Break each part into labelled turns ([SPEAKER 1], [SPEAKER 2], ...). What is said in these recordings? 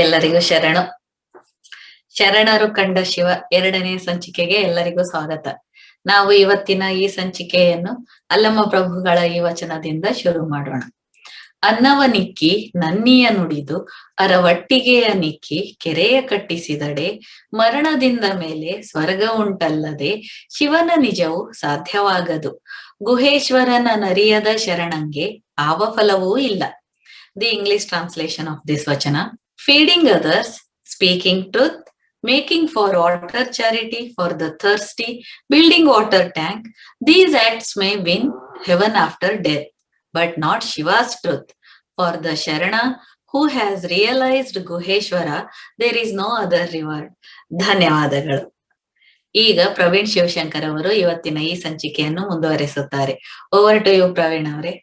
[SPEAKER 1] ಎಲ್ಲರಿಗೂ ಶರಣು. ಶರಣರು ಕಂಡ ಶಿವ 2ನೇ ಸಂಚಿಕೆಗೆ ಎಲ್ಲರಿಗೂ ಸ್ವಾಗತ. ನಾವು ಇವತ್ತಿನ ಈ ಸಂಚಿಕೆಯನ್ನು ಅಲ್ಲಮ್ಮ ಪ್ರಭುಗಳ ಈ ವಚನದಿಂದ ಶುರು ಮಾಡೋಣ. ಅನ್ನವ ನಿಕ್ಕಿ ನನ್ನಿಯ ನುಡಿದು ಅರವಟ್ಟಿಗೆಯ ನಿಕ್ಕಿ ಕೆರೆಯ ಕಟ್ಟಿಸಿದಡೆ ಮರಣದಿಂದ ಮೇಲೆ ಸ್ವರ್ಗ ಉಂಟಲ್ಲದೆ ಶಿವನ ನಿಜವು ಸಾಧ್ಯವಾಗದು. ಗುಹೇಶ್ವರನ ನರಿಯದ ಶರಣಂಗೆ ಆವ ಫಲವೂ ಇಲ್ಲ. The English translation of this ವಚನ. Feeding others, speaking truth, making for water charity for the thirsty, building water tank, these acts may win heaven after death, but not Shiva's truth. For the Sharana who has realized Guheshwara, there is no other reward. ಧನ್ಯವಾದಗಳು. ಈಗ ಪ್ರವೀಣ್ ಶಿವಶಂಕರ್ ಅವರು ಇವತ್ತಿನ ಈ ಸಂಚಿಕೆಯನ್ನು ಮುಂದುವರಿಸುತ್ತಾರೆ. Over to you Praveen ಅವರೇ.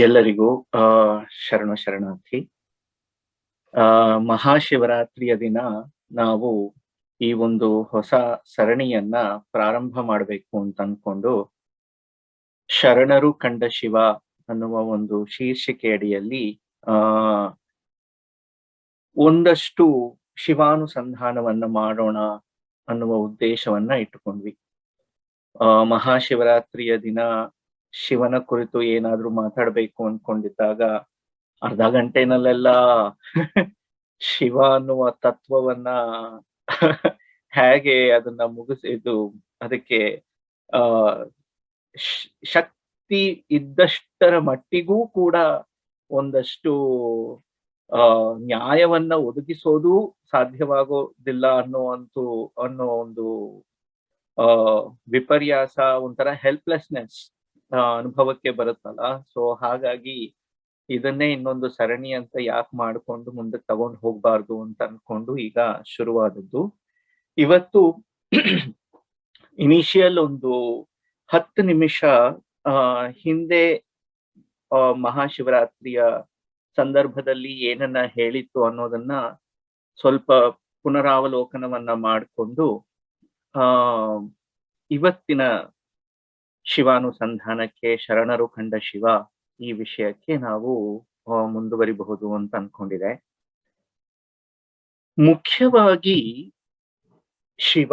[SPEAKER 2] ಎಲ್ಲರಿಗೂ ಶರಣಾರ್ಥಿ. ಮಹಾಶಿವರಾತ್ರಿಯ ದಿನ ನಾವು ಈ ಒಂದು ಹೊಸ ಸರಣಿಯನ್ನ ಪ್ರಾರಂಭ ಮಾಡಬೇಕು ಅಂತ ಅನ್ಕೊಂಡು ಶರಣರು ಕಂಡ ಶಿವ ಅನ್ನುವ ಒಂದು ಶೀರ್ಷಿಕೆ ಅಡಿಯಲ್ಲಿ ಒಂದಷ್ಟು ಶಿವಾನುಸಂಧಾನವನ್ನ ಮಾಡೋಣ ಅನ್ನುವ ಉದ್ದೇಶವನ್ನ ಇಟ್ಟುಕೊಂಡ್ವಿ. ಮಹಾಶಿವರಾತ್ರಿಯ ದಿನ ಶಿವನ ಕುರಿತು ಏನಾದ್ರೂ ಮಾತಾಡ್ಬೇಕು ಅನ್ಕೊಂಡಿದ್ದಾಗ ಅರ್ಧ ಗಂಟೆನಲ್ಲೆಲ್ಲ ಶಿವ ಅನ್ನುವ ತತ್ವವನ್ನ ಹೇಗೆ ಅದನ್ನ ಮುಗಿಸಿದು ಅದಕ್ಕೆ ಶಕ್ತಿ ಇದ್ದಷ್ಟರ ಮಟ್ಟಿಗೂ ಕೂಡ ಒಂದಷ್ಟು ನ್ಯಾಯವನ್ನ ಒದಗಿಸೋದು ಸಾಧ್ಯವಾಗೋದಿಲ್ಲ ಅನ್ನೋ ಒಂದು ವಿಪರ್ಯಾಸ, ಒಂಥರ ಹೆಲ್ಪ್ಲೆಸ್ನೆಸ್ ಅನುಭವಕ್ಕೆ ಬರುತ್ತಲ್ಲ. ಸೊ ಹಾಗಾಗಿ ಇದನ್ನೇ ಇನ್ನೊಂದು ಸರಣಿ ಅಂತ ಯಾಕೆ ಮಾಡ್ಕೊಂಡು ಮುಂದಕ್ಕೆ ತಗೊಂಡು ಹೋಗ್ಬಾರ್ದು ಅಂತ ಅನ್ಕೊಂಡು ಈಗ ಶುರುವಾದದ್ದು. ಇವತ್ತು ಇನಿಷಿಯಲ್ ಒಂದು 10 ನಿಮಿಷ ಹಿಂದೆ ಮಹಾಶಿವರಾತ್ರಿಯ ಸಂದರ್ಭದಲ್ಲಿ ಏನನ್ನ ಹೇಳಿತ್ತು ಅನ್ನೋದನ್ನ ಸ್ವಲ್ಪ ಪುನರಾವಲೋಕನವನ್ನ ಮಾಡಿಕೊಂಡು ಇವತ್ತಿನ ಶಿವಾನುಸಂಧಾನಕ್ಕೆ ಶರಣರು ಕಂಡ ಶಿವ ಈ ವಿಷಯಕ್ಕೆ ನಾವು ಮುಂದುವರಿಬಹುದು ಅಂತ ಅನ್ಕೊಂಡಿದೆ. ಮುಖ್ಯವಾಗಿ ಶಿವ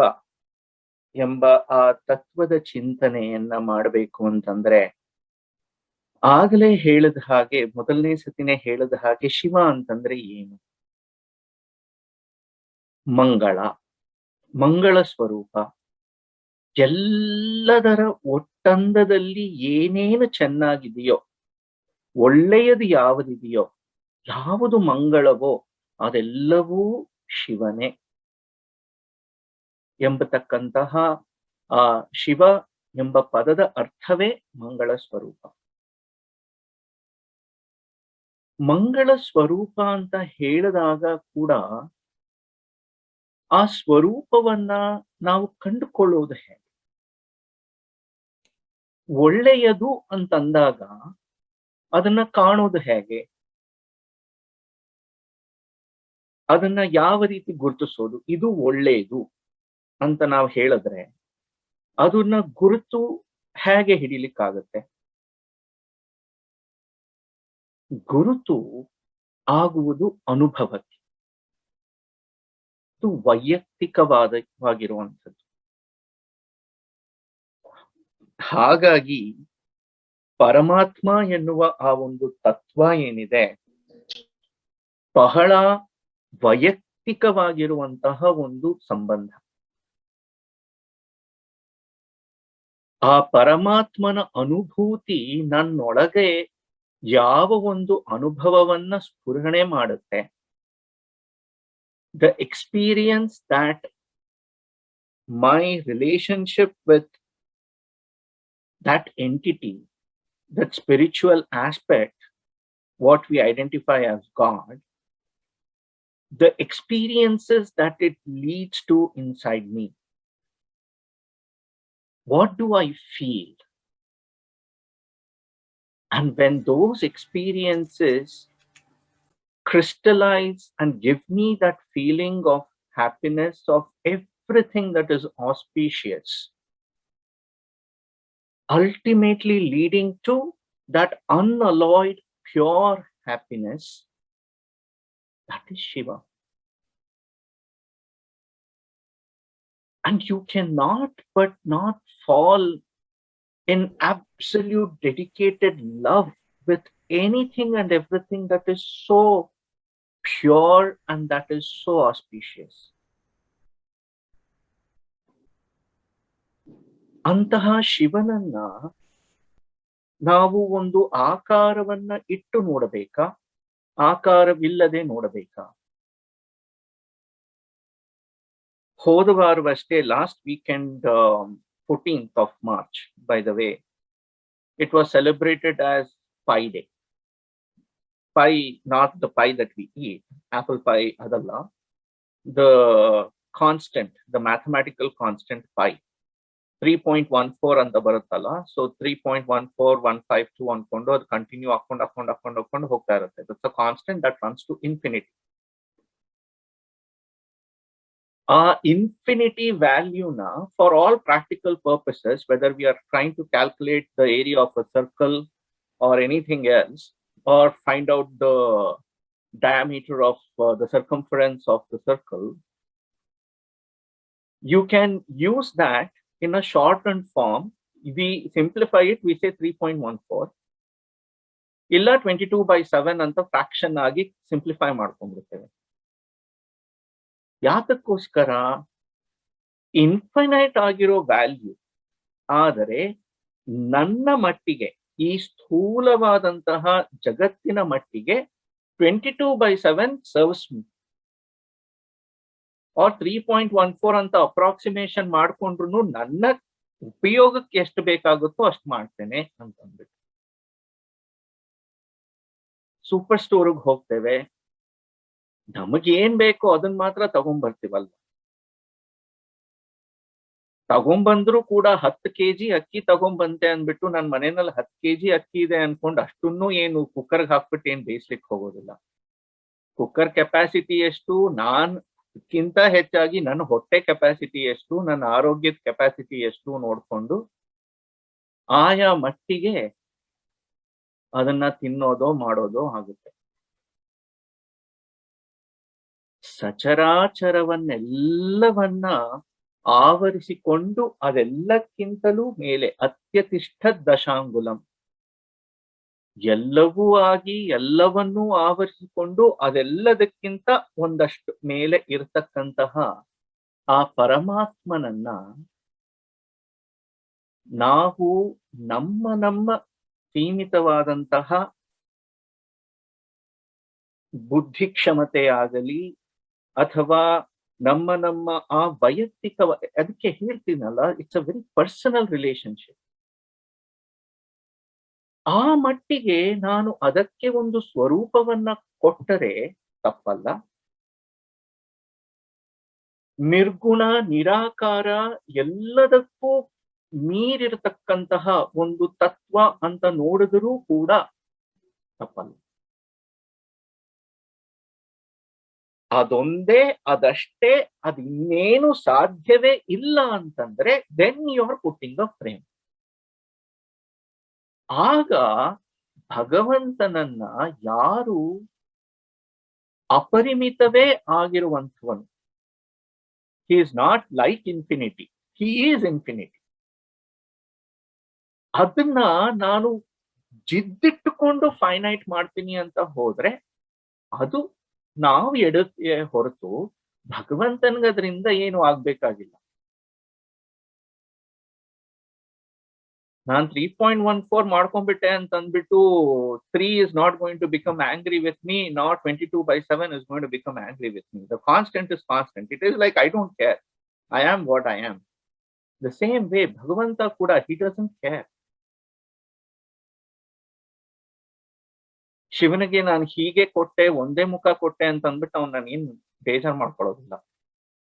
[SPEAKER 2] ಎಂಬ ಆ ತತ್ವದ ಚಿಂತನೆಯನ್ನ ಮಾಡಬೇಕು ಅಂತಂದ್ರೆ ಆಗಲೇ ಹೇಳಿದ ಹಾಗೆ, ಮೊದಲನೇ ಸತಿನೇ ಹೇಳಿದ ಹಾಗೆ, ಶಿವ ಅಂತಂದ್ರೆ ಏನು? ಮಂಗಳ ಸ್ವರೂಪ. ಎಲ್ಲದರ ಒಟ್ಟಂದದಲ್ಲಿ ಏನೇನು ಚೆನ್ನಾಗಿದೆಯೋ, ಒಳ್ಳೆಯದು ಯಾವುದಿದೆಯೋ, ಯಾವುದು ಮಂಗಳವೋ ಅದೆಲ್ಲವೂ ಶಿವನೇ ಎಂಬತಕ್ಕಂತಹ ಆ ಶಿವ ಎಂಬ ಪದದ ಅರ್ಥವೇ ಮಂಗಳ ಸ್ವರೂಪ. ಮಂಗಳ ಸ್ವರೂಪ ಅಂತ ಹೇಳಿದಾಗ ಕೂಡ ಆ ಸ್ವರೂಪವನ್ನ ನಾವು ಕಂಡುಕೊಳ್ಳುವುದು ಹೇಗೆ? ಒಳ್ಳೆಯದು ಅಂತಂದಾಗ ಅದನ್ನ ಕಾಣೋದು ಹೇಗೆ? ಅದನ್ನ ಯಾವ ರೀತಿ ಗುರುತಿಸೋದು? ಇದು ಒಳ್ಳೆಯದು ಅಂತ ನಾವು ಹೇಳಿದ್ರೆ ಅದನ್ನ ಗುರುತು ಹೇಗೆ ಹಿಡಿಲಿಕ್ಕಾಗತ್ತೆ? ಗುರುತು ಆಗುವುದು ಅನುಭವಕ್ಕೆ. ಇದು ವೈಯಕ್ತಿಕವಾಗಿರುವಂಥದ್ದು. ಹಾಗಾಗಿ ಪರಮಾತ್ಮ ಎನ್ನುವ ಆ ಒಂದು ತತ್ವ ಏನಿದೆ, ಬಹಳ ವೈಯಕ್ತಿಕವಾಗಿರುವಂತಹ ಒಂದು ಸಂಬಂಧ. ಆ ಪರಮಾತ್ಮನ ಅನುಭೂತಿ ನನ್ನೊಳಗೆ ಯಾವ ಒಂದು ಅನುಭವವನ್ನ ಸ್ಫುರಣೆ ಮಾಡುತ್ತೆ, the experience that my relationship with that entity, that spiritual aspect, what we identify as God, the experiences that it leads to inside me. What do I feel? And when those experiences crystallize and give me that feeling of happiness, of everything that is auspicious, ultimately leading to that unalloyed pure happiness. That is Shiva. And you cannot but not fall in absolute dedicated love with anything and everything that is so pure and that is so auspicious. ಅಂತಹ ಶಿವನನ್ನ ನಾವು ಒಂದು ಆಕಾರವನ್ನ ಇಟ್ಟು ನೋಡಬೇಕಾ, ಆಕಾರವಿಲ್ಲದೆ ನೋಡಬೇಕಾ? ಹೋದ ವಾರವಷ್ಟೇ, last weekend, 14th of March, by the way, it was celebrated as Pi Day. Pi, not the pie that we eat, apple pie adalla, the constant, the mathematical constant pi, 3.14 ಅಂತ ಬರುತ್ತಲ್ಲ. ಸೊ 3.14152 ಅನ್ಕೊಂಡು ಅದು continue ಹಾಕೊಂಡು ಹೋಗ್ತಾ ಇರುತ್ತೆ. That's a constant that runs to infinity. ಆ infinity ವ್ಯಾಲ್ಯೂನ for all practical purposes, whether we are trying to calculate the area of a circle or anything else, or find out the diameter of the circumference of the circle, you can use that in a shortened form. We simplify it, we say 3.14 illa 22/7 anta fraction agi simplify ಮಾಡ್ಕೊಂಡಿರ್ತೇವೆ. ಯಾತಕ್ಕೋಸ್ಕರ? Infinite ಆಗಿರೋ value ಆದರೆ ನನ್ನ ಮಟ್ಟಿಗೆ, ಈ ಸ್ಥೂಲವಾದಂತಹ ಜಗತ್ತಿನ ಮಟ್ಟಿಗೆ 22/7 serves me. R 3.14 ಅಂತ ಅಪ್ರಾಕ್ಸಿಮೇಷನ್ ಮಾಡ್ಕೊಂಡ್ರು ನನ್ನ ಉಪಯೋಗಕ್ಕೆ ಎಷ್ಟು ಬೇಕಾಗುತ್ತೋ ಅಷ್ಟು ಮಾಡ್ತೇನೆ ಅಂತಂದ್ಬಿಟ್ಟು. ಸೂಪರ್ ಸ್ಟೋರ್ಗೆ ಹೋಗ್ತೇವೆ, ನಮಗೇನ್ ಬೇಕೋ ಅದನ್ನ ಮಾತ್ರ ತಗೊಂಡ್ಬರ್ತೀವಲ್ಲ. ತಗೊಂಡ್ಬಂದ್ರು ಕೂಡ 10 kg ಅಕ್ಕಿ ತಗೊಂಡ್ಬಂತೆ ಅಂದ್ಬಿಟ್ಟು ನನ್ನ ಮನೆಯಲ್ಲಿ 10 kg ಅಕ್ಕಿ ಇದೆ ಅನ್ಕೊಂಡು ಅಷ್ಟನ್ನು ಏನು ಕುಕ್ಕರ್ಗೆ ಹಾಕ್ಬಿಟ್ಟು ಏನ್ ಬೇಯಿಸ್ಲಿಕ್ಕೆ ಹೋಗೋದಿಲ್ಲ. ಕುಕ್ಕರ್ ಕೆಪಾಸಿಟಿ ಎಷ್ಟು, ನಾನ್ಕಿಂತ ಹೆಚ್ಚಾಗಿ ನನ್ನ ಹೊಟ್ಟೆ ಕೆಪಾಸಿಟಿ ಎಷ್ಟು, ನನ್ನ ಆರೋಗ್ಯದ ಕೆಪಾಸಿಟಿ ಎಷ್ಟು ನೋಡ್ಕೊಂಡು ಆಯಾ ಮಟ್ಟಿಗೆ ಅದನ್ನ ತಿನ್ನೋದೋ ಮಾಡೋದೋ ಆಗುತ್ತೆ. ಸಚರಾಚರವನ್ನೆಲ್ಲವನ್ನ ಆವರಿಸಿಕೊಂಡು ಅದೆಲ್ಲಕ್ಕಿಂತಲೂ ಮೇಲೆ ಅತ್ಯತಿಷ್ಠ ದಶಾಂಗುಲಂ, ಎಲ್ಲವೂ ಆಗಿ ಎಲ್ಲವನ್ನೂ ಆವರಿಸಿಕೊಂಡು ಅದೆಲ್ಲದಕ್ಕಿಂತ ಒಂದಷ್ಟು ಮೇಲೆ ಇರತಕ್ಕಂತಹ ಆ ಪರಮಾತ್ಮನನ್ನ ನಾವು ನಮ್ಮ ಸೀಮಿತವಾದಂತಹ ಬುದ್ಧಿ ಕ್ಷಮತೆ ಆಗಲಿ ಅಥವಾ ನಮ್ಮ ಆ ವೈಯಕ್ತಿಕ, ಅದಕ್ಕೆ ಹೇಳ್ತೀನಲ್ಲ, it's a very personal relationship. ಆ ಮಟ್ಟಿಗೆ ನಾನು ಅದಕ್ಕೆ ಒಂದು ಸ್ವರೂಪವನ್ನ ಕೊಟ್ಟರೆ ತಪ್ಪಲ್ಲ. ನಿರ್ಗುಣ ನಿರಾಕಾರ ಎಲ್ಲದಕ್ಕೂ ಮೀರಿರತಕ್ಕಂತಹ ಒಂದು ತತ್ವ ಅಂತ ನೋಡಿದರೂ ಕೂಡ ತಪ್ಪಲ್ಲ. ಅದೊಂದೇ, ಅದಷ್ಟೇ, ಅದಿನ್ನೇನು ಸಾಧ್ಯವೇ ಇಲ್ಲ ಅಂತಂದ್ರೆ then you are putting a frame. ಆಗ ಭಗವಂತನನ್ನ ಯಾರು ಅಪರಿಮಿತವೇ ಆಗಿರುವಂಥವನು, he is not like infinity, he is infinity, ಅದನ್ನ ನಾನು ಜಿದ್ದಿಟ್ಟುಕೊಂಡು ಫೈನೈಟ್ ಮಾಡ್ತೀನಿ ಅಂತ ಹೋದ್ರೆ ಅದು ನಾವು ಎಡುತ್ತೆ ಹೊರತು ಭಗವಂತನಿಗೆ ಅದರಿಂದ ಏನು ಆಗ್ಬೇಕಾಗಿಲ್ಲ. ನಾನ್ 3.14 ಮಾಡ್ಕೊಂಡ್ಬಿಟ್ಟೆ ಅಂತ ಅಂದ್ಬಿಟ್ಟು 3 is not going to become angry with me, not 22/7 is going to become angry with me. The constant is constant. It is like I don't care. I am what I am. The same way Bhagavanta kuda, he doesn't care. ಶಿವನಿಗೆ ನಾನು ಹೀಗೆ ಕೊಟ್ಟೆ, ಒಂದೇ ಮುಖ ಕೊಟ್ಟೆ ಅಂತ ಅಂದ್ಬಿಟ್ಟು ಅವ್ನು ನಾನು ಏನ್ ಬೇಜಾರು ಮಾಡ್ಕೊಳ್ಳೋದಿಲ್ಲ.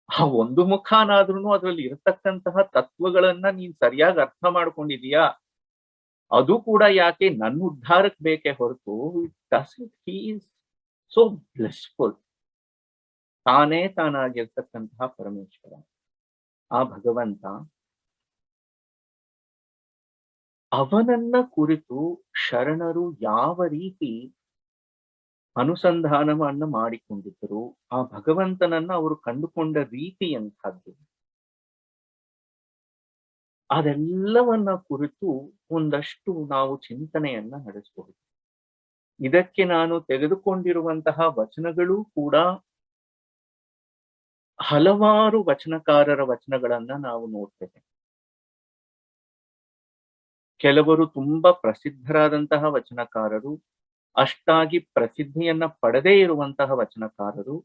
[SPEAKER 2] ಆ ಒಂದು ಮುಖನಾದ್ರೂ ಅದ್ರಲ್ಲಿ ಇರತಕ್ಕಂತಹ ತತ್ವಗಳನ್ನ ನೀನ್ ಸರಿಯಾಗಿ ಅರ್ಥ ಮಾಡ್ಕೊಂಡಿದೀಯಾ, ಅದು ಕೂಡ ಯಾಕೆ ನನ್ನ ಉದ್ಧಾರಕ್ಕೆ ಬೇಕೇ ಹೊರತು ಹಿ ಈಸ್ ಸೋ ಬ್ಲೆಸ್ಫುಲ್. ತಾನೇ ತಾನಾಗಿರ್ತಕ್ಕಂತಹ ಪರಮೇಶ್ವರ. ಆ ಭಗವಂತ ಅವನನ್ನ ಕುರಿತು ಶರಣರು ಯಾವ ರೀತಿ ಅನುಸಂಧಾನವನ್ನ ಮಾಡಿಕೊಂಡಿದ್ದರು, ಆ ಭಗವಂತನನ್ನ ಅವರು ಕಂಡುಕೊಂಡ ರೀತಿ ಎಂಥದ್ದು, ಅದೆಲ್ಲವನ್ನ ಕುರಿತು ಒಂದಷ್ಟು ನಾವು ಚಿಂತನೆಯನ್ನ ನಡೆಸಬಹುದು. ಇದಕ್ಕೆ ನಾನು ತೆಗೆದುಕೊಂಡಿರುವಂತಹ ವಚನಗಳು ಕೂಡ ಹಲವಾರು ವಚನಕಾರರ ವಚನಗಳನ್ನ ನಾವು ನೋಡ್ತೇವೆ. ಕೆಲವರು ತುಂಬಾ ಪ್ರಸಿದ್ಧರಾದಂತಹ ವಚನಕಾರರು, ಅಷ್ಟಾಗಿ ಪ್ರಸಿದ್ಧಿಯನ್ನ ಪಡೆದೇ ಇರುವಂತಹ ವಚನಕಾರರು,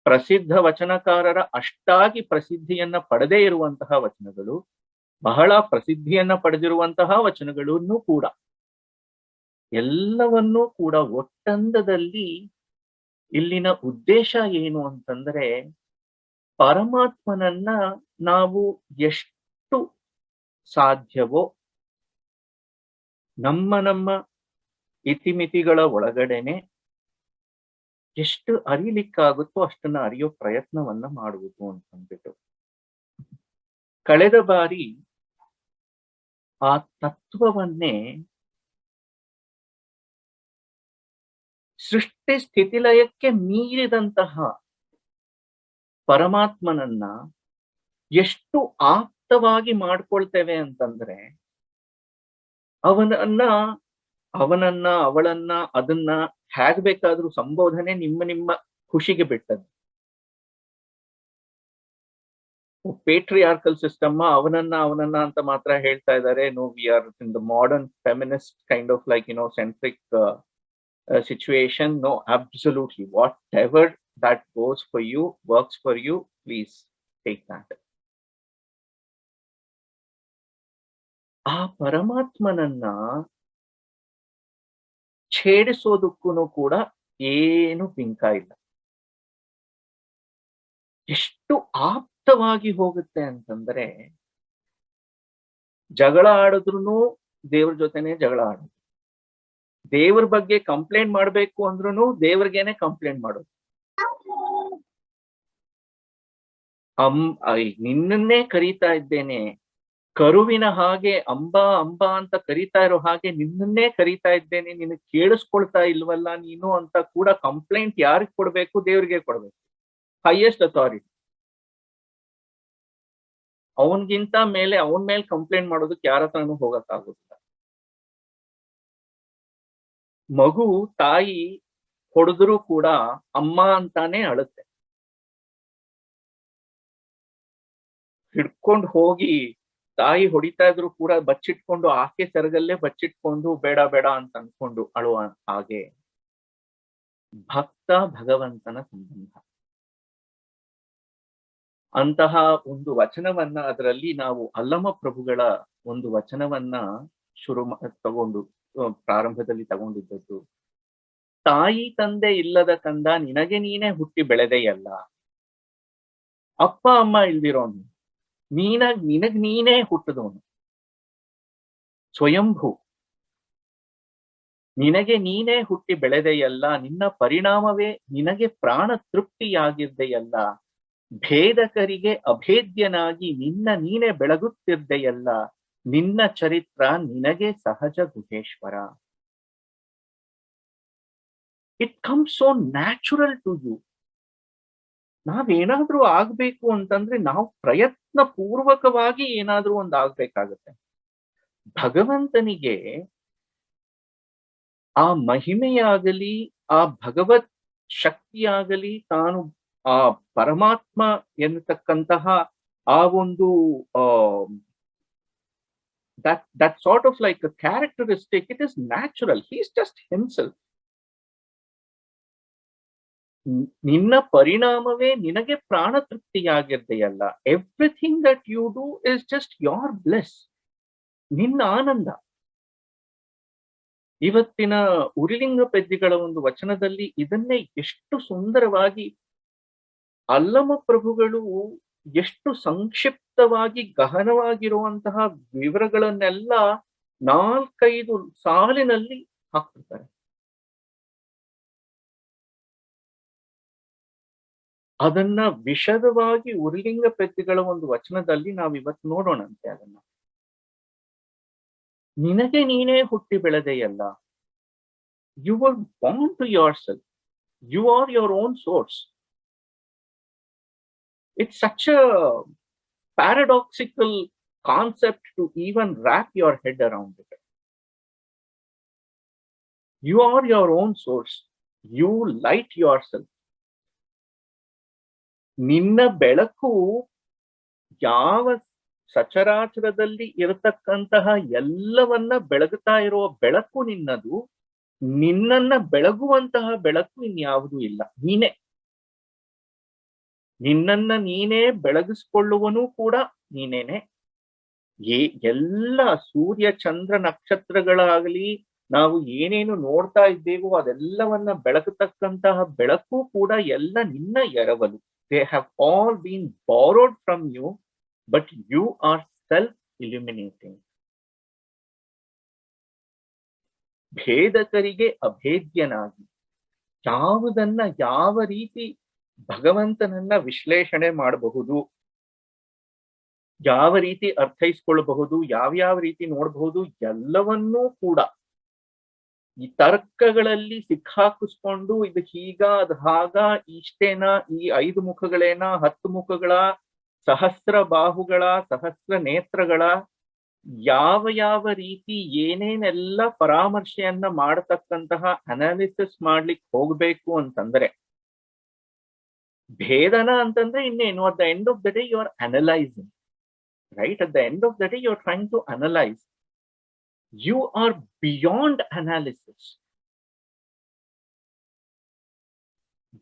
[SPEAKER 2] ಪ್ರಸಿದ್ಧ ವಚನಕಾರರ ಅಷ್ಟಾಗಿ ಪ್ರಸಿದ್ಧಿಯನ್ನ ಪಡೆದೇ ಇರುವಂತಹ ವಚನಗಳು, ಬಹಳ ಪ್ರಸಿದ್ಧಿಯನ್ನ ಪಡೆದಿರುವಂತಹ ವಚನಗಳನ್ನು ಕೂಡ, ಎಲ್ಲವನ್ನೂ ಕೂಡ ಒಟ್ಟಂದದಲ್ಲಿ ಇಲ್ಲಿನ ಉದ್ದೇಶ ಏನು ಅಂತಂದ್ರೆ, ಪರಮಾತ್ಮನನ್ನ ನಾವು ಎಷ್ಟು ಸಾಧ್ಯವೋ ನಮ್ಮ ಇತಿಮಿತಿಗಳ ಒಳಗಡೆನೆ ಎಷ್ಟು ಅರಿಲಿಕ್ಕಾಗುತ್ತೋ ಅಷ್ಟನ್ನ ಅರಿಯೋ ಪ್ರಯತ್ನವನ್ನ ಮಾಡುವುದು ಅಂತಂದ್ಬಿಟ್ಟು, ಕಳೆದ ಬಾರಿ ಆ ತತ್ವವನ್ನೇ ಸೃಷ್ಟಿ ಸ್ಥಿತಿಲಯಕ್ಕೆ ಮೀರಿದಂತಹ ಪರಮಾತ್ಮನನ್ನ ಎಷ್ಟು ಆಪ್ತವಾಗಿ ಮಾಡ್ಕೊಳ್ತೇವೆ ಅಂತಂದ್ರೆ, ಅವನನ್ನ ಅವಳನ್ನ ಅದನ್ನ ಹೇಗ್ ಬೇಕಾದ್ರೂ ಸಂಬೋಧನೆ ನಿಮ್ಮ ಖುಷಿಗೆ ಬಿಟ್ಟದ್ದು. ಪೇಟ್ರಿಯಾರ್ಕಲ್ ಸಿಸ್ಟಮ್ ಅವನನ್ನ ಅಂತ ಮಾತ್ರ ಹೇಳ್ತಾ ಇದ್ದಾರೆ. No, we are in the modern feminist kind of like centric situation. No, absolutely, whatever that goes for you, works for you, please take that. ಆ ಪರಮಾತ್ಮನನ್ನ ಛೇಡಿಸೋದಕ್ಕೂ ಕೂಡ ಏನು ಬಿಂಕ ಇಲ್ಲ. ಎಷ್ಟು ಆಪ್ತವಾಗಿ ಹೋಗುತ್ತೆ ಅಂತಂದ್ರೆ, ಜಗಳ ಆಡಿದ್ರು ದೇವ್ರ ಜೊತೆನೆ ಜಗಳ ಆಡೋದು, ದೇವ್ರ ಬಗ್ಗೆ ಕಂಪ್ಲೇಂಟ್ ಮಾಡ್ಬೇಕು ಅಂದ್ರೂ ದೇವ್ರಿಗೇನೆ ಕಂಪ್ಲೇಂಟ್ ಮಾಡೋದು. ನಿನ್ನನ್ನೇ ಕರೀತಾ ಇದ್ದೇನೆ, ಕರುವಿನ ಹಾಗೆ ಅಂಬಾ ಅಂಬಾ ಅಂತ ಕರೀತಾ ಇರೋ ಹಾಗೆ ನಿನ್ನನ್ನೇ ಕರೀತಾ ಇದ್ದೇನೆ, ನಿನ್ನ ಕೇಳಿಸ್ಕೊಳ್ತಾ ಇಲ್ವಲ್ಲ ನೀನು ಅಂತ ಕೂಡ ಕಂಪ್ಲೇಂಟ್ ಯಾರಿಗೆ ಕೊಡ್ಬೇಕು? ದೇವ್ರಿಗೆ ಕೊಡ್ಬೇಕು, ಹೈಯೆಸ್ಟ್ ಅಥಾರಿಟಿ. ಅವನ್ಗಿಂತ ಮೇಲೆ ಅವನ ಮೇಲೆ ಕಂಪ್ಲೇಂಟ್ ಮಾಡೋದಕ್ಕೆ ಯಾರ ಹತ್ರನೂ ಹೋಗಕ್ಕಾಗುದಿಲ್ಲ. ಮಗು ತಾಯಿ ಹೊಡೆದ್ರು ಕೂಡ ಅಮ್ಮ ಅಂತಾನೆ ಅಳುತ್ತೆ. ಹಿಡ್ಕೊಂಡು ಹೋಗಿ ತಾಯಿ ಹೊಡಿತಾ ಇದ್ರು ಕೂಡ ಬಚ್ಚಿಟ್ಕೊಂಡು, ಆಕೆ ಸೆರಗಲ್ಲೇ ಬಚ್ಚಿಟ್ಕೊಂಡು ಬೇಡ ಬೇಡ ಅಂತ ಅನ್ಕೊಂಡು ಅಳುವ ಹಾಗೆ ಭಕ್ತ ಭಗವಂತನ ಸಂಬಂಧ. ಅಂತಹ ಒಂದು ವಚನವನ್ನ, ಅದರಲ್ಲಿ ನಾವು ಅಲ್ಲಮ ಪ್ರಭುಗಳ ಒಂದು ವಚನವನ್ನ ತಗೊಂಡು ಪ್ರಾರಂಭದಲ್ಲಿ ತಗೊಂಡಿದ್ದದ್ದು, ತಾಯಿ ತಂದೆ ಇಲ್ಲದ ಕಂದ ನಿನಗೆ ನೀನೇ ಹುಟ್ಟಿ ಬೆಳೆದೆಯಲ್ಲ, ಅಪ್ಪ ಅಮ್ಮ ಇಲ್ದಿರೋನು, ನಿನಗ್ ನೀನೇ ಹುಟ್ಟದವನು, ಸ್ವಯಂಭೂ, ನಿನಗೆ ನೀನೇ ಹುಟ್ಟಿ ಬೆಳೆದೆಯಲ್ಲ, ನಿನ್ನ ಪರಿಣಾಮವೇ ನಿನಗೆ ಪ್ರಾಣ ತೃಪ್ತಿಯಾಗಿರ್ದೆಯಲ್ಲ, ಭೇದಕರಿಗೆ ಅಭೇದ್ಯನಾಗಿ ನಿನ್ನ ನೀನೇ ಬೆಳಗುತ್ತಿರ್ದೆಯಲ್ಲ, ನಿನ್ನ ಚರಿತ್ರ ನಿನಗೆ ಸಹಜ Guheshwara. It comes so natural to you. ನಾವೇನಾದ್ರೂ ಆಗ್ಬೇಕು ಅಂತಂದ್ರೆ ನಾವು ಪ್ರಯತ್ನ ಪೂರ್ವಕವಾಗಿ ಏನಾದ್ರೂ ಒಂದು ಆಗ್ಬೇಕಾಗತ್ತೆ. ಭಗವಂತನಿಗೆ ಆ ಮಹಿಮೆಯಾಗಲಿ, ಆ ಭಗವತ್ ಶಕ್ತಿಯಾಗಲಿ, ತಾನು ಆ ಪರಮಾತ್ಮ ಎನ್ನತಕ್ಕಂತಹ ಆ ಒಂದು that sort of like a characteristic, it is natural. He is just himself. ನಿನ್ನ ಪರಿಣಾಮವೇ ನಿನಗೆ ಪ್ರಾಣ ತೃಪ್ತಿಯಾಗಿರ್ದೆಯಲ್ಲ. Everything that you do is just your bliss, ನಿನ್ನ ಆನಂದ. ಇವತ್ತಿನ ಉರಿಲಿಂಗ ಪೆದ್ದಿಗಳ ಒಂದು ವಚನದಲ್ಲಿ ಇದನ್ನೇ ಎಷ್ಟು ಸುಂದರವಾಗಿ ಅಲ್ಲಮ ಪ್ರಭುಗಳು ಎಷ್ಟು ಸಂಕ್ಷಿಪ್ತವಾಗಿ ಗಹನವಾಗಿರುವಂತಹ ವಿವರಗಳನ್ನೆಲ್ಲ 4-5 ಸಾಲಿನಲ್ಲಿ ಹಾಕ್ತಿರ್ತಾರೆ. ಅದನ್ನ ವಿಶದವಾಗಿ ಉರ್ಲಿಂಗ ಪ್ರತಿಗಳ ಒಂದು ವಚನದಲ್ಲಿ ನಾವಿವತ್ತು ನೋಡೋಣಂತೆ. ಅದನ್ನ ನಿನಗೆ ನೀನೇ ಹುಟ್ಟಿ ಬೆಳೆದೆಯಲ್ಲ. You are born to yourself. You are your own source. It's such a paradoxical concept to even wrap your head around it. You are your own source. You light yourself. ನಿನ್ನ ಬೆಳಕು ಯಾವ ಸಚರಾಚರದಲ್ಲಿ ಇರತಕ್ಕಂತಹ ಎಲ್ಲವನ್ನ ಬೆಳಗುತ್ತಾ ಇರುವ ಬೆಳಕು ನಿನ್ನದು. ನಿನ್ನನ್ನ ಬೆಳಗುವಂತಹ ಬೆಳಕು ಇನ್ಯಾವುದೂ ಇಲ್ಲ. ನೀನೇ ನಿನ್ನನ್ನ ನೀನೇ ಬೆಳಗಿಸ್ಕೊಳ್ಳುವನು ಕೂಡ ನೀನೇನೆ. ಎಲ್ಲ ಸೂರ್ಯ ಚಂದ್ರ ನಕ್ಷತ್ರಗಳಾಗಲಿ ನಾವು ಏನೇನು ನೋಡ್ತಾ ಇದ್ದೇವೋ ಅದೆಲ್ಲವನ್ನ ಬೆಳಕತಕ್ಕಂತಹ ಬೆಳಕು ಕೂಡ ಎಲ್ಲ ನಿನ್ನ ಎರವಲು. They have all been borrowed from you, but you are self illuminating. ಭೇದಕರಿಗೆ ಅಭೇದ್ಯನಾಗಿ ಯಾವುದನ್ನ ಯಾವ ರೀತಿ ಭಗವಂತನನ್ನ ವಿಶ್ಲೇಷಣೆ ಮಾಡಬಹುದು, ಯಾವ ರೀತಿ ಅರ್ಥೈಸ್ಕೊಳ್ಬಹುದು, ಯಾವ್ಯಾವ ರೀತಿ ನೋಡಬಹುದು, ಎಲ್ಲವನ್ನೂ ಕೂಡ ಈ ತರ್ಕಗಳಲ್ಲಿ ಸಿಕ್ಕಾಕಿಸ್ಕೊಂಡು ಇದು ಹೀಗ ಅದು ಹಾಗ, ಇಷ್ಟೇನಾ, ಈ 5 ಮುಖಗಳೇನಾ, 10 ಮುಖಗಳ, ಸಹಸ್ರ ಬಾಹುಗಳ, ಸಹಸ್ರ ನೇತ್ರಗಳ, ಯಾವ ರೀತಿ ಏನೇನೆಲ್ಲ ಪರಾಮರ್ಶೆಯನ್ನ ಮಾಡತಕ್ಕಂತಹ ಅನಾಲಿಸಿಸ್ ಮಾಡ್ಲಿಕ್ಕೆ ಹೋಗ್ಬೇಕು ಅಂತಂದ್ರೆ, ಭೇದನ ಅಂತಂದ್ರೆ ಇನ್ನೇನು, at the end of the day you are analysing, right? At the end of the day you are trying to analyse. You are beyond analysis.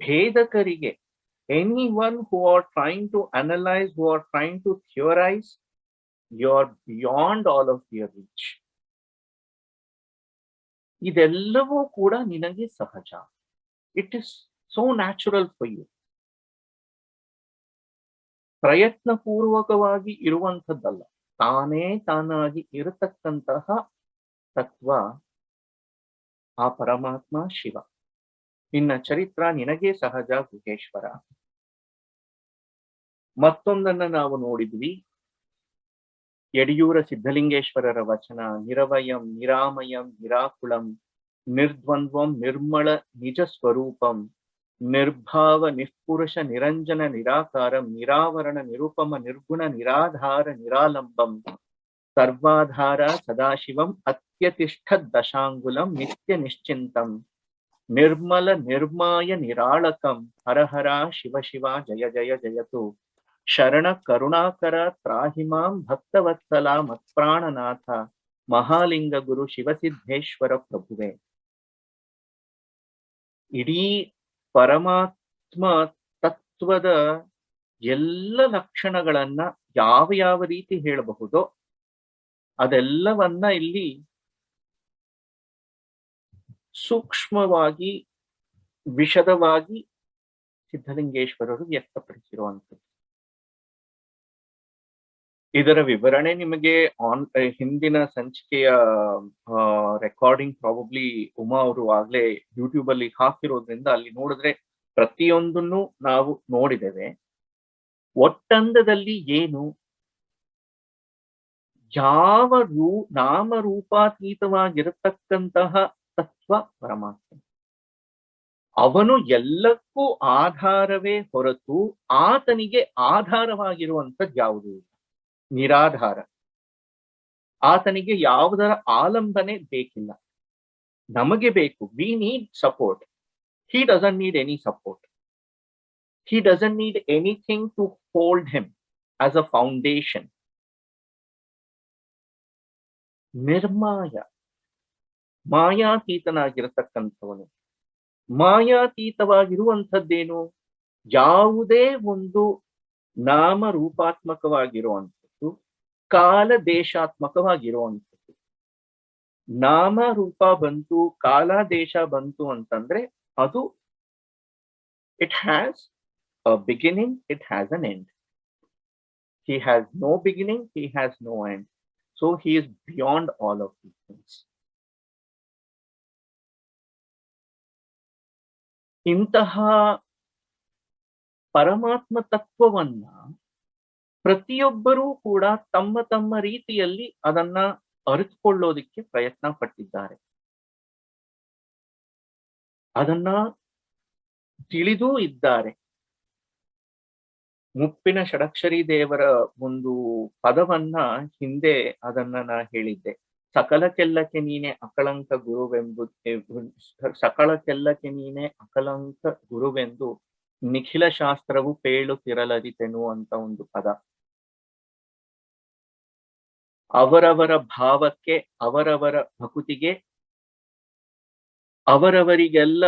[SPEAKER 2] ಭೇದಕರಿಗೆ, anyone who are trying to analyze, who are trying to theorize, you are beyond all of your reach. ಇದೆಲ್ಲವೂ ಕೂಡ ನಿನಗೆ ಸಹಜ. It is so natural for you. ಪ್ರಯತ್ನ ಪೂರ್ವಕವಾಗಿ ಇರುವಂಥದ್ದಲ್ಲ, ತಾನೇ ತಾನಾಗಿ ಇರತಕ್ಕಂತಹ ತತ್ವ ಆ ಪರಮಾತ್ಮ ಶಿವ. ನಿನ್ನ ಚರಿತ್ರ ನಿನಗೆ ಸಹಜ ಗುಹೇಶ್ವರ. ಮತ್ತೊಂದನ್ನ ನಾವು ನೋಡಿದ್ವಿ, ಯಡಿಯೂರ ಸಿದ್ಧಲಿಂಗೇಶ್ವರರ ವಚನ, ನಿರವಯಂ ನಿರಾಮಯಂ ನಿರಾಕುಳಂ ನಿರ್ದ್ವಂದ್ವಂ ನಿರ್ಮಳ ನಿಜ ಸ್ವರೂಪಂ ನಿರ್ಭಾವ ನಿಷ್ಪುರುಷ ನಿರಂಜನ ನಿರಾಕಾರಂ ನಿರಾವರಣ ನಿರುಪಮ ನಿರ್ಗುಣ ನಿರಾಧಾರ ನಿರಾಲಂಬಂ ಸರ್ವಾಧಾರ ಸದಾಶಿವಂ ಅತ್ಯತಿಷ್ಠ ದಶಾಂಗುಲಂ ನಿತ್ಯ ನಿಶ್ಚಿಂತಂ ನಿರ್ಮಲ ನಿರ್ಮಾಯ ನಿರಾಳಕಂ ಹರಹರ ಶಿವ ಶಿವ ಜಯ ಜಯ ಜಯತು ಶರಣ ಕರುಣಾಕರ ತ್ರಾಹಿಮಾಂ ಭಕ್ತವತ್ಸಲ ಮತ್ಪ್ರಾಣನಾಥ ಮಹಾಲಿಂಗ ಗುರು ಶಿವಸಿದ್ದೇಶ್ವರ ಪ್ರಭುವೆ. ಇಡೀ ಪರಮಾತ್ಮ ತತ್ವದ ಎಲ್ಲ ಲಕ್ಷಣಗಳನ್ನ ಯಾವ ರೀತಿ ಹೇಳಬಹುದೋ ಅದೆಲ್ಲವನ್ನ ಇಲ್ಲಿ ಸೂಕ್ಷ್ಮವಾಗಿ ವಿಶದವಾಗಿ ಸಿದ್ಧಲಿಂಗೇಶ್ವರರು ವ್ಯಕ್ತಪಡಿಸಿರುವಂಥದ್ದು. ಇದರ ವಿವರಣೆ ನಿಮಗೆ ಹಿಂದಿನ ಸಂಚಿಕೆಯ ರೆಕಾರ್ಡಿಂಗ್ ಪ್ರಾಬಬ್ಲಿ ಉಮಾ ಅವರು ಆಗ್ಲೇ ಯೂಟ್ಯೂಬ್ ಅಲ್ಲಿ ಹಾಕಿರೋದ್ರಿಂದ ಅಲ್ಲಿ ನೋಡಿದ್ರೆ ಪ್ರತಿಯೊಂದನ್ನು ನಾವು ನೋಡಿದ್ದೇವೆ. ಒಟ್ಟಂದದಲ್ಲಿ ಏನು, ಯಾವ ನಾಮರೂಪಾತೀತವಾಗಿರತಕ್ಕಂತಹ ತತ್ವ ಪರಮಾತ್ಮ. ಅವನು ಎಲ್ಲಕ್ಕೂ ಆಧಾರವೇ ಹೊರತು ಆತನಿಗೆ ಆಧಾರವಾಗಿರುವಂಥದ್ದು ಯಾವುದೂ ಇಲ್ಲ. ನಿರಾಧಾರ. ಆತನಿಗೆ ಯಾವುದರ ಆಲಂಬನೆ ಬೇಕಿಲ್ಲ, ನಮಗೆ ಬೇಕು. We need support. He doesn't need any support. He doesn't need anything to hold him as a foundation. ನಿರ್ಮಾಯ, ಮಾಯಾತೀತನಾಗಿರತಕ್ಕಂಥವನು. ಮಾಯಾತೀತವಾಗಿರುವಂಥದ್ದೇನು? ಯಾವುದೇ ಒಂದು ನಾಮರೂಪಾತ್ಮಕವಾಗಿರುವಂಥದ್ದು, ಕಾಲ ದೇಶಾತ್ಮಕವಾಗಿರುವಂಥದ್ದು. ನಾಮ ರೂಪ ಬಂತು, ಕಾಲ ದೇಶ ಬಂತು ಅಂತಂದ್ರೆ ಅದು it has a beginning, it has an end. He has no beginning, he has no end. So he is beyond all of these things. ಇಂತಹ ಪರಮಾತ್ಮ ತತ್ವವನ್ನ ಪ್ರತಿಯೊಬ್ಬರೂ ಕೂಡ ತಮ್ಮ ತಮ್ಮ ರೀತಿಯಲ್ಲಿ ಅದನ್ನ ಅರಿತುಕೊಳ್ಳೋದಿಕ್ಕೆ ಪ್ರಯತ್ನ ಪಟ್ಟಿದ್ದಾರೆ. ಅದನ್ನ ತಿಳಿದೂ ಇದ್ದಾರೆ. ಮುಪ್ಪಿನ ಷಡಕ್ಷರಿ ದೇವರ ಒಂದು ಪದವನ್ನ ಹಿಂದೆ ಅದನ್ನ ನಾ ಹೇಳಿದ್ದೆ. ಸಕಲಕ್ಕೆಲ್ಲಕ್ಕೆ ನೀನೆ ಅಕಳಂಕ ಸಕಲಕ್ಕೆಲ್ಲಕ್ಕೆ ನೀನೆ ಅಕಲಂಕ ಗುರುವೆಂದು ನಿಖಿಲ ಶಾಸ್ತ್ರವು ಪೇಳುತ್ತಿರಲರಿತೆನು ಅಂತ ಒಂದು ಪದ. ಅವರವರ ಭಾವಕ್ಕೆ, ಅವರವರ ಭಕುತಿಗೆ, ಅವರವರಿಗೆಲ್ಲ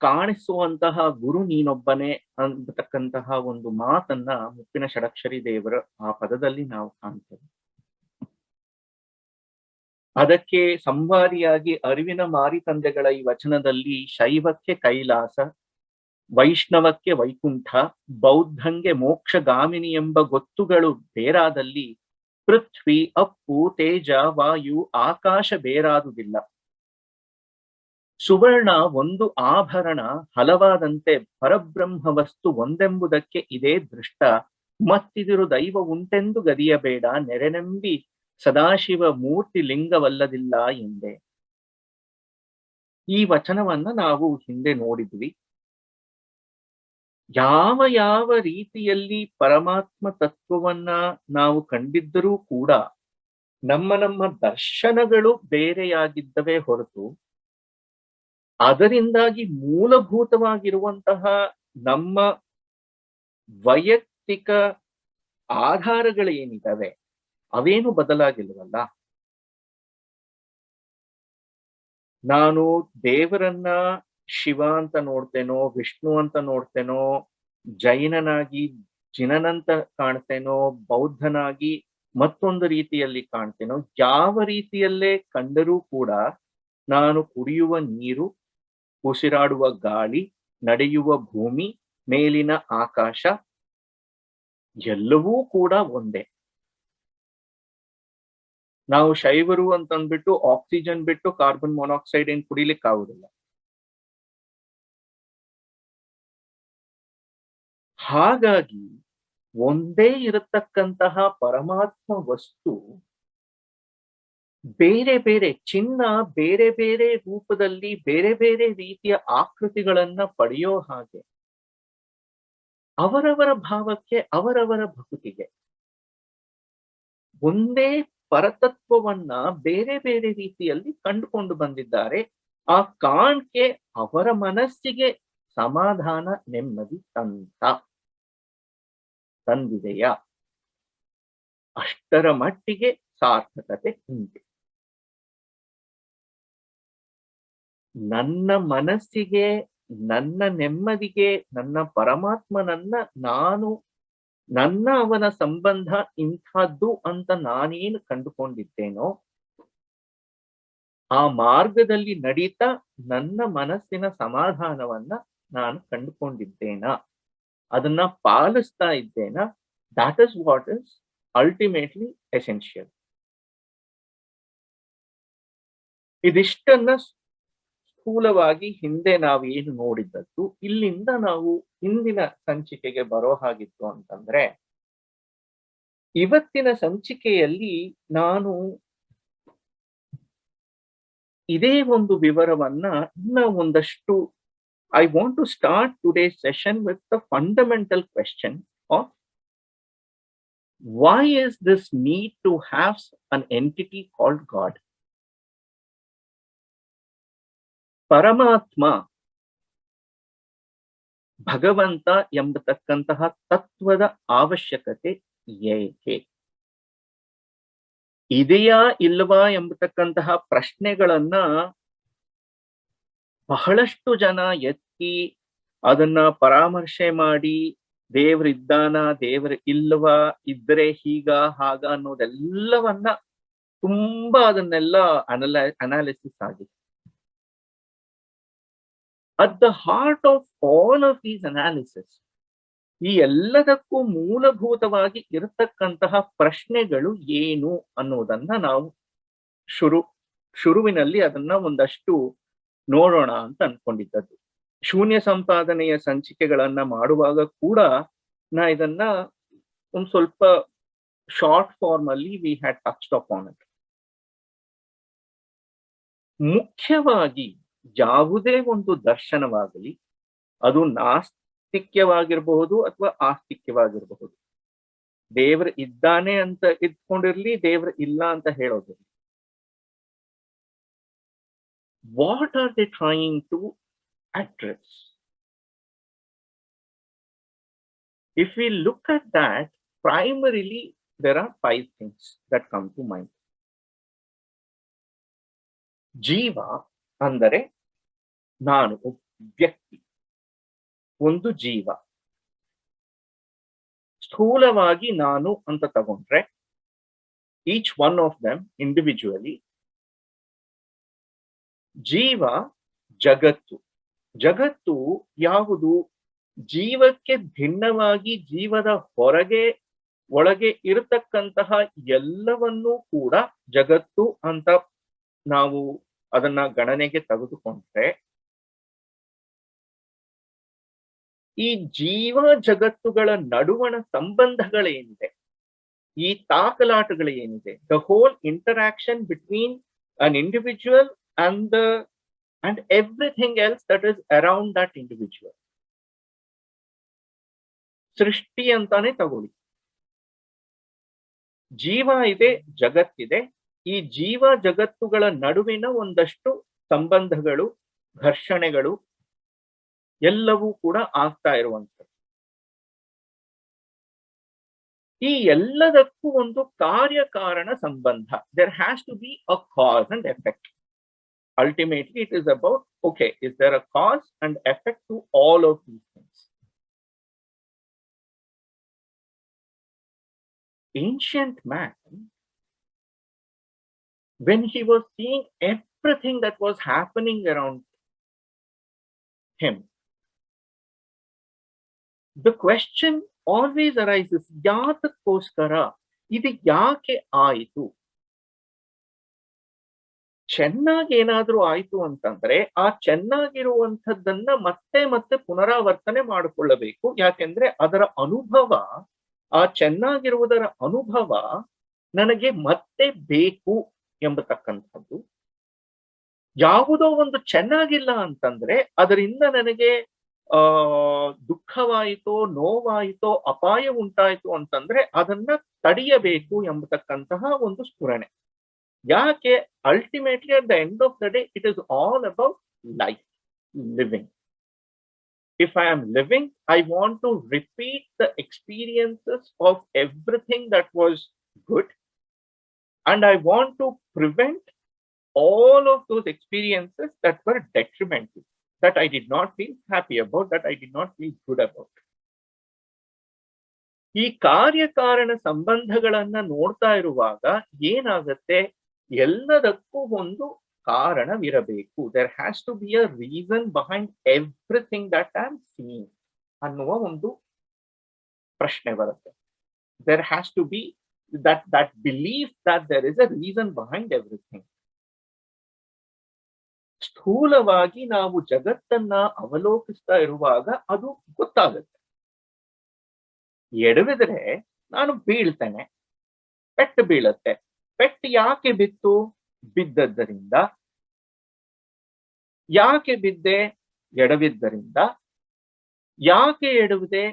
[SPEAKER 2] ಕಾಣಿಸುವಂತಹ ಗುರು ನೀನೊಬ್ಬನೇ ಅಂತಕ್ಕಂತಹ ಒಂದು ಮಾತನ್ನ ಮುಪ್ಪಿನ ಷಡಕ್ಷರಿ ದೇವರ ಆ ಪದದಲ್ಲಿ ನಾವು ಕಾಣ್ತೇವೆ. ಅದಕ್ಕೆ ಸಂವಾದಿಯಾಗಿ ಅರಿವಿನ ಮಾರಿತಂದೆಗಳ ಈ ವಚನದಲ್ಲಿ ಶೈವಕ್ಕೆ ಕೈಲಾಸ, ವೈಷ್ಣವಕ್ಕೆ ವೈಕುಂಠ, ಬೌದ್ಧಂಗೆ ಮೋಕ್ಷಗಾಮಿನಿ ಎಂಬ ಗೊತ್ತುಗಳು ಬೇರಾದಲ್ಲಿ ಪೃಥ್ವಿ, ಅಪ್ಪು, ತೇಜ, ವಾಯು, ಆಕಾಶ ಬೇರಾದುದಿಲ್ಲ. ಸುವರ್ಣ ಒಂದು ಆಭರಣ ಹಲವಾದಂತೆ ಪರಬ್ರಹ್ಮ ವಸ್ತು ಒಂದೆಂಬುದಕ್ಕೆ ಇದೇ ದೃಷ್ಟ. ಮತ್ತಿದಿರು ದೈವ ಉಂಟೆಂದು ಗದಿಯಬೇಡ, ನೆರೆನೆಂಬಿ ಸದಾಶಿವ ಮೂರ್ತಿ ಲಿಂಗವಲ್ಲದಿಲ್ಲ ಎಂದೆ. ಈ ವಚನವನ್ನ ನಾವು ಹಿಂದೆ ನೋಡಿದ್ವಿ. ಯಾವ ಯಾವ ರೀತಿಯಲ್ಲಿ ಪರಮಾತ್ಮ ತತ್ವವನ್ನ ನಾವು ಕಂಡಿದ್ದರೂ ಕೂಡ ನಮ್ಮ ನಮ್ಮ ದರ್ಶನಗಳು ಬೇರೆಯಾಗಿದ್ದವೇ ಹೊರತು ಅದರಿಂದಾಗಿ ಮೂಲಭೂತವಾಗಿರುವಂತಹ ನಮ್ಮ ವೈಯಕ್ತಿಕ ಆಧಾರಗಳೇನಿದ್ದಾವೆ ಅವೇನು ಬದಲಾಗಿಲ್ವಲ್ಲ. ನಾನು ದೇವರನ್ನ ಶಿವ ಅಂತ ನೋಡ್ತೇನೋ, ವಿಷ್ಣು ಅಂತ ನೋಡ್ತೇನೋ, ಜೈನನಾಗಿ ಜಿನನಂತ ಕಾಣ್ತೇನೋ, ಬೌದ್ಧನಾಗಿ ಮತ್ತೊಂದು ರೀತಿಯಲ್ಲಿ ಕಾಣ್ತೇನೋ, ಯಾವ ರೀತಿಯಲ್ಲೇ ಕಂಡರೂ ಕೂಡ ನಾನು ಕುಡಿಯುವ ನೀರು, ಉಸಿರಾಡುವ ಗಾಳಿ, ನಡೆಯುವ ಭೂಮಿ, ಮೇಲಿನ ಆಕಾಶ ಎಲ್ಲವೂ ಕೂಡ ಒಂದೇ. ನಾವು ಶೈವರು ಅಂತಂದ್ಬಿಟ್ಟು ಆಕ್ಸಿಜನ್ ಬಿಟ್ಟು ಕಾರ್ಬನ್ ಮೊನಾಕ್ಸೈಡ್ ಏನ್ ಕುಡಿಲಿಕ್ಕಾಗುದಿಲ್ಲ. ಹಾಗಾಗಿ ಒಂದೇ ಇರತಕ್ಕಂತಹ ಪರಮಾತ್ಮ ವಸ್ತು ಬೇರೆ ಬೇರೆ ಚಿನ್ನ ಬೇರೆ ಬೇರೆ ರೂಪದಲ್ಲಿ ಬೇರೆ ಬೇರೆ ರೀತಿಯ ಆಕೃತಿಗಳನ್ನ ಪಡೆಯೋ ಹಾಗೆ ಅವರವರ ಭಾವಕ್ಕೆ, ಅವರವರ ಭಕುತಿಗೆ ಒಂದೇ ಪರತತ್ವವನ್ನ ಬೇರೆ ಬೇರೆ ರೀತಿಯಲ್ಲಿ ಕಂಡುಕೊಂಡು ಬಂದಿದ್ದಾರೆ. ಆ ಕಾಣ್ಕೆ ಅವರ ಮನಸ್ಸಿಗೆ ಸಮಾಧಾನ, ನೆಮ್ಮದಿ ತಂದಿದೆಯಾ? ಅಷ್ಟರ ಮಟ್ಟಿಗೆ ಸಾರ್ಥಕತೆ ಉಂಟು. ನನ್ನ ಮನಸ್ಸಿಗೆ, ನನ್ನ ನೆಮ್ಮದಿಗೆ, ನನ್ನ ಪರಮಾತ್ಮನನ್ನ ನನ್ನ ಅವನ ಸಂಬಂಧ ಇಂಥದ್ದು ಅಂತ ನಾನೇನು ಕಂಡುಕೊಂಡಿದ್ದೇನೋ ಆ ಮಾರ್ಗದಲ್ಲಿ ನಡೀತಾ ನನ್ನ ಮನಸ್ಸಿನ ಸಮಾಧಾನವನ್ನ ನಾನು ಕಂಡುಕೊಂಡಿದ್ದೇನಾ, ಅದನ್ನ ಪಾಲಿಸ್ತಾ ಇದ್ದೇನಾ? That is what is ultimately essential. ಇದಿಷ್ಟನ್ನ ಸ್ಥೂಲವಾಗಿ ಹಿಂದೆ ನಾವು ಏನು ನೋಡಿದ್ದದ್ದು, ಇಲ್ಲಿಂದ ನಾವು ಹಿಂದಿನ ಸಂಚಿಕೆಗೆ ಬರೋ ಹಾಗಿತ್ತು ಅಂತಂದ್ರೆ, ಇವತ್ತಿನ ಸಂಚಿಕೆಯಲ್ಲಿ ನಾನು ಇದೇ ಒಂದು ವಿವರವನ್ನ ಇನ್ನ ಒಂದಷ್ಟು I want to start today's session with the fundamental question of why is this need to have an entity called God? ಪರಮಾತ್ಮ, ಭಗವಂತ ಎಂಬತಕ್ಕಂತಹ ತತ್ವದ ಅವಶ್ಯಕತೆ ಏಕೆ ಇದೆಯಾ ಇಲ್ವಾ ಎಂಬತಕ್ಕಂತಹ ಪ್ರಶ್ನೆಗಳನ್ನ ಬಹಳಷ್ಟು ಜನ ಎತ್ತಿ ಅದನ್ನ ಪರಾಮರ್ಶೆ ಮಾಡಿ ದೇವ್ರಿದ್ದಾನ, ದೇವ್ರ ಇಲ್ವಾ, ಇದ್ರೆ ಹೀಗ ಹಾಗ ಅನ್ನೋದೆಲ್ಲವನ್ನ ತುಂಬಾ ಅದನ್ನೆಲ್ಲ ಅನಾಲಿಸಿಸ್ ಆಗಿದೆ. At the heart of all of these analysis, ಈ ಎಲ್ಲದಕ್ಕೂ ಮೂಲಭೂತವಾಗಿ ಇರತಕ್ಕಂತಹ ಪ್ರಶ್ನೆಗಳು ಏನು ಅನ್ನೋದನ್ನ ನಾವು ಶುರುವಿನಲ್ಲಿ ಅದನ್ನ ಒಂದಷ್ಟು ನೋಡೋಣ ಅಂತ ಅನ್ಕೊಂಡಿದ್ದದ್ದು. ಶೂನ್ಯ ಸಂಪಾದನೆಯ ಸಂಚಿಕೆಗಳನ್ನ ಮಾಡುವಾಗ ಕೂಡ ನಾ ಇದನ್ನ ಒಂದ್ ಸ್ವಲ್ಪ ಶಾರ್ಟ್ ಫಾರ್ಮ್ ಅಲ್ಲಿ we had touched upon it. ಮುಖ್ಯವಾಗಿ ಯಾವುದೇ ಒಂದು ದರ್ಶನವಾಗಲಿ ಅದು ನಾಸ್ತಿಕ್ಯವಾಗಿರಬಹುದು ಅಥವಾ ಆಸ್ತಿಕ್ಯವಾಗಿರಬಹುದು. ದೇವ್ರ ಇದ್ದಾನೆ ಅಂತ ಇದ್ಕೊಂಡಿರ್ಲಿ, ದೇವ್ರ ಇಲ್ಲ ಅಂತ ಹೇಳೋದಿರ್ಲಿ. What are they trying to address? If we look at that, primarily there are 5 things that come to mind. ಜೀವ ಅಂದರೆ ನಾನು, ವ್ಯಕ್ತಿ, ಒಂದು ಜೀವ. ಸ್ಥೂಲವಾಗಿ ನಾನು ಅಂತ ತಗೊಂಡ್ರೆ each one of them individually. ಜೀವ ಜಗತ್ತು. ಜಗತ್ತು ಯಾವುದು? ಜೀವಕ್ಕೆ ಭಿನ್ನವಾಗಿ ಜೀವದ ಹೊರಗೆ ಒಳಗೆ ಇರತಕ್ಕಂತಹ ಎಲ್ಲವನ್ನೂ ಕೂಡ ಜಗತ್ತು ಅಂತ ನಾವು ಅದನ್ನ ಗಣನೆಗೆ ತೆಗೆದುಕೊಂಡ್ರೆ, ಈ ಜೀವ ಜಗತ್ತುಗಳ ನಡುವಣ ಸಂಬಂಧಗಳೇನಿದೆ, ಈ ತಾಕಲಾಟಗಳು ಏನಿದೆ, the whole interaction between an individual and everything else that is around that individual. ಸೃಷ್ಟಿ ಅಂತಾನೆ ತಗೊಳ್ಳಿ. ಜೀವ ಇದೆ, ಜಗತ್ತಿದೆ. ಈ ಜೀವ ಜಗತ್ತುಗಳ ನಡುವಿನ ಒಂದಷ್ಟು ಸಂಬಂಧಗಳು, ಘರ್ಷಣೆಗಳು ಎಲ್ಲವೂ ಕೂಡ ಆಗ್ತಾ ಇರುವಂಥದ್ದು. ಈ ಎಲ್ಲದಕ್ಕೂ ಒಂದು ಕಾರ್ಯಕಾರಣ ಸಂಬಂಧ. There has to be a cause and effect. Ultimately, it is about, okay, is there a cause and effect to all of these things? Ancient man, when he was seeing everything that was happening around him, the question always arises, ಯಾತಕ್ಕೋಸ್ಕರ ಇದು ಯಾಕೆ ಆಯಿತು? ಚೆನ್ನಾಗಿ ಏನಾದ್ರೂ ಆಯ್ತು ಅಂತಂದ್ರೆ ಆ ಚೆನ್ನಾಗಿರುವಂಥದ್ದನ್ನ ಮತ್ತೆ ಮತ್ತೆ ಪುನರಾವರ್ತನೆ ಮಾಡಿಕೊಳ್ಳಬೇಕು. ಯಾಕೆಂದ್ರೆ ಅದರ ಅನುಭವ, ಆ ಚೆನ್ನಾಗಿರುವುದರ ಅನುಭವ ನನಗೆ ಮತ್ತೆ ಬೇಕು ಎಂಬತಕ್ಕಂಥದ್ದು. ಯಾವುದೋ ಒಂದು ಚೆನ್ನಾಗಿಲ್ಲ ಅಂತಂದ್ರೆ ಅದರಿಂದ ನನಗೆ ದುಃಖವಾಯಿತೋ, ನೋವಾಯಿತೋ, ಅಪಾಯ ಉಂಟಾಯಿತು ಅಂತಂದ್ರೆ ಅದನ್ನ ತಡೆಯಬೇಕು ಎಂಬತಕ್ಕಂತಹ ಒಂದು ಸ್ಫುರಣೆ. ಯಾಕೆ? Ultimately at the end of the day it is all about life, living. If I am living, I want to repeat the experiences of everything that was good, and I want to prevent all of those experiences that were detrimental, that I did not feel happy about, that I did not feel good about. ಈ ಕಾರ್ಯಕಾರಣ ಸಂಬಂಧಗಳನ್ನ ನೋಡ್ತಾ ಇರುವಾಗ ಏನಾಗತ್ತೆ? ಎಲ್ಲದಕ್ಕೂ ಒಂದು ಕಾರಣವಿರಬೇಕು. There has to be a reason behind everything that I am seeing ಅನ್ನುವ ಒಂದು ಪ್ರಶ್ನೆ ಬರುತ್ತೆ. There has to be that belief that there is a reason behind everything. ಸ್ಥೂಲವಾಗಿ ನಾವು ಜಗತ್ತನ್ನ ಅವಲೋಕಿಸ್ತಾ ಇರುವಾಗ ಅದು ಗೊತ್ತಾಗುತ್ತೆ. ಎಡವಿದ್ರೆ ನಾನು ಬೀಳ್ತೇನೆ, ಪೆಟ್ಟು ಬೀಳುತ್ತೆ. ಪೆಟ್ಟು ಯಾಕೆ ಬಿತ್ತು? ಬಿದ್ದದ್ದರಿಂದ. ಯಾಕೆ ಬಿದ್ದೆ? ಎಡವಿದ್ದರಿಂದ. ಯಾಕೆ ಎಡವಿದೆ?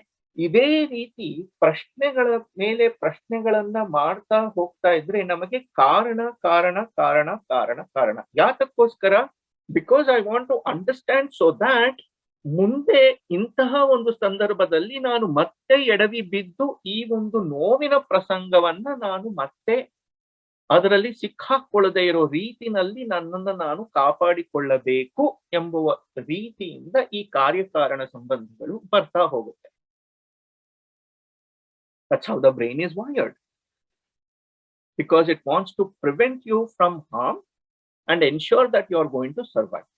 [SPEAKER 2] ಇದೇ ರೀತಿ ಪ್ರಶ್ನೆಗಳ ಮೇಲೆ ಪ್ರಶ್ನೆಗಳನ್ನ ಮಾಡ್ತಾ ಹೋಗ್ತಾ ಇದ್ರೆ ನಮಗೆ ಕಾರಣ ಕಾರಣ ಕಾರಣ ಕಾರಣ ಕಾರಣ. ಯಾತಕ್ಕೋಸ್ಕರ? Because I want to understand so that ಮುಂದೆ ಇಂತಹ ಒಂದು ಸಂದರ್ಭದಲ್ಲಿ ನಾನು ಮತ್ತೆ ಎಡವಿ ಬಿದ್ದು ಈ ಒಂದು ನೋವಿನ ಪ್ರಸಂಗವನ್ನ ನಾನು ಮತ್ತೆ ಅದರಲ್ಲಿ ಸಿಕ್ಕಾಕೊಳ್ಳದೆ ಇರೋ ರೀತಿನಲ್ಲಿ ನನ್ನನ್ನು ನಾನು ಕಾಪಾಡಿಕೊಳ್ಳಬೇಕು ಎಂಬುವ ರೀತಿಯಿಂದ ಈ ಕಾರ್ಯಕಾರಣ ಸಂಬಂಧಗಳು ಬರ್ತಾ ಹೋಗುತ್ತೆ. That's how the brain is wired. Because it wants to prevent you from harm and ensure that you are going to survive.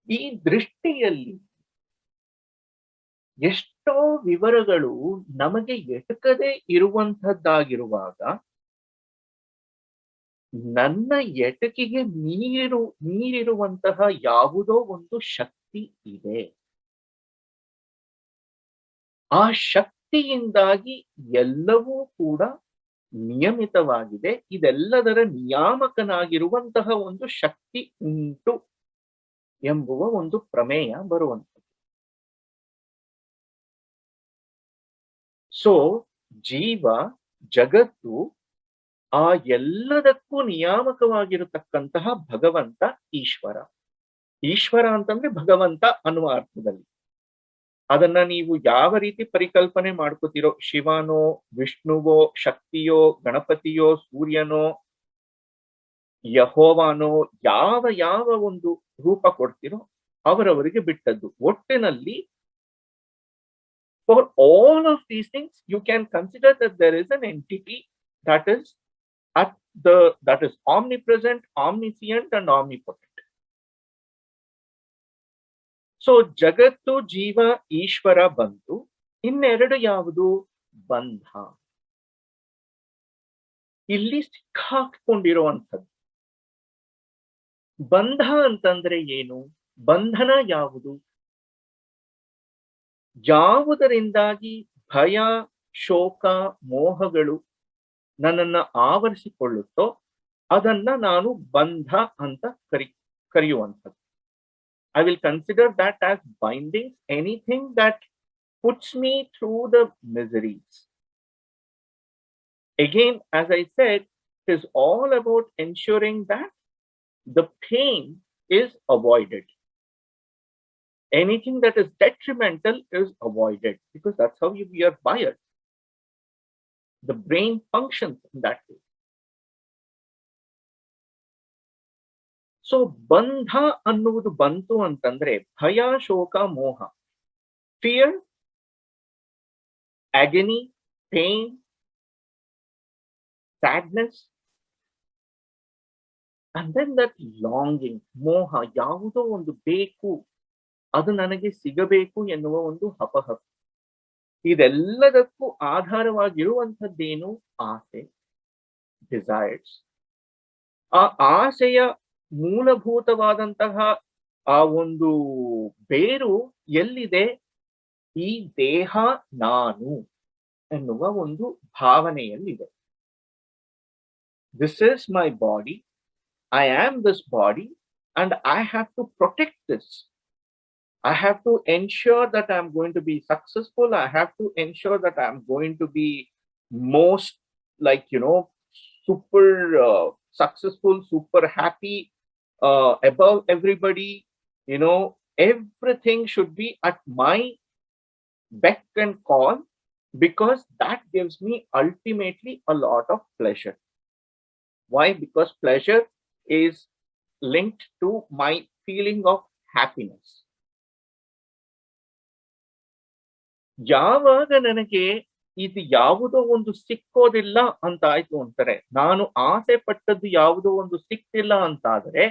[SPEAKER 2] ಈ ದೃಷ್ಟಿಯಲ್ಲಿ ಎಷ್ಟೋ ವಿವರಗಳು ನಮಗೆ ಎಟಕದೇ ಇರುವಂತದ್ದಾಗಿರುವಾಗ ನನ್ನ ಎಟಕಿಗೆ ಮೀರಿರುವಂತಹ ಯಾವುದೋ ಒಂದು ಶಕ್ತಿ ಇದೆ. ಆ ಶಕ್ತಿಯಿಂದಾಗಿ ಎಲ್ಲವೂ ಕೂಡ ನಿಯಮಿತವಾಗಿದೆ. ಇದೆಲ್ಲದರ ನಿಯಾಮಕನಾಗಿರುವಂತಹ ಒಂದು ಶಕ್ತಿ ಉಂಟು ಎಂಬುವ ಒಂದು ಪ್ರಮೇಯ ಬರುವಂಥದ್ದು. ಸೊ ಜೀವ, ಜಗತ್ತು, ಆ ಎಲ್ಲದಕ್ಕೂ ನಿಯಾಮಕವಾಗಿರತಕ್ಕಂತಹ ಭಗವಂತ ಈಶ್ವರ. ಈಶ್ವರ ಅಂತಂದ್ರೆ ಭಗವಂತ ಅನ್ನುವ ಅರ್ಥದಲ್ಲಿ. ಅದನ್ನ ನೀವು ಯಾವ ರೀತಿ ಪರಿಕಲ್ಪನೆ ಮಾಡ್ಕೋತಿರೋ, ಶಿವನೋ, ವಿಷ್ಣುವೋ, ಶಕ್ತಿಯೋ, ಗಣಪತಿಯೋ, ಸೂರ್ಯನೋ, ಯಹೋವಾನೋ, ಯಾವ ಒಂದು ರೂಪ ಕೊಡ್ತಿರೋ ಅವರವರಿಗೆ ಬಿಟ್ಟದ್ದು. ಒಟ್ಟಿನಲ್ಲಿ for all of these things you can consider that there is an entity that is omnipresent, omniscient and omnipotent. So ಜಗತ್ತು, ಜೀವ, ಈಶ್ವರ ಬಂತು. ಇನ್ನೆರಡು ಯಾವುದು? ಬಂಧ. ಇಲ್ಲಿ ಸಿಕ್ಕಾಕೊಂಡಿರುವಂಥದ್ದು. ಬಂಧ ಅಂತಂದ್ರೆ ಏನು? ಬಂಧನ ಯಾವುದು? ಯಾವುದರಿಂದಾಗಿ ಭಯ, ಶೋಕ, ಮೋಹಗಳು ನನ್ನನ್ನ ಆವರಿಸಿಕೊಳ್ಳುತ್ತೋ ಅದನ್ನ ನಾನು ಬಂಧ ಅಂತ ಕರೆಯುವಂಥದ್ದು. I will consider that as bindings, anything that puts me through the miseries. Again, as I said, it is all about ensuring that the pain is avoided. Anything that is detrimental is avoided, because that's how we are wired. The brain functions in that way. So ಬಂಧ ಅನ್ನುವುದು ಬಂತು ಅಂತಂದ್ರೆ ಭಯ, ಶೋಕ, ಮೋಹ, fear, agony, pain, sadness, and then that longing, ಮೋಹ, ಯಾವುದೋ ಒಂದು ಬೇಕು, ಅದು ನನಗೆ ಸಿಗಬೇಕು ಎನ್ನುವ ಒಂದು ಹಪಹಪ. ಇದೆಲ್ಲದಕ್ಕೂ ಆಧಾರವಾಗಿರುವಂಥದ್ದೇನು? ಆಸೆ, ಡಿಸೈರ್ಸ್. ಆ ಆಸೆಯ ಮೂಲಭೂತವಾದಂತಹ ಆ ಒಂದು ಬೇರು ಎಲ್ಲಿದೆ? ಈ ದೇಹ ನಾನು ಎನ್ನುವ ಒಂದು ಭಾವನೆಯಲ್ಲಿದೆ. This is my body, I am this body and I have to protect this. I have to ensure that I'm going to be successful. I have to ensure that I'm going to be most super successful, super happy, above everybody. Everything should be at my beck and call, because that gives me ultimately a lot of pleasure. Why? Because pleasure is linked to my feeling of happiness. ಯಾವಾಗ ನನಗೆ ಇದು ಯಾವುದೋ ಒಂದು ಸಿಕ್ಕೋದಿಲ್ಲ ಅಂತ ಆಯ್ತು ಅಂತಾರೆ, ನಾನು ಆಸೆ ಪಟ್ಟದ್ದು ಯಾವುದೋ ಒಂದು ಸಿಕ್ತಿಲ್ಲ ಅಂತಾದರೆ,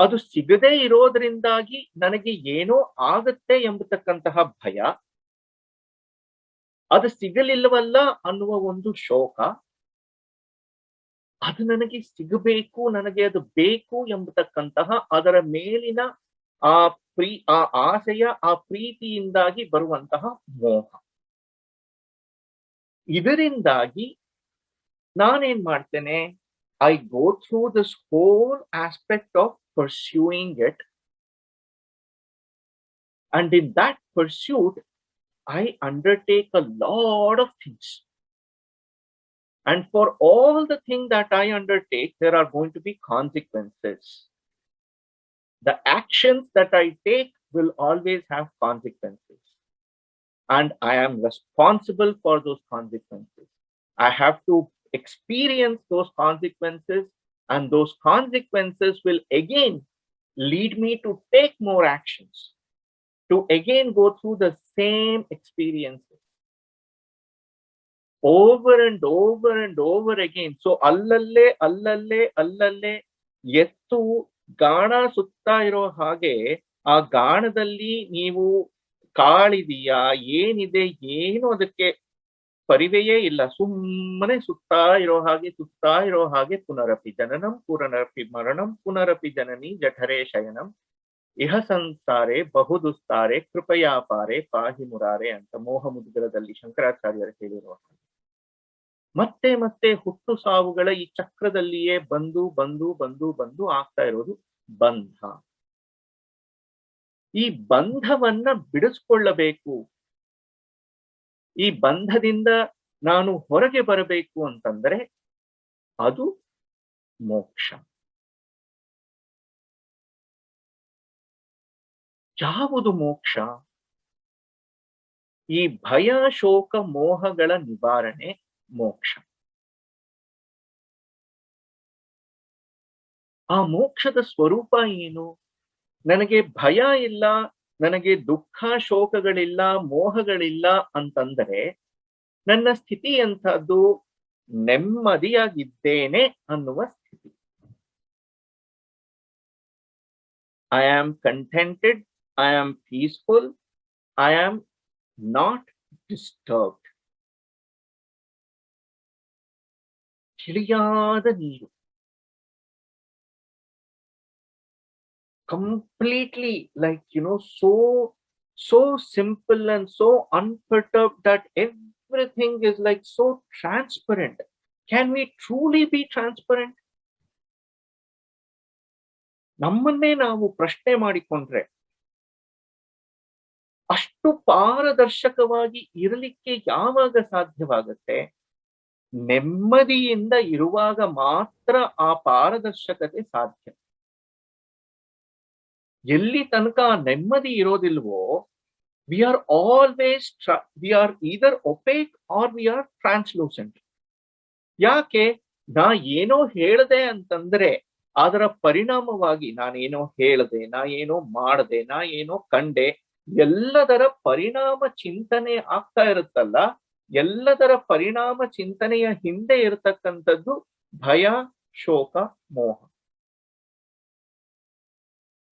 [SPEAKER 2] ಅದು ಸಿಗದೇ ಇರೋದ್ರಿಂದಾಗಿ ನನಗೆ ಏನೋ ಆಗತ್ತೆ ಎಂಬತಕ್ಕಂತಹ ಭಯ, ಅದು ಸಿಗಲಿಲ್ಲವಲ್ಲ ಅನ್ನುವ ಒಂದು ಶೋಕ, ಅದು ನನಗೆ ಸಿಗಬೇಕು, ನನಗೆ ಅದು ಬೇಕು ಎಂಬತಕ್ಕಂತಹ ಅದರ ಮೇಲಿನ ಆ ಆಸೆಯ, ಆ ಪ್ರೀತಿಯಿಂದಾಗಿ ಬರುವಂತಹ ಮೋಹ. ಇದರಿಂದಾಗಿ ನಾನೇನ್ ಮಾಡ್ತೇನೆ? I go through this whole aspect of pursuing it, and in that pursuit I undertake a lot of things, and for all the things that I undertake there are going to be consequences. The actions that I take will always have consequences, and I am responsible for those consequences. I have to experience those consequences, and those consequences will again lead me to take more actions, to again go through the same experiences over and over and over again. So ಅಲ್ಲಲ್ಲೇ ಎತ್ತು ಗಾಣ ಸುತ್ತಾ ಇರೋ ಹಾಗೆ ಆ ಗಾಣದಲ್ಲಿ ನೀವು ಕಾಳಿದೆಯಾ, ಏನಿದೆ, ಏನು ಅದಕ್ಕೆ ಪರಿವೆಯೇ ಇಲ್ಲ, ಸುಮ್ಮನೆ ಸುತ್ತಾ ಇರೋ ಹಾಗೆ ಪುನರಪಿ ಜನನಂ ಪುನರಪಿ ಮರಣಂ ಪುನರಪಿ ಜನನಿ ಜಠರೇ ಶಯನಂ ಇಹ ಸಂಸಾರೆ ಬಹುದುಸ್ತಾರೆ ಕೃಪಯಾಪಾರೆ ಪಾಹಿ ಮುರಾರೆ ಅಂತ ಮೋಹ ಮುದ್ಗರದಲ್ಲಿ ಶಂಕರಾಚಾರ್ಯರು ಹೇಳಿರುವ ಮತ್ತೆ ಮತ್ತೆ ಹುಟ್ಟು ಸಾವುಗಳ ಈ ಚಕ್ರದಲ್ಲಿಯೇ ಬಂದು ಬಂದು ಬಂದು ಬಂದು ಆಗ್ತಾ ಇರೋದು ಬಂಧ. ಈ ಬಂಧವನ್ನ ಬಿಡಿಸ್ಕೊಳ್ಳಬೇಕು, ಈ ಬಂಧದಿಂದ ನಾನು ಹೊರಗೆ ಬರಬೇಕು ಅಂತಂದ್ರೆ ಅದು ಮೋಕ್ಷ. ಯಾವುದು ಮೋಕ್ಷ? ಈ ಭಯ ಶೋಕ ಮೋಹಗಳ ನಿವಾರಣೆ ಮೋಕ್ಷ. ಆ ಮೋಕ್ಷದ ಸ್ವರೂಪ ಏನು? ನನಗೆ ಭಯ ಇಲ್ಲ, ನನಗೆ ದುಃಖ ಶೋಕಗಳಿಲ್ಲ, ಮೋಹಗಳಿಲ್ಲ ಅಂತಂದರೆ ನನ್ನ ಸ್ಥಿತಿ ಎಂಥದ್ದು? ನೆಮ್ಮದಿಯಾಗಿದ್ದೇನೆ ಅನ್ನುವ ಸ್ಥಿತಿ. I am contented, I am peaceful, I am not disturbed. ತಿಳಿಯಾದ ನೀರು, completely like so simple and so unperturbed that everything is like so transparent. Can we truly be transparent? ನಮ್ಮನ್ನೇ ನಾವು ಪ್ರಶ್ನೆ ಮಾಡಿಕೊಂಡ್ರೆ ಅಷ್ಟು ಪಾರದರ್ಶಕವಾಗಿ ಇರಲಿಕ್ಕೆ ಯಾವಾಗ ಸಾಧ್ಯವಾಗುತ್ತೆ? ನೆಮ್ಮದಿಯಿಂದ ಇರುವಾಗ ಮಾತ್ರ ಆ ಪಾರದರ್ಶಕತೆ ಸಾಧ್ಯ. ಎಲ್ಲಿ ತನಕ ನೆಮ್ಮದಿ ಇರೋದಿಲ್ವೋ, we are either opaque or we are translucent. ಯಾಕೆ? ನಾ ಏನೋ ಹೇಳ್ದೆ ಅಂತಂದ್ರೆ ಅದರ ಪರಿಣಾಮವಾಗಿ ನಾನೇನೋ ಹೇಳ್ದೆ, ನಾ ಏನೋ ಮಾಡ್ದೆ, ನಾ ಏನೋ ಕಂಡೆ, ಎಲ್ಲದರ ಪರಿಣಾಮ ಚಿಂತನೆ ಆಗ್ತಾ ಇರುತ್ತಲ್ಲ, ಎಲ್ಲದರ ಪರಿಣಾಮ ಚಿಂತನೆಯ ಹಿಂದೆ ಇರತಕ್ಕಂಥದ್ದು ಭಯ ಶೋಕ ಮೋಹ.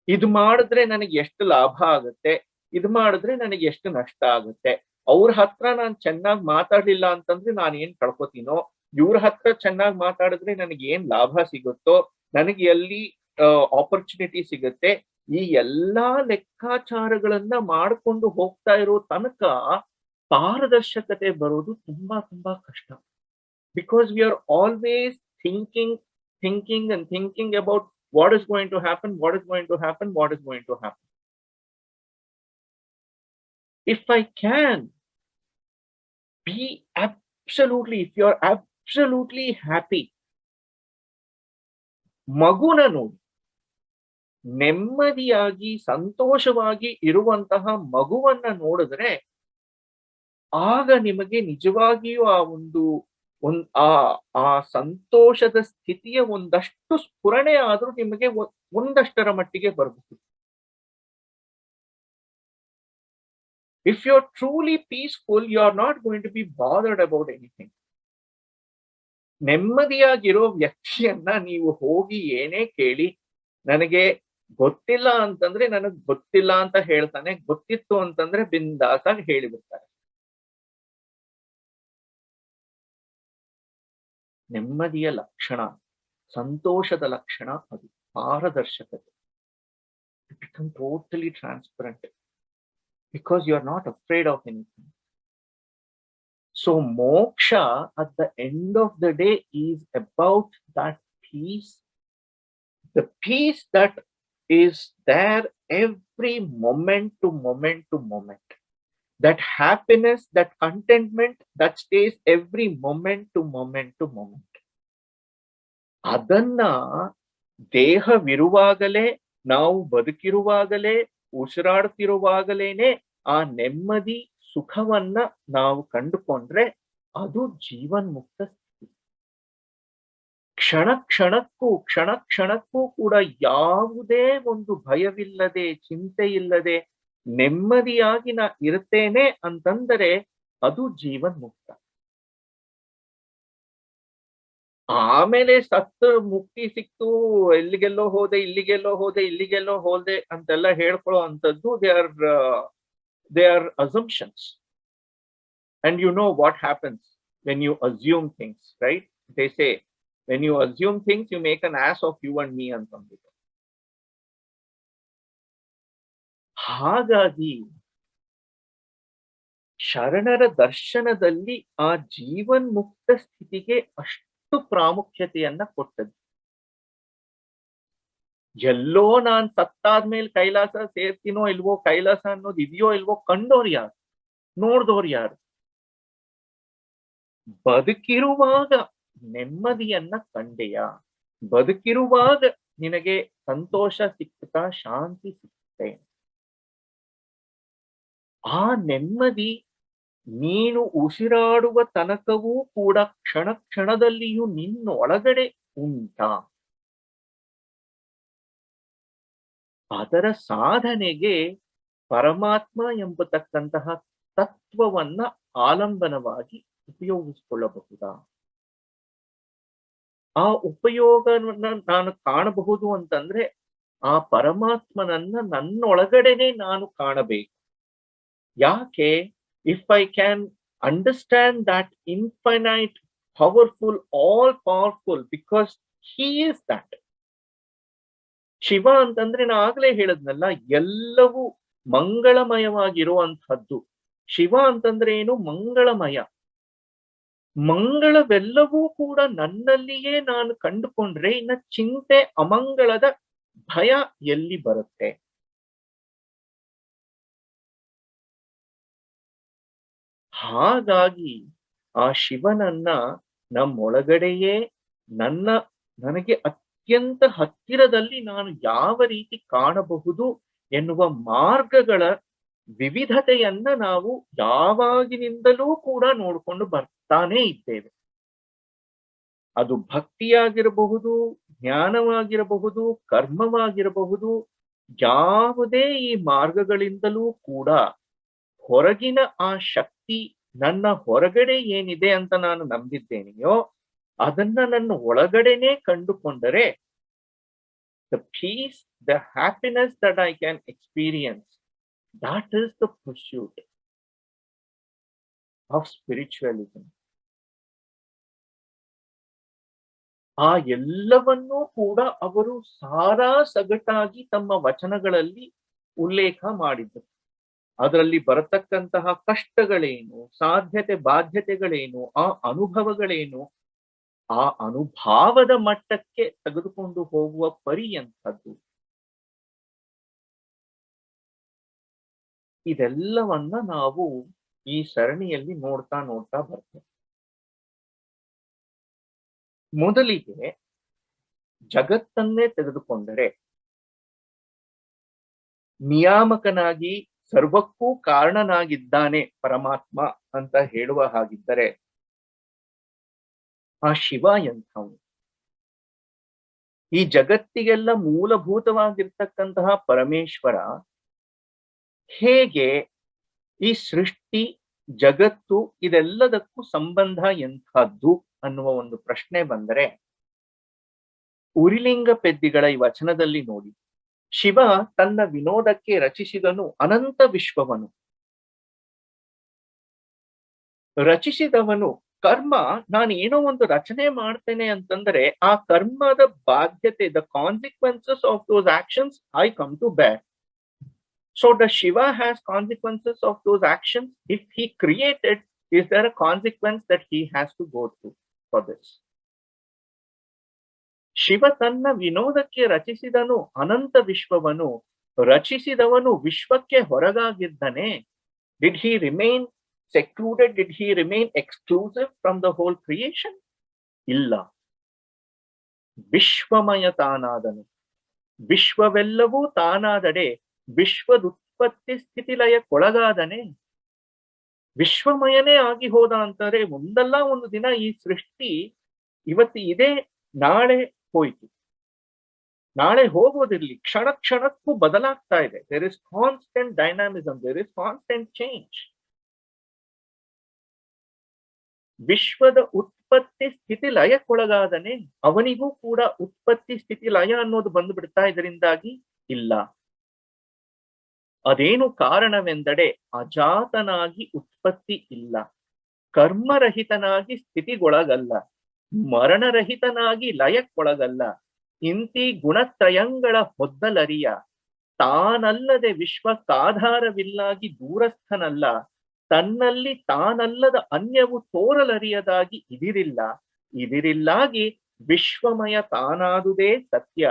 [SPEAKER 2] ಇದು ಮಾಡಿದ್ರೆ ನನಗೆ ಎಷ್ಟು ಲಾಭ ಆಗುತ್ತೆ, ಇದು ಮಾಡಿದ್ರೆ ನನಗೆ ಎಷ್ಟು ನಷ್ಟ ಆಗುತ್ತೆ, ಅವ್ರ ಹತ್ರ ನಾನು ಚೆನ್ನಾಗಿ ಮಾತಾಡ್ಲಿಲ್ಲ ಅಂತಂದ್ರೆ ನಾನು ಏನ್ ಕಳ್ಕೊತೀನೋ, ಇವ್ರ ಹತ್ರ ಚೆನ್ನಾಗಿ ಮಾತಾಡಿದ್ರೆ ನನಗೆ ಏನ್ ಲಾಭ ಸಿಗುತ್ತೋ, ನನಗೆ ಎಲ್ಲಿ ಆಪರ್ಚುನಿಟಿ ಸಿಗುತ್ತೆ, ಈ ಎಲ್ಲಾ ಲೆಕ್ಕಾಚಾರಗಳನ್ನ ಮಾಡ್ಕೊಂಡು ಹೋಗ್ತಾ ಇರೋ ತನಕ ಪಾರದರ್ಶಕತೆ ಬರೋದು ತುಂಬಾ ತುಂಬಾ ಕಷ್ಟ. Because we are always thinking and thinking about what is going to happen, what is going to happen, what is going to happen. If I can be absolutely, if you are absolutely happy, ಮಗುನ ನೋಡಿ, ನೆಮ್ಮದಿಯಾಗಿ ಸಂತೋಷವಾಗಿ ಇರುವಂತಹ ಮಗುವನ್ನ ನೋಡಿದ್ರೆ ಆಗ ನಿಮಗೆ ನಿಜವಾಗಿಯೂ ಆ ಸಂತೋಷದ ಸ್ಥಿತಿಯ ಒಂದಷ್ಟು ಸ್ಫುರಣೆ ಆದ್ರೂ ನಿಮಗೆ ಒಂದಷ್ಟರ ಮಟ್ಟಿಗೆ ಬರಬಹುದು. If you are truly peaceful, you are not going to be bothered about anything. ನೆಮ್ಮದಿಯಾಗಿರೋ ವ್ಯಕ್ತಿಯನ್ನ ನೀವು ಹೋಗಿ ಏನೇ ಕೇಳಿ, ನನಗೆ ಗೊತ್ತಿಲ್ಲ ಅಂತಂದ್ರೆ ನನಗ್ ಗೊತ್ತಿಲ್ಲ ಅಂತ ಹೇಳ್ತಾನೆ, ಗೊತ್ತಿತ್ತು ಅಂತಂದ್ರೆ ಬಿಂದಾಸಾಗಿ ಹೇಳಿಬಿಡ್ತಾರೆ. ನೆಮ್ಮದಿಯ ಲಕ್ಷಣ, ಸಂತೋಷದ ಲಕ್ಷಣ ಅದು ಪಾರದರ್ಶಕತೆ. You become totally transparent because you are not afraid of anything. So moksha at the end of the day is about that peace, the peace that is there every moment to moment to moment. That happiness, that contentment that stays every moment to moment to moment. ಅದನ್ನ ದೇಹವಿರುವಾಗಲೇ, ನಾವು ಬದುಕಿರುವಾಗಲೇ, ಉಸಿರಾಡ್ತಿರುವಾಗಲೇನೆ ಆ ನೆಮ್ಮದಿ ಸುಖವನ್ನ ನಾವು ಕಂಡುಕೊಂಡ್ರೆ ಅದು ಜೀವನ್ಮುಕ್ತ ಸ್ಥಿತಿ. ಕ್ಷಣ ಕ್ಷಣಕ್ಕೂ ಕೂಡ ಯಾವುದೇ ಒಂದು ಭಯವಿಲ್ಲದೆ, ಚಿಂತೆ ಇಲ್ಲದೆ ನೆಮ್ಮದಿಯಾಗಿ ನಾ ಇರ್ತೇನೆ ಅಂತಂದರೆ ಅದು ಜೀವನ್ಮುಕ್ತ. ಆಮೇಲೆ ಸತ್ತು ಮುಕ್ತಿ ಸಿಕ್ತು, ಇಲ್ಲಿಗೆಲ್ಲೋ ಹೋದೆ ಅಂತೆಲ್ಲ ಹೇಳ್ಕೊಳ್ಳೋ ಅಂತದ್ದು they are assumptions. And you know what happens when you assume things, right? They say, when you assume things, you make an ass of you and me ಅಂತಂದ್ಬಿಟ್ಟು. ಹಾಗಾಗಿ ಶರಣರ ದರ್ಶನದಲ್ಲಿ ಆ ಜೀವನ್ಮುಕ್ತ ಸ್ಥಿತಿಗೆ ಅಷ್ಟು ಪ್ರಾಮುಖ್ಯತೆಯನ್ನ ಕೊಟ್ಟದ್ದು. ಎಲ್ಲೋ ನಾನ್ ಸತ್ತಾದ್ಮೇಲೆ ಕೈಲಾಸ ಸೇರ್ತೀನೋ ಇಲ್ವೋ, ಕೈಲಾಸ ಅನ್ನೋದು ಇದೆಯೋ ಇಲ್ವೋ ಕಂಡೋರ್ ಯಾರು, ನೋಡ್ದೋರ್ ಯಾರು? ಬದುಕಿರುವಾಗ ನೆಮ್ಮದಿಯನ್ನ ಕಂಡೆಯ, ಬದುಕಿರುವಾಗ ನಿನಗೆ ಸಂತೋಷ ಸಿಕ್ತಾ, ಶಾಂತಿ ಸಿಕ್ತೆ. ಆ ನೆಮ್ಮದಿ ನೀನು ಉಸಿರಾಡುವ ತನಕವೂ ಕೂಡ ಕ್ಷಣ ಕ್ಷಣದಲ್ಲಿಯೂ ನಿನ್ನೊಳಗಡೆ ಉಂಟಾ? ಅದರ ಸಾಧನೆಗೆ ಪರಮಾತ್ಮ ಎಂಬತಕ್ಕಂತಹ ತತ್ವವನ್ನ ಆಲಂಬನವಾಗಿ ಉಪಯೋಗಿಸಿಕೊಳ್ಳಬಹುದಾ? ಆ ಉಪಯೋಗವನ್ನ ನಾನು ಕಾಣಬಹುದು ಅಂತಂದ್ರೆ ಆ ಪರಮಾತ್ಮನನ್ನ ನನ್ನೊಳಗಡೆನೆ ನಾನು ಕಾಣಬೇಕು. ಯಾಕೆ? If I can understand that infinite, powerful, all powerful, because he is that. Shiva ಅಂತಂದ್ರೆ ನಾ ಆಗ್ಲೇ ಹೇಳದ್ನಲ್ಲ, ಎಲ್ಲವೂ ಮಂಗಳಮಯವಾಗಿರುವಂತಹದ್ದು. ಶಿವ ಅಂತಂದ್ರೆ ಏನು? ಮಂಗಳಮಯ. ಮಂಗಳವೆಲ್ಲವೂ ಕೂಡ ನನ್ನಲ್ಲಿಯೇ ನಾನು ಕಂಡುಕೊಂಡ್ರೆ ಇನ್ನ ಚಿಂತೆ, ಅಮಂಗಳದ ಭಯ ಎಲ್ಲಿ ಬರುತ್ತೆ? ಹಾಗಾಗಿ ಆ ಶಿವನನ್ನ ನಮ್ಮೊಳಗಡೆಯೇ ನನಗೆ ಅತ್ಯಂತ ಹತ್ತಿರದಲ್ಲಿ ನಾನು ಯಾವ ರೀತಿ ಕಾಣಬಹುದು ಎನ್ನುವ ಮಾರ್ಗಗಳ ವಿವಿಧತೆಯನ್ನ ನಾವು ಯಾವಾಗಿನಿಂದಲೂ ಕೂಡ ನೋಡ್ಕೊಂಡು ಬರ್ತಾನೆ ಇದ್ದೇವೆ. ಅದು ಭಕ್ತಿಯಾಗಿರಬಹುದು, ಜ್ಞಾನವಾಗಿರಬಹುದು, ಕರ್ಮವಾಗಿರಬಹುದು. ಯಾವುದೇ ಈ ಮಾರ್ಗಗಳಿಂದಲೂ ಕೂಡ ಹೊರಗಿನ ಆ ಶಕ್ತಿ ನನ್ನ ಹೊರಗಡೆ ಏನಿದೆ ಅಂತ ನಾನು ನಂಬಿದ್ದೇನೆಯೋ ಅದನ್ನ ನನ್ನ ಒಳಗಡೆನೆ ಕಂಡುಕೊಂಡರೆ, the peace, the happiness that I can experience, that is the pursuit of spiritualism. ಆ ಎಲ್ಲವನ್ನೂ ಕೂಡ ಅವರು ಸಾರಾ ಸಗಟಾಗಿ ತಮ್ಮ ವಚನಗಳಲ್ಲಿ ಉಲ್ಲೇಖ ಮಾಡಿದ್ದರು. ಅದರಲ್ಲಿ ಬರತಕ್ಕಂತಹ ಕಷ್ಟಗಳೇನು, ಸಾಧ್ಯತೆ ಬಾಧ್ಯತೆಗಳೇನು, ಆ ಅನುಭವಗಳೇನು, ಆ ಅನುಭಾವದ ಮಟ್ಟಕ್ಕೆ ತೆಗೆದುಕೊಂಡು ಹೋಗುವ ಪರಿಯಂಥದ್ದು. ಇದೆಲ್ಲವನ್ನ ನಾವು ಈ ಸರಣಿಯಲ್ಲಿ ನೋಡ್ತಾ ಬರ್ತೇವೆ. ಮೊದಲಿಗೆ ಜಗತ್ತನ್ನೇ ತೆಗೆದುಕೊಂಡರೆ, ನಿಯಾಮಕನಾಗಿ ಸರ್ವಕ್ಕೂ ಕಾರಣನಾಗಿದ್ದಾನೆ ಪರಮಾತ್ಮ ಅಂತ ಹೇಳುವ ಹಾಗಿದ್ದರೆ, ಆ ಶಿವ ಎಂಥವನು? ಈ ಜಗತ್ತಿಗೆಲ್ಲ ಮೂಲಭೂತವಾಗಿರ್ತಕ್ಕಂತಹ ಪರಮೇಶ್ವರ ಹೇಗೆ ಈ ಸೃಷ್ಟಿ, ಜಗತ್ತು ಇದೆಲ್ಲದಕ್ಕೂ ಸಂಬಂಧ ಎಂಥದ್ದು ಅನ್ನುವ ಒಂದು ಪ್ರಶ್ನೆ ಬಂದರೆ, ಉರಿಲಿಂಗ ಪೆದ್ದಿಗಳ ಈ ವಚನದಲ್ಲಿ ನೋಡಿ, ಶಿವ ತನ್ನ ವಿನೋದಕ್ಕೆ ರಚಿಸಿದನು ಅನಂತ ವಿಶ್ವವನು. ರಚಿಸಿದವನು ಕರ್ಮ, ನಾನು ಏನೋ ಒಂದು ರಚನೆ ಮಾಡ್ತೇನೆ ಅಂತಂದ್ರೆ ಆ ಕರ್ಮದ ಬಾಧ್ಯತೆ, the consequences of those actions I come to bear. So the Shiva has consequences of those actions. If he created, is there a consequence that he has to go through for this. Shiva ತನ್ನ ವಿನೋದಕ್ಕೆ ರಚಿಸಿದನು ಅನಂತ ವಿಶ್ವವನು. ರಚಿಸಿದವನು ವಿಶ್ವಕ್ಕೆ ಹೊರಗಾಗಿದ್ದಾನೆ. Did he remain secluded? Did he remain exclusive from the whole creation? ಇಲ್ಲ. ವಿಶ್ವಮಯ ತಾನಾದನು. ವಿಶ್ವವೆಲ್ಲವೂ ತಾನಾದಡೆ ವಿಶ್ವದ ಉತ್ಪತ್ತಿ ಸ್ಥಿತಿ ಲಯಕ್ಕೊಳಗಾದನೆ. ವಿಶ್ವಮಯನೇ ಆಗಿ ಹೋದ ಅಂತಾರೆ ಒಂದಲ್ಲ ಒಂದು ದಿನ ಈ ಸೃಷ್ಟಿ ಇವತ್ತು ಇದೆ, ನಾಳೆ ಹೋಯ್ತು, ನಾಳೆ ಹೋಗೋದಿರ್ಲಿ, ಕ್ಷಣ ಕ್ಷಣಕ್ಕೂ ಬದಲಾಗ್ತಾ ಇದೆ. There is constant dynamism, there is constant change. ವಿಶ್ವದ ಉತ್ಪತ್ತಿ ಸ್ಥಿತಿ ಲಯಕ್ಕೊಳಗಾದನೆ. ಅವನಿಗೂ ಕೂಡ ಉತ್ಪತ್ತಿ ಸ್ಥಿತಿ ಲಯ ಅನ್ನೋದು ಬಂದು ಬಿಡ್ತಾ ಇದರಿಂದಾಗಿ ಇಲ್ಲ. ಅದೇನು ಕಾರಣವೆಂದರೆ ಅಜಾತನಾಗಿ ಉತ್ಪತ್ತಿ ಇಲ್ಲ. ಕರ್ಮರಹಿತನಾಗಿ ಸ್ಥಿತಿಗೊಳಗಲ್ಲ, ಮರಣರಹಿತನಾಗಿ ಲಯಕ್ಕೊಳಗಲ್ಲ. ಇಂತಿ ಗುಣತ್ರಯಂಗಳ ಹೊದ್ದಲರಿಯ, ತಾನಲ್ಲದೆ ವಿಶ್ವಕ್ಕಾಧಾರವಿಲ್ಲಾಗಿ ದೂರಸ್ಥನಲ್ಲ, ತನ್ನಲ್ಲಿ ತಾನಲ್ಲದ ಅನ್ಯವು ತೋರಲರಿಯದಾಗಿ ಇದಿರಿಲ್ಲ, ಇದಿರಿಲ್ಲಾಗಿ ವಿಶ್ವಮಯ ತಾನಾದುದೇ ಸತ್ಯ.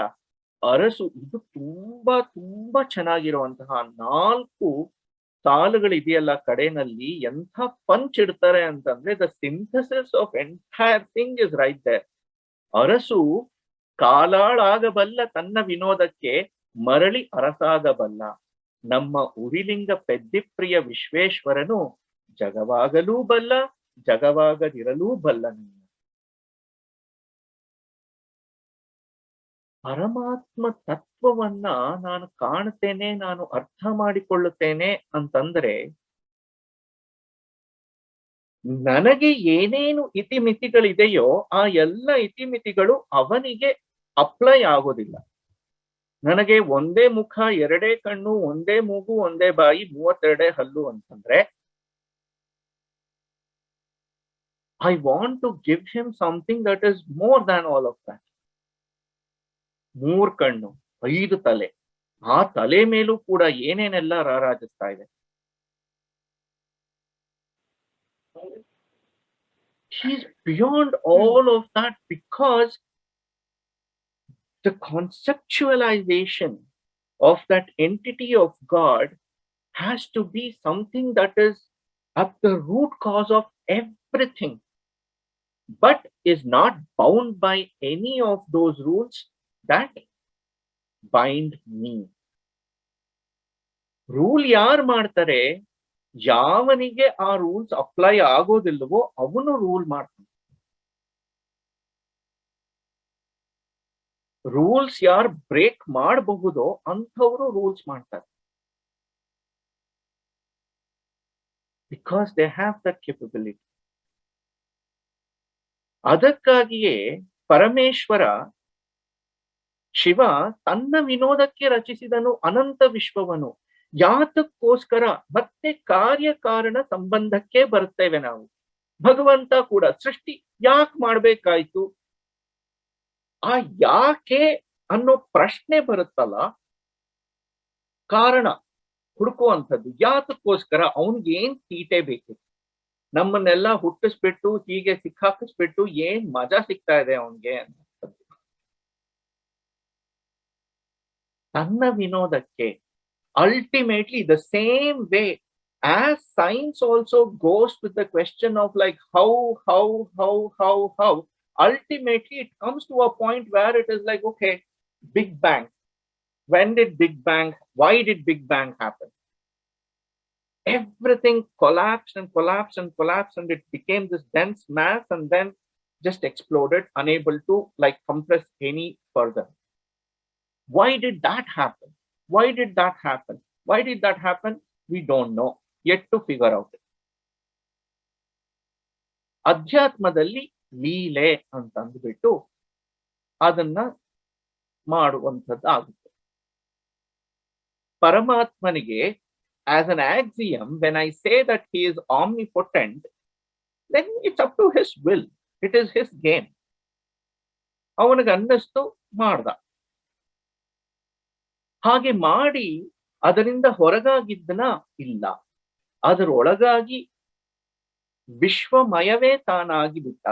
[SPEAKER 2] ಅರಸು, ಇದು ತುಂಬಾ ತುಂಬಾ ಚೆನ್ನಾಗಿರುವಂತಹ 4 ಸಾಲುಗಳಿದೆಯಲ್ಲ ಕಡೆನಲ್ಲಿ, ಎಂಥ ಪಂಚ್ ಇಡ್ತಾರೆ ಅಂತಂದ್ರೆ the synthesis of entire thing is right there. ಅರಸು ಕಾಲಾಳಾಗಬಲ್ಲ ತನ್ನ ವಿನೋದಕ್ಕೆ, ಮರಳಿ ಅರಸಾಗಬಲ್ಲ. ನಮ್ಮ ಉರಿಲಿಂಗ ಪೆದ್ದಿಪ್ರಿಯ ವಿಶ್ವೇಶ್ವರನು, ಜಗವಾಗಲೂ ಬಲ್ಲ, ಜಗವಾಗದಿರಲೂ ಬಲ್ಲನು. ಪರಮಾತ್ಮ ತತ್ವವನ್ನ ನಾನು ಕಾಣುತ್ತೇನೆ, ನಾನು ಅರ್ಥ ಮಾಡಿಕೊಳ್ಳುತ್ತೇನೆ ಅಂತಂದ್ರೆ, ನನಗೆ ಏನೇನು ಇತಿಮಿತಿಗಳಿದೆಯೋ ಆ ಎಲ್ಲ ಇತಿಮಿತಿಗಳು ಅವನಿಗೆ ಅಪ್ಲೈ ಆಗೋದಿಲ್ಲ. ನನಗೆ ಒಂದೇ ಮುಖ, 2 ಕಣ್ಣು, ಒಂದೇ ಮೂಗು, ಒಂದೇ ಬಾಯಿ, 32 ಹಲ್ಲು ಅಂತಂದ್ರೆ, I want to give him something that is more than all of that. 3 ಕಣ್ಣು, 5 ತಲೆ, ಆ ತಲೆ ಮೇಲೂ ಕೂಡ ಏನೇನೆಲ್ಲ ರಾರಾಜಿಸ್ತಾ ಇದೆ. He is beyond all of that, because the conceptualization of that entity of God has to be something that is at the root cause of everything, but is not bound by any of those rules that bind me. Rule ಯಾರು ಮಾಡ್ತಾರೆ, ಯಾವನಿಗೆ ಆ rules apply ಆಗೋದಿಲ್ವೋ ಅವನು rule ಮಾಡ್ತಾನೆ. Rules ಯಾರು break ಮಾಡಬಹುದೋ ಅಂಥವರು rules ಮಾಡ್ತಾರೆ. Because they have that capability. ಅದಕ್ಕಾಗಿಯೇ ಪರಮೇಶ್ವರ ಶಿವ ತನ್ನ ವಿನೋದಕ್ಕೆ ರಚಿಸಿದನು ಅನಂತ ವಿಶ್ವವನು. ಯಾತಕ್ಕೋಸ್ಕರ? ಮತ್ತೆ ಕಾರ್ಯಕಾರಣ ಸಂಬಂಧಕ್ಕೆ ಬರ್ತೇವೆ ನಾವು. ಭಗವಂತ ಕೂಡ ಸೃಷ್ಟಿ ಯಾಕೆ ಮಾಡ್ಬೇಕಾಯ್ತು, ಆ ಯಾಕೆ ಅನ್ನೋ ಪ್ರಶ್ನೆ ಬರುತ್ತಲ್ಲ, ಕಾರಣ ಹುಡುಕುವಂಥದ್ದು. ಯಾತಕ್ಕೋಸ್ಕರ? ಅವನ್ಗೆ ಏನ್ ತೀಟೆ ಬೇಕಿತ್ತು? ನಮ್ಮನ್ನೆಲ್ಲ ಹುಟ್ಟಿಸ್ಬಿಟ್ಟು ಹೀಗೆ ಸಿಕ್ಕಾಕಿಸ್ಬಿಟ್ಟು ಏನ್ ಮಜಾ ಸಿಗ್ತಾ ಇದೆ ಅವನ್ಗೆ ಅಂತ. ತನ್ನ ವಿನೋದಕ್ಕೆ. Ultimately, the same way as science also goes with the question of like how, ultimately it comes to a point where it is like, okay, Big Bang. When did Big Bang, why did Big Bang happen? Everything collapsed and collapsed and collapsed, and it became this dense mass and then just exploded, unable to like compress any further. Why did that happen? Why did that happen? Why did that happen? We don't know. Yet to figure out. ಅಧ್ಯಾತ್ಮದಲ್ಲಿ ಲೀಲೆ ಅಂತ ಅಂದ್ಬಿಟ್ಟು ಅದನ್ನ ಮಾಡುವಂಥದ್ದು ಆಗುತ್ತೆ. ಪರಮಾತ್ಮನಿಗೆ as an axiom, when I say that he is omnipotent, then it's up to his will. It is his game. ಅವನಿಗೆ ಅನ್ನಿಸ್ತು ಮಾಡ್ದ. ಹಾಗೆ ಮಾಡಿ ಅದರಿಂದ ಹೊರಗಾಗಿದ್ದನ ಇಲ್ಲ, ಅದರೊಳಗಾಗಿ ವಿಶ್ವಮಯವೇ ತಾನಾಗಿ ಬಿಟ್ಟ.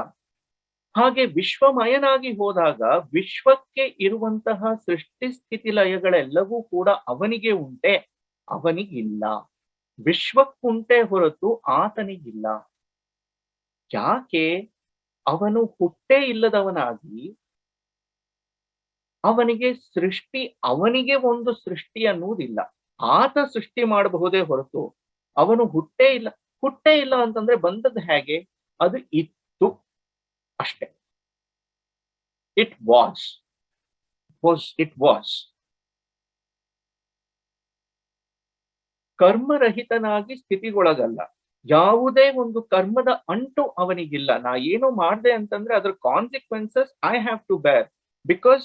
[SPEAKER 2] ಹಾಗೆ ವಿಶ್ವಮಯನಾಗಿ ಹೋದಾಗ ವಿಶ್ವಕ್ಕೆ ಇರುವಂತಹ ಸೃಷ್ಟಿ ಸ್ಥಿತಿ ಲಯಗಳೆಲ್ಲವೂ ಕೂಡ ಅವನಿಗೆ ಉಂಟೆ, ಅವನಿಗಿಲ್ಲ. ವಿಶ್ವಕ್ಕುಂಟೆ ಹೊರತು ಆತನಿಗಿಲ್ಲ. ಯಾಕೆ? ಅವನು ಹುಟ್ಟೇ ಇಲ್ಲದವನಾಗಿ ಅವನಿಗೆ ಸೃಷ್ಟಿ, ಅವನಿಗೆ ಒಂದು ಸೃಷ್ಟಿ ಅನ್ನುವುದಿಲ್ಲ. ಆತ ಸೃಷ್ಟಿ ಮಾಡಬಹುದೇ ಹೊರತು ಅವನು ಹುಟ್ಟೇ ಇಲ್ಲ. ಹುಟ್ಟೇ ಇಲ್ಲ ಅಂತಂದ್ರೆ ಬಂದದ್ದು ಹೇಗೆ? ಅದು ಇತ್ತು ಅಷ್ಟೇ. It was. ಕರ್ಮರಹಿತನಾಗಿ ಸ್ಥಿತಿಗೊಳಗಲ್ಲ. ಯಾವುದೇ ಒಂದು ಕರ್ಮದ ಅಂಟು ಅವನಿಗಿಲ್ಲ. ನಾ ಏನು ಮಾಡಿದೆ ಅಂತಂದ್ರೆ ಅದರ consequences I have to bear, because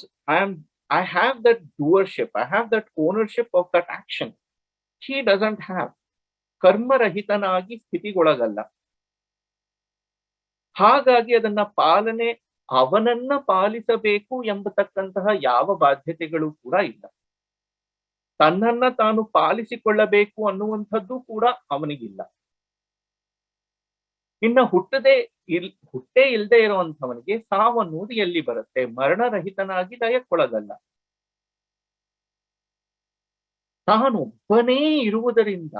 [SPEAKER 2] I have that doership, I have that ownership of that action. He doesn't have. ಕರ್ಮರಹಿತನಾಗಿ ಸ್ಥಿತಿಗೊಳಗಲ್ಲ. ಹಾಗಾಗಿ ಅದನ್ನ ಪಾಲನೆ ಅವನನ್ನ ಪಾಲಿಸಬೇಕು ಎಂಬತಕ್ಕಂತಹ ಯಾವ ಬಾಧ್ಯತೆಗಳು ಕೂಡ ಇಲ್ಲ. ತನ್ನನ್ನ ತಾನು ಪಾಲಿಸಿಕೊಳ್ಳಬೇಕು ಅನ್ನುವಂಥದ್ದು ಕೂಡ ಅವನಿಗಿಲ್ಲ. ಇನ್ನ ಹುಟ್ಟೇ ಇಲ್ಲದೆ ಇರುವಂಥವನಿಗೆ ಸಾವನ್ನುವುದು ಎಲ್ಲಿ ಬರುತ್ತೆ? ಮರಣರಹಿತನಾಗಿ ಲಯಕ್ಕೊಳಗಲ್ಲ. ತಾನೊಬ್ಬನೇ ಇರುವುದರಿಂದ,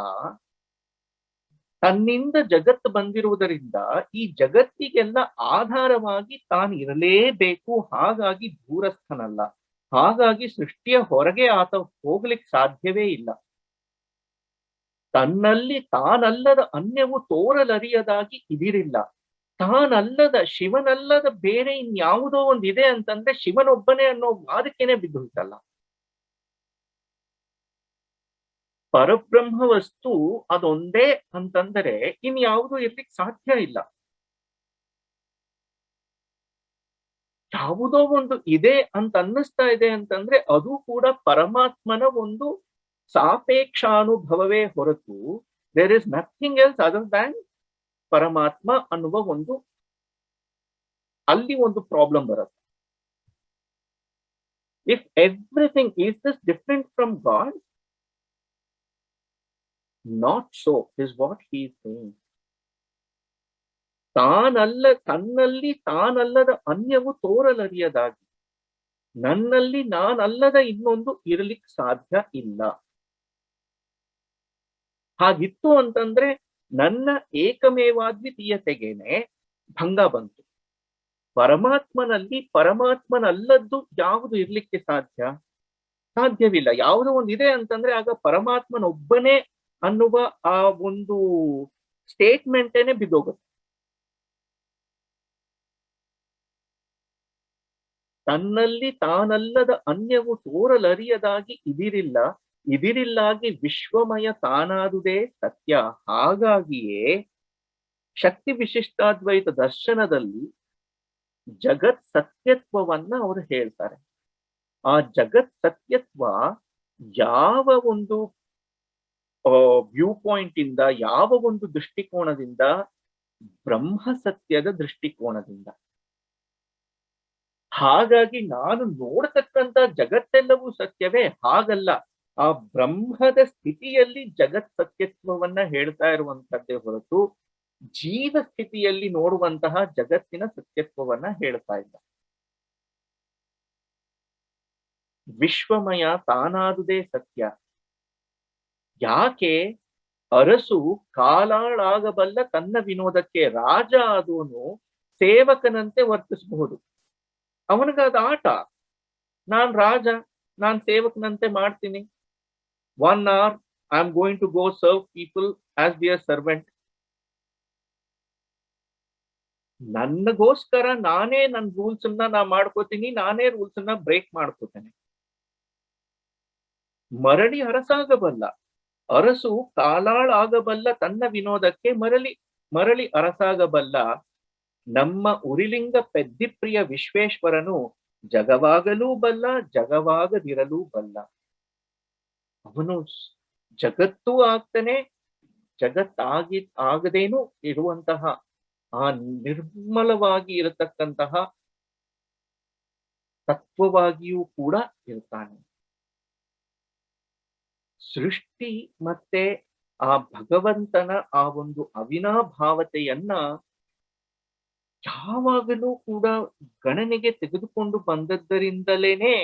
[SPEAKER 2] ತನ್ನಿಂದ ಜಗತ್ತು ಬಂದಿರುವುದರಿಂದ ಈ ಜಗತ್ತಿಗೆಲ್ಲ ಆಧಾರವಾಗಿ ತಾನು ಇರಲೇಬೇಕು. ಹಾಗಾಗಿ ದೂರಸ್ಥನಲ್ಲ. ಹಾಗಾಗಿ ಸೃಷ್ಟಿಯ ಹೊರಗೆ ಆತ ಹೋಗ್ಲಿಕ್ಕೆ ಸಾಧ್ಯವೇ ಇಲ್ಲ. ತನ್ನಲ್ಲಿ ತಾನಲ್ಲದ ಅನ್ಯವು ತೋರಲರಿಯದಾಗಿ ಇದಿರಿಲ್ಲ. ತಾನಲ್ಲದ, ಶಿವನಲ್ಲದ ಬೇರೆ ಇನ್ಯಾವುದೋ ಒಂದಿದೆ ಅಂತಂದ್ರೆ ಶಿವನೊಬ್ಬನೇ ಅನ್ನೋ ವಾದಕ್ಕೇನೆ ಬಿದ್ದು ಹೋಯ್ತಲ್ಲ. ಪರಬ್ರಹ್ಮ ವಸ್ತು ಅದೊಂದೇ ಅಂತಂದರೆ ಇನ್ಯಾವುದೂ ಇರ್ಲಿಕ್ಕೆ ಸಾಧ್ಯ ಇಲ್ಲ. ಯಾವುದೋ ಒಂದು ಇದೆ ಅಂತ ಅನ್ನಿಸ್ತಾ ಇದೆ ಅಂತಂದ್ರೆ ಅದು ಕೂಡ ಪರಮಾತ್ಮನ ಒಂದು ಸಾಪೇಕ್ಷಾನುಭವವೇ ಹೊರತು there is nothing else other than ಪರಮಾತ್ಮ ಅನ್ನುವ ಒಂದು ಅಲ್ಲಿ ಒಂದು ಪ್ರಾಬ್ಲಮ್ ಬರುತ್ತೆ. If everything is this different from God, not so is what he is saying. ತನ್ನಲ್ಲಿ ತಾನಲ್ಲದ ಅನ್ಯವು ತೋರಲರಿಯದಾಗಿ, ನನ್ನಲ್ಲಿ ನಾನಲ್ಲದ ಇನ್ನೊಂದು ಇರಲಿಕ್ಕೆ ಸಾಧ್ಯ ಇಲ್ಲ. ಹಾಗಿತ್ತು ಅಂತಂದ್ರೆ ನನ್ನ ಏಕಮೇವಾದ್ವಿತೀಯತೆಗೇನೆ ಭಂಗ ಬಂತು. ಪರಮಾತ್ಮನಲ್ಲಿ ಪರಮಾತ್ಮನಲ್ಲದ್ದು ಯಾವುದು ಇರ್ಲಿಕ್ಕೆ ಸಾಧ್ಯವಿಲ್ಲ. ಯಾವುದೋ ಒಂದು ಇದೆ ಅಂತಂದ್ರೆ ಆಗ ಪರಮಾತ್ಮನೊಬ್ಬನೇ ಅನ್ನುವ ಆ ಒಂದು ಸ್ಟೇಟ್ಮೆಂಟೇನೆ ಬಿದ್ದೋಗುತ್ತೆ. ತನ್ನಲ್ಲಿ ತಾನಲ್ಲದ ಅನ್ಯವು ತೋರಲರಿಯದಾಗಿ ಇದಿರಿಲ್ಲಾಗಿ ವಿಶ್ವಮಯ ತಾನಾದುದೇ ಸತ್ಯ. ಹಾಗಾಗಿಯೇ ಶಕ್ತಿ ವಿಶಿಷ್ಟಾದ್ವೈತ ದರ್ಶನದಲ್ಲಿ ಜಗತ್ ಸತ್ಯತ್ವವನ್ನ ಅವರು ಹೇಳ್ತಾರೆ. ಆ ಜಗತ್ ಸತ್ಯತ್ವ ಯಾವ ಒಂದು ವ್ಯೂ ಪಾಯಿಂಟ್ ಇಂದ, ಯಾವ ಒಂದು ದೃಷ್ಟಿಕೋನದಿಂದ? ಬ್ರಹ್ಮ ಸತ್ಯದ ದೃಷ್ಟಿಕೋನದಿಂದ. ಹಾಗಾಗಿ ನಾನು ನೋಡತಕ್ಕಂತ ಜಗತ್ತೆಲ್ಲವೂ ಸತ್ಯವೇ? ಹಾಗಲ್ಲ. ಆ ಬ್ರಹ್ಮದ ಸ್ಥಿತಿಯಲ್ಲಿ ಜಗತ್ ಸತ್ಯತ್ವವನ್ನ ಹೇಳ್ತಾ ಇರುವಂತದ್ದೇ ಹೊರತು ಜೀವ ಸ್ಥಿತಿಯಲ್ಲಿ ನೋಡುವಂತಹ ಜಗತ್ತಿನ ಸತ್ಯತ್ವವನ್ನ ಹೇಳ್ತಾ ಇಲ್ಲ. ವಿಶ್ವಮಯ ತಾನಾದುದೇ ಸತ್ಯ. ಯಾಕೆ? ಅರಸು ಕಾಲಾಳಾಗಬಲ್ಲ ತನ್ನ ವಿನೋದಕ್ಕೆ. ರಾಜ ಆದವನು ಸೇವಕನಂತೆ ವರ್ತಿಸಬಹುದು. ಅವನಿಗಾದ ಆಟ. ನಾನ್ ರಾಜ, ನಾನ್ ಸೇವಕನಂತೆ ಮಾಡ್ತೀನಿ. 1 hour I am going to go serve people as their servant. ನನಗೋಸ್ಕರ ನಾನೇ ನನ್ನ ರೂಲ್ಸ್ ನಾ ಮಾಡ್ಕೋತೀನಿ, ನಾನೇ ರೂಲ್ಸ್ ಬ್ರೇಕ್ ಮಾಡ್ಕೋತೇನೆ. ಮರಳಿ ಅರಸಾಗಬಲ್ಲ ಅರಸು ಕಾಲಾಳಾಗಬಲ್ಲ ತನ್ನ ವಿನೋದಕ್ಕೆ ಮರಳಿ ಅರಸಾಗಬಲ್ಲ ನಮ್ಮ ಉರಿಲಿಂಗ ಪೆದ್ದಿಪ್ರಿಯ ವಿಶ್ವೇಶ್ವರನು ಜಗವಾಗಲೂ ಬಲ್ಲ, ಜಗವಾಗದಿರಲೂ ಬಲ್ಲ. ಅವನು ಜಗತ್ತೂ ಆಗ್ತಾನೆ, ಆಗದೇನು ಇರುವಂತಹ ಆ ನಿರ್ಮಲವಾಗಿ ಇರತಕ್ಕಂತಹ ತತ್ವವಾಗಿಯೂ ಕೂಡ ಇರ್ತಾನೆ. ಸೃಷ್ಟಿ ಮತ್ತೆ ಆ ಭಗವಂತನ ಆ ಒಂದು ಅವಿನಾಭಾವತೆಯನ್ನ ಯಾವಾಗಲೂ ಕೂಡ ಗಣನೆಗೆ ತೆಗೆದುಕೊಂಡು ಬಂದದ್ದರಿಂದಲೇನೆ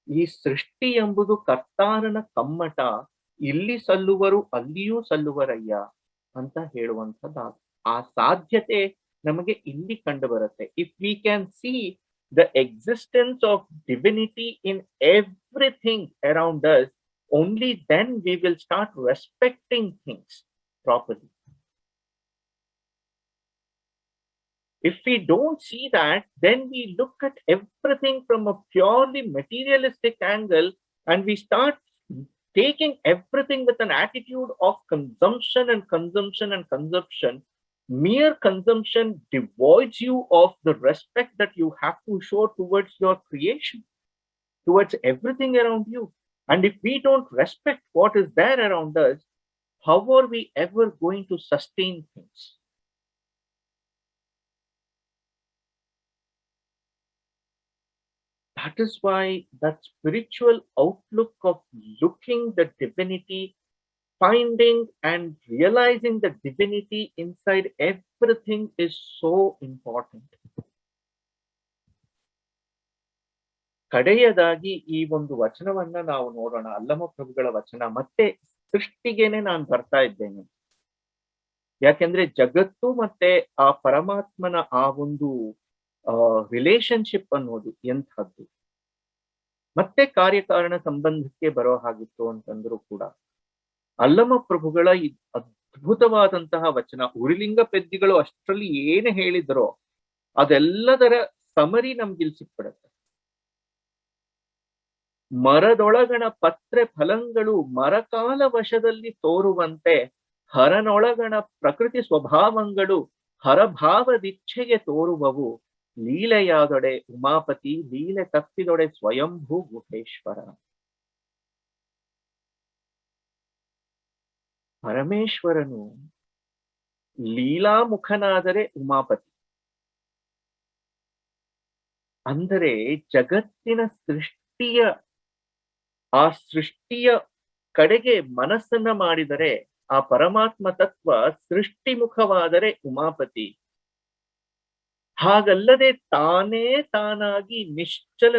[SPEAKER 2] ಈ ಸೃಷ್ಟಿ ಎಂಬುದು ಕರ್ತಾರನ ಕಮ್ಮಟ, ಇಲ್ಲಿ ಸಲ್ಲುವರು ಅಲ್ಲಿಯೂ ಸಲ್ಲುವರಯ್ಯ ಅಂತ ಹೇಳುವಂಥದ್ದು. ಆ ಸಾಧ್ಯತೆ ನಮಗೆ ಇಲ್ಲಿ ಕಂಡು ಬರುತ್ತೆ. If we can see the existence of divinity in everything around us, only then we will start respecting things properly. If we don't see that, then we look at everything from a purely materialistic angle and we start taking everything with an attitude of consumption and consumption and consumption. Mere consumption devoids you of the respect that you have to show towards your creation, towards everything around you. And if we don't respect what is there around us, how are we ever going to sustain things? That is why that spiritual outlook of looking the divinity, finding and realizing the divinity inside everything is so important. ಕಡೆಯದಾಗಿ ಈ ಒಂದು ವಚನವನ್ನ ನಾವು ನೋಡೋಣ. ಅಲ್ಲಮ ಪ್ರಭುಗಳ ವಚನ. ಮತ್ತೆ ಸೃಷ್ಟಿಗೇನೆ ನಾನು ಬರ್ತಾ ಇದ್ದೇನೆ. ಯಾಕೆಂದ್ರೆ ಜಗತ್ತು ಮತ್ತೆ ಆ ಪರಮಾತ್ಮನ ಆ ಒಂದು ರಿಲೇಶನ್ಶಿಪ್ ಅನ್ನೋದು ಎಂಥದ್ದು. ಮತ್ತೆ ಕಾರ್ಯಕಾರಣ ಸಂಬಂಧಕ್ಕೆ ಬರೋ ಹಾಗಿತ್ತು ಅಂತಂದ್ರು ಕೂಡ ಅಲ್ಲಮ ಪ್ರಭುಗಳ ಈ ಅದ್ಭುತವಾದಂತಹ ವಚನ, ಉರಿಲಿಂಗ ಪೆದ್ದಿಗಳು ಅಷ್ಟರಲ್ಲಿ ಏನು ಹೇಳಿದ್ರೋ ಅದೆಲ್ಲದರ ಸಮರಿ ನಮ್ಗಿಲ್ ಸಿಕ್ಬಿಡತ್ತೆ. ಮರದೊಳಗಣ ಪತ್ರೆ ಫಲಂಗಳು ಮರಕಾಲ ವಶದಲ್ಲಿ ತೋರುವಂತೆ ಹರನೊಳಗಣ ಪ್ರಕೃತಿ ಸ್ವಭಾವಗಳು ಹರಭಾವದಿಚ್ಛೆಗೆ ತೋರುವವು. ಲೀಲೆಯಾದೊಡೆ ಉಮಾಪತಿ ಲೀಲೆ ತಪ್ಪಿದೊಡೆ ಸ್ವಯಂಭೂ ಗುಹೇಶ್ವರ. ಪರಮೇಶ್ವರನು ಲೀಲಾಮುಖನಾದರೆ ಉಮಾಪತಿ. ಅಂದರೆ ಜಗತ್ತಿನ ಆ ಸೃಷ್ಟಿಯ ಕಡೆಗೆ ಮನಸ್ಸನ್ನ ಮಾಡಿದರೆ ಆ ಪರಮಾತ್ಮ ತತ್ವ ಸೃಷ್ಟಿಮುಖವಾದರೆ ಉಮಾಪತಿ. ಹಾಗಲ್ಲದೆ ತಾನೇ ತಾನಾಗಿ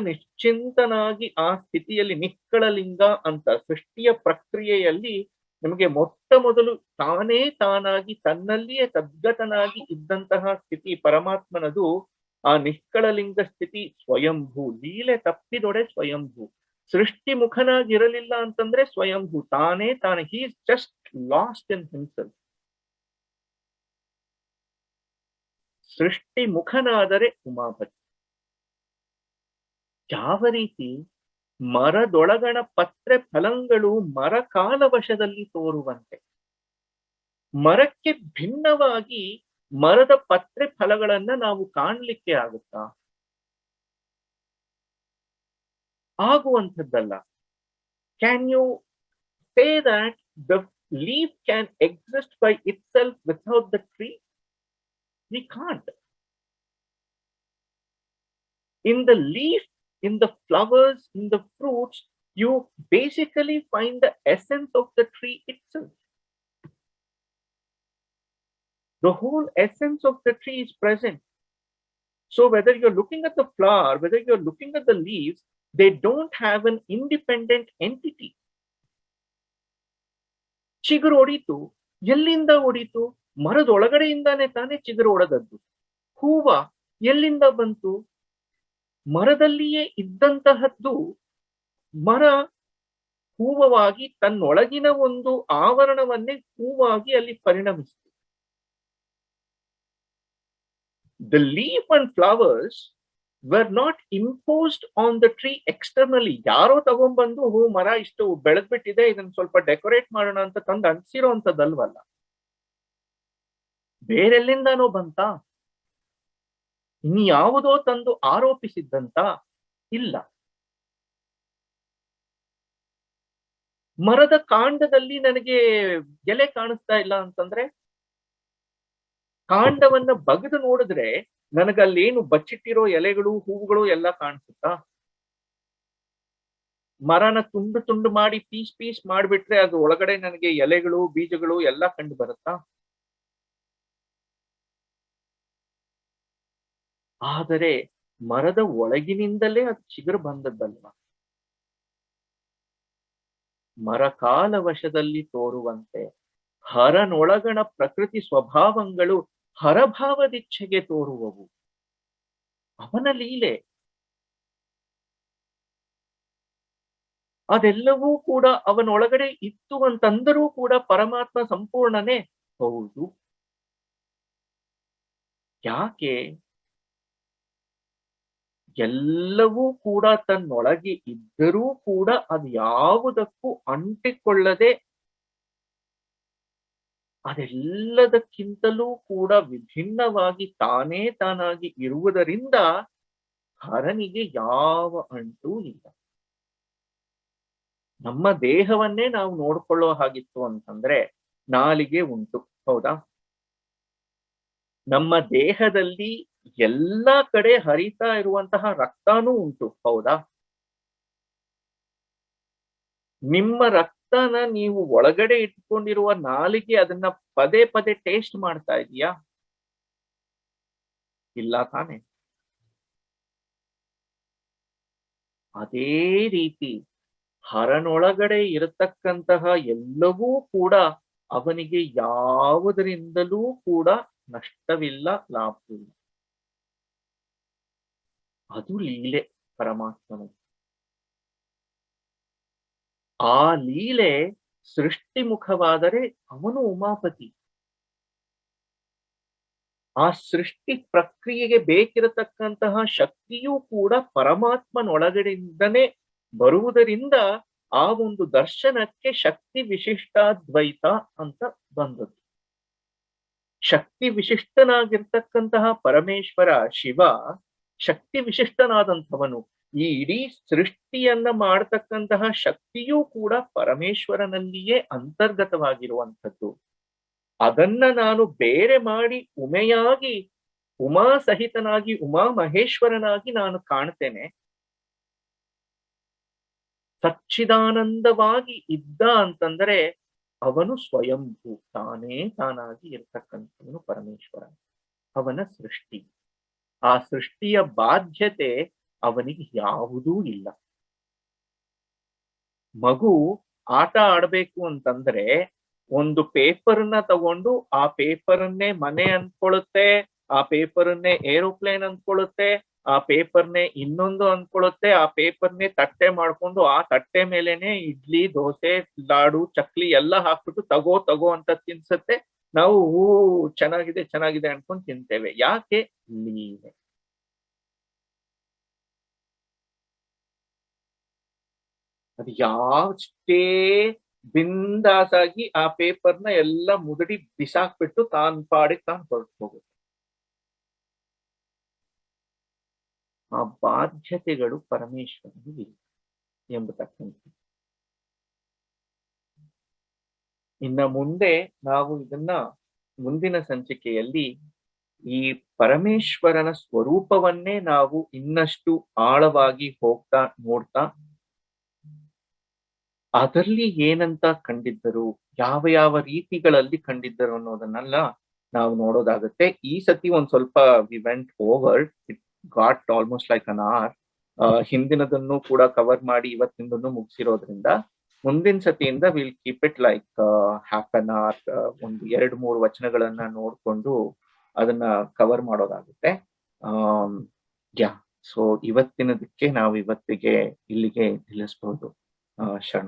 [SPEAKER 2] ನಿಶ್ಚಿಂತನಾಗಿ ಆ ಸ್ಥಿತಿಯಲ್ಲಿ ನಿಷ್ಕಳಲಿಂಗ ಅಂತ ಸೃಷ್ಟಿಯ ಪ್ರಕ್ರಿಯೆಯಲ್ಲಿ ನಮಗೆ ಮೊಟ್ಟ ಮೊದಲು ತಾನೇ ತಾನಾಗಿ ತನ್ನಲ್ಲಿಯೇ ತದ್ಗತನಾಗಿ ಇದ್ದಂತಹ ಸ್ಥಿತಿ ಪರಮಾತ್ಮನದು ಆ ನಿಷ್ಕಳಲಿಂಗ ಸ್ಥಿತಿ ಸ್ವಯಂಭೂ. ಲೀಲೆ ತಪ್ಪಿದೊಡೆ ಸ್ವಯಂಭೂ. ಸೃಷ್ಟಿ ಮುಖನಾಗಿರಲಿಲ್ಲ ಅಂತಂದ್ರೆ ಸ್ವಯಂಭೂ, ತಾನೇ ತಾನೇ. He is just lost in himself. ಸೃಷ್ಟಿ ಮುಖನಾದರೆ ಉಮಾಪತಿ. ಯಾವ ರೀತಿ ಮರದೊಳಗಣ ಪತ್ರೆ ಫಲಂಗಳು ಮರ ಕಾಲವಶದಲ್ಲಿ ತೋರುವಂತೆ. ಮರಕ್ಕೆ ಭಿನ್ನವಾಗಿ ಮರದ ಪತ್ರೆ ಫಲಗಳನ್ನ ನಾವು ಕಾಣಲಿಕ್ಕೆ ಆಗುತ್ತಾ? ಆಗುವಂಥದ್ದಲ್ಲ. Can you say that the leaf can exist by itself without the tree? We can't. In the leaf, in the flowers, in the fruits, you basically find the essence of the tree itself. The whole essence of the tree is present. So whether you're looking at the flower, whether you're looking at the leaves, they don't have an independent entity. ಚಿಗುರು ಒಡಿತು, ಎಲ್ಲಿಂದ ಒಡಿತು? ಮರದೊಳಗಡೆಯಿಂದಾನೆ ತಾನೇ ಚಿಗುರು ಒಡೆದದ್ದು. ಹೂವ ಎಲ್ಲಿಂದ ಬಂತು? ಮರದಲ್ಲಿಯೇ ಇದ್ದಂತಹದ್ದು ಮರ ಹೂವವಾಗಿ ತನ್ನೊಳಗಿನ ಒಂದು ಆವರಣವನ್ನೇ ಹೂವಾಗಿ ಅಲ್ಲಿ ಪರಿಣಮಿಸಿತು. The leaf and flowers were not imposed on the tree externally. ಯಾರೋ ತಗೊಂಡ್ಬಂದು ಹೂ ಮರ ಇಷ್ಟು ಬೆಳೆದ್ಬಿಟ್ಟಿದೆ, ಇದನ್ನ ಸ್ವಲ್ಪ ಡೆಕೋರೇಟ್ ಮಾಡೋಣ ಅಂತ ತಂದು ಅಂಟಿಸಿರೋ ಅಂತದಲ್ವಲ್ಲ. ಬೇರೆಲ್ಲಿಂದಾನೋ ಬಂತ? ಇನ್ಯಾವುದೋ ತಂದು ಆರೋಪಿಸಿದ್ದಂತ ಇಲ್ಲ. ಮರದ ಕಾಂಡದಲ್ಲಿ ನನಗೆ ಎಲೆ ಕಾಣಿಸ್ತಾ ಇಲ್ಲ ಅಂತಂದ್ರೆ, ಕಾಂಡವನ್ನ ಬಗೆದು ನೋಡಿದ್ರೆ ನನಗಲ್ಲೇನು ಬಚ್ಚಿಟ್ಟಿರೋ ಎಲೆಗಳು ಹೂವುಗಳು ಎಲ್ಲ ಕಾಣಿಸುತ್ತಾ? ಮರನ ತುಂಡು ತುಂಡು ಮಾಡಿ ಪೀಸ್ ಪೀಸ್ ಮಾಡಿಬಿಟ್ರೆ ಅದು ಒಳಗಡೆ ನನಗೆ ಎಲೆಗಳು ಬೀಜಗಳು ಎಲ್ಲ ಕಂಡು ಬರುತ್ತಾ? ಆದರೆ ಮರದ ಒಳಗಿನಿಂದಲೇ ಅದು ಚಿಗುರು ಬಂದದ್ದಲ್ವ. ಮರಕಾಲ ವಶದಲ್ಲಿ ತೋರುವಂತೆ ಹರನೊಳಗಣ ಪ್ರಕೃತಿ ಸ್ವಭಾವಗಳು ಹರಭಾವದಿಚ್ಛೆಗೆ ತೋರುವವು. ಅವನ ಲೀಲೆ ಅದೆಲ್ಲವೂ ಕೂಡ ಅವನೊಳಗಡೆ ಇತ್ತು ಅಂತಂದರೂ ಕೂಡ ಪರಮಾತ್ಮ ಸಂಪೂರ್ಣನೇ ಹೌದು. ಯಾಕೆ? ಎಲ್ಲವೂ ಕೂಡ ತನ್ನೊಳಗೆ ಇದ್ದರೂ ಕೂಡ ಅದು ಯಾವುದಕ್ಕೂ ಅಂಟಿಕೊಳ್ಳದೆ ಅದೆಲ್ಲದಕ್ಕಿಂತಲೂ ಕೂಡ ವಿಭಿನ್ನವಾಗಿ ತಾನೇ ತಾನಾಗಿ ಇರುವುದರಿಂದ ಹರನಿಗೆ ಯಾವ ಅಂಟೂ ಇಲ್ಲ. ನಮ್ಮ ದೇಹವನ್ನೇ ನಾವು ನೋಡ್ಕೊಳ್ಳೋ ಹಾಗಿತ್ತು ಅಂತಂದ್ರೆ ನಾಲಿಗೆ ಉಂಟು, ಹೌದಾ? ನಮ್ಮ ದೇಹದಲ್ಲಿ ಎಲ್ಲಾ ಕಡೆ ಹರಿತಾ ಇರುವಂತಹ ರಕ್ತನೂ ಉಂಟು, ಹೌದಾ? ನಿಮ್ಮ ರಕ್ತನ ನೀವು ಒಳಗಡೆ ಇಟ್ಕೊಂಡಿರುವ ನಾಲಿಗೆ ಅದನ್ನ ಪದೇ ಪದೇ ಟೇಸ್ಟ್ ಮಾಡ್ತಾ ಇದೀಯಾ? ಇಲ್ಲ ತಾನೆ? ಅದೇ ರೀತಿ ಹರನೊಳಗಡೆ ಇರತಕ್ಕಂತಹ ಎಲ್ಲವೂ ಕೂಡ ಅವನಿಗೆ ಯಾವುದರಿಂದಲೂ ಕೂಡ ನಷ್ಟವಿಲ್ಲ, ಲಾಭವಿಲ್ಲ. ಅದು ಲೀಲೆ ಪರಮಾತ್ಮನ. ಆ ಲೀಲೆ ಸೃಷ್ಟಿಮುಖವಾದರೆ ಅವನು ಉಮಾಪತಿ. ಆ ಸೃಷ್ಟಿ ಪ್ರಕ್ರಿಯೆಗೆ ಬೇಕಿರತಕ್ಕಂತಹ ಶಕ್ತಿಯೂ ಕೂಡ ಪರಮಾತ್ಮನೊಳಗಡೆಯಿಂದನೇ ಬರುವುದರಿಂದ ಆ ಒಂದು ದರ್ಶನಕ್ಕೆ ಶಕ್ತಿ ವಿಶಿಷ್ಟಾದ್ವೈತ ಅಂತ ಬಂದದ್ದು. ಶಕ್ತಿ ವಿಶಿಷ್ಟನಾಗಿರ್ತಕ್ಕಂತಹ ಪರಮೇಶ್ವರ ಶಿವ ಶಕ್ತಿ ವಿಶಿಷ್ಟನಾದಂಥವನು. ಈ ಇಡೀ ಸೃಷ್ಟಿಯನ್ನ ಮಾಡತಕ್ಕಂತಹ ಶಕ್ತಿಯೂ ಕೂಡ ಪರಮೇಶ್ವರನಲ್ಲಿಯೇ ಅಂತರ್ಗತವಾಗಿರುವಂಥದ್ದು. ಅದನ್ನ ನಾನು ಬೇರೆ ಮಾಡಿ ಉಮೆಯಾಗಿ, ಉಮಾ ಸಹಿತನಾಗಿ, ಉಮಾ ಮಹೇಶ್ವರನಾಗಿ ನಾನು ಕಾಣ್ತೇನೆ. ಸಚ್ಚಿದಾನಂದವಾಗಿ ಇದ್ದ ಅಂತಂದ್ರೆ ಅವನು ಸ್ವಯಂಭೂ, ತಾನೇ ತಾನಾಗಿ ಇರ್ತಕ್ಕಂಥವನು ಪರಮೇಶ್ವರ. ಅವನ ಸೃಷ್ಟಿ, ಆ ಸೃಷ್ಟಿಯ ಬಾಧ್ಯತೆ ಅವನಿಗೆ ಯಾವುದೂ ಇಲ್ಲ. ಮಗು ಆಟ ಆಡ್ಬೇಕು ಅಂತಂದ್ರೆ ಒಂದು ಪೇಪರ್ನ ತಗೊಂಡು ಆ ಪೇಪರನ್ನೇ ಮನೆ ಅನ್ಕೊಳ್ಳುತ್ತೆ, ಆ ಪೇಪರನ್ನೇ ಏರೋಪ್ಲೇನ್ ಅನ್ಕೊಳ್ಳುತ್ತೆ, ಆ ಪೇಪರ್ನೇ ಇನ್ನೊಂದು ಅನ್ಕೊಳ್ಳುತ್ತೆ, ಆ ಪೇಪರ್ನೇ ತಟ್ಟೆ ಮಾಡ್ಕೊಂಡು ಆ ತಟ್ಟೆ ಮೇಲೆನೆ ಇಡ್ಲಿ, ದೋಸೆ, ಲಾಡು, ಚಕ್ಲಿ ಎಲ್ಲ ಹಾಕ್ಬಿಟ್ಟು ತಗೋ ತಗೋ ಅಂತ ತಿನ್ಸತ್ತೆ. ನಾವು ಚೆನ್ನಾಗಿದೆ ಚೆನ್ನಾಗಿದೆ ಅನ್ಕೊಂಡು ತಿಂತೇವೆ. ಯಾಕೆ? ಲೀಲೆ. ಅದು ಯಾವಷ್ಟೇ ಬಿಂದಾಸಾಗಿ ಆ ಪೇಪರ್ನ ಎಲ್ಲ ಮುದುಡಿ ಬಿಸಾಕ್ಬಿಟ್ಟು ತಾನ್ ಪಾಡಿಗೆ ತಾನು ಹೊರಟು ಹೋಗುತ್ತೆ. ಆ ಬಾಧ್ಯತೆಗಳು ಪರಮೇಶ್ವರನಿಗೆ ಎಂಬತಕ್ಕಂಥ. ಇನ್ನ ಮುಂದೆ ನಾವು ಇದನ್ನ ಮುಂದಿನ ಸಂಚಿಕೆಯಲ್ಲಿ ಈ ಪರಮೇಶ್ವರನ ಸ್ವರೂಪವನ್ನೇ ನಾವು ಇನ್ನಷ್ಟು ಆಳವಾಗಿ ಹೋಗ್ತಾ ನೋಡ್ತಾ, ಅದರಲ್ಲಿ ಏನಂತ ಕಂಡಿದ್ದರು, ಯಾವ ಯಾವ ರೀತಿಗಳಲ್ಲಿ ಕಂಡಿದ್ದರು ಅನ್ನೋದನ್ನೆಲ್ಲ ನಾವು ನೋಡೋದಾಗುತ್ತೆ. ಈ ಸತಿ ಒಂದ್ ಸ್ವಲ್ಪ we went over, it got almost like an hour. ಹಿಂದಿನದನ್ನು ಕೂಡ ಕವರ್ ಮಾಡಿ ಇವತ್ತಿಂದನ್ನು ಮುಗಿಸಿರೋದ್ರಿಂದ ಮುಂದಿನ ಸತಿಯಿಂದ will keep it like half an hour. ಒಂದು 2-3 ವಚನಗಳನ್ನ ನೋಡ್ಕೊಂಡು ಅದನ್ನ ಕವರ್ ಮಾಡೋದಾಗುತ್ತೆ. ಯಾ, ಸೊ ಇವತ್ತಿನದಕ್ಕೆ ನಾವು ಇವತ್ತಿಗೆ ಇಲ್ಲಿಗೆ ನಿಲ್ಲಿಸ್ಬಹುದು. ಶರಣ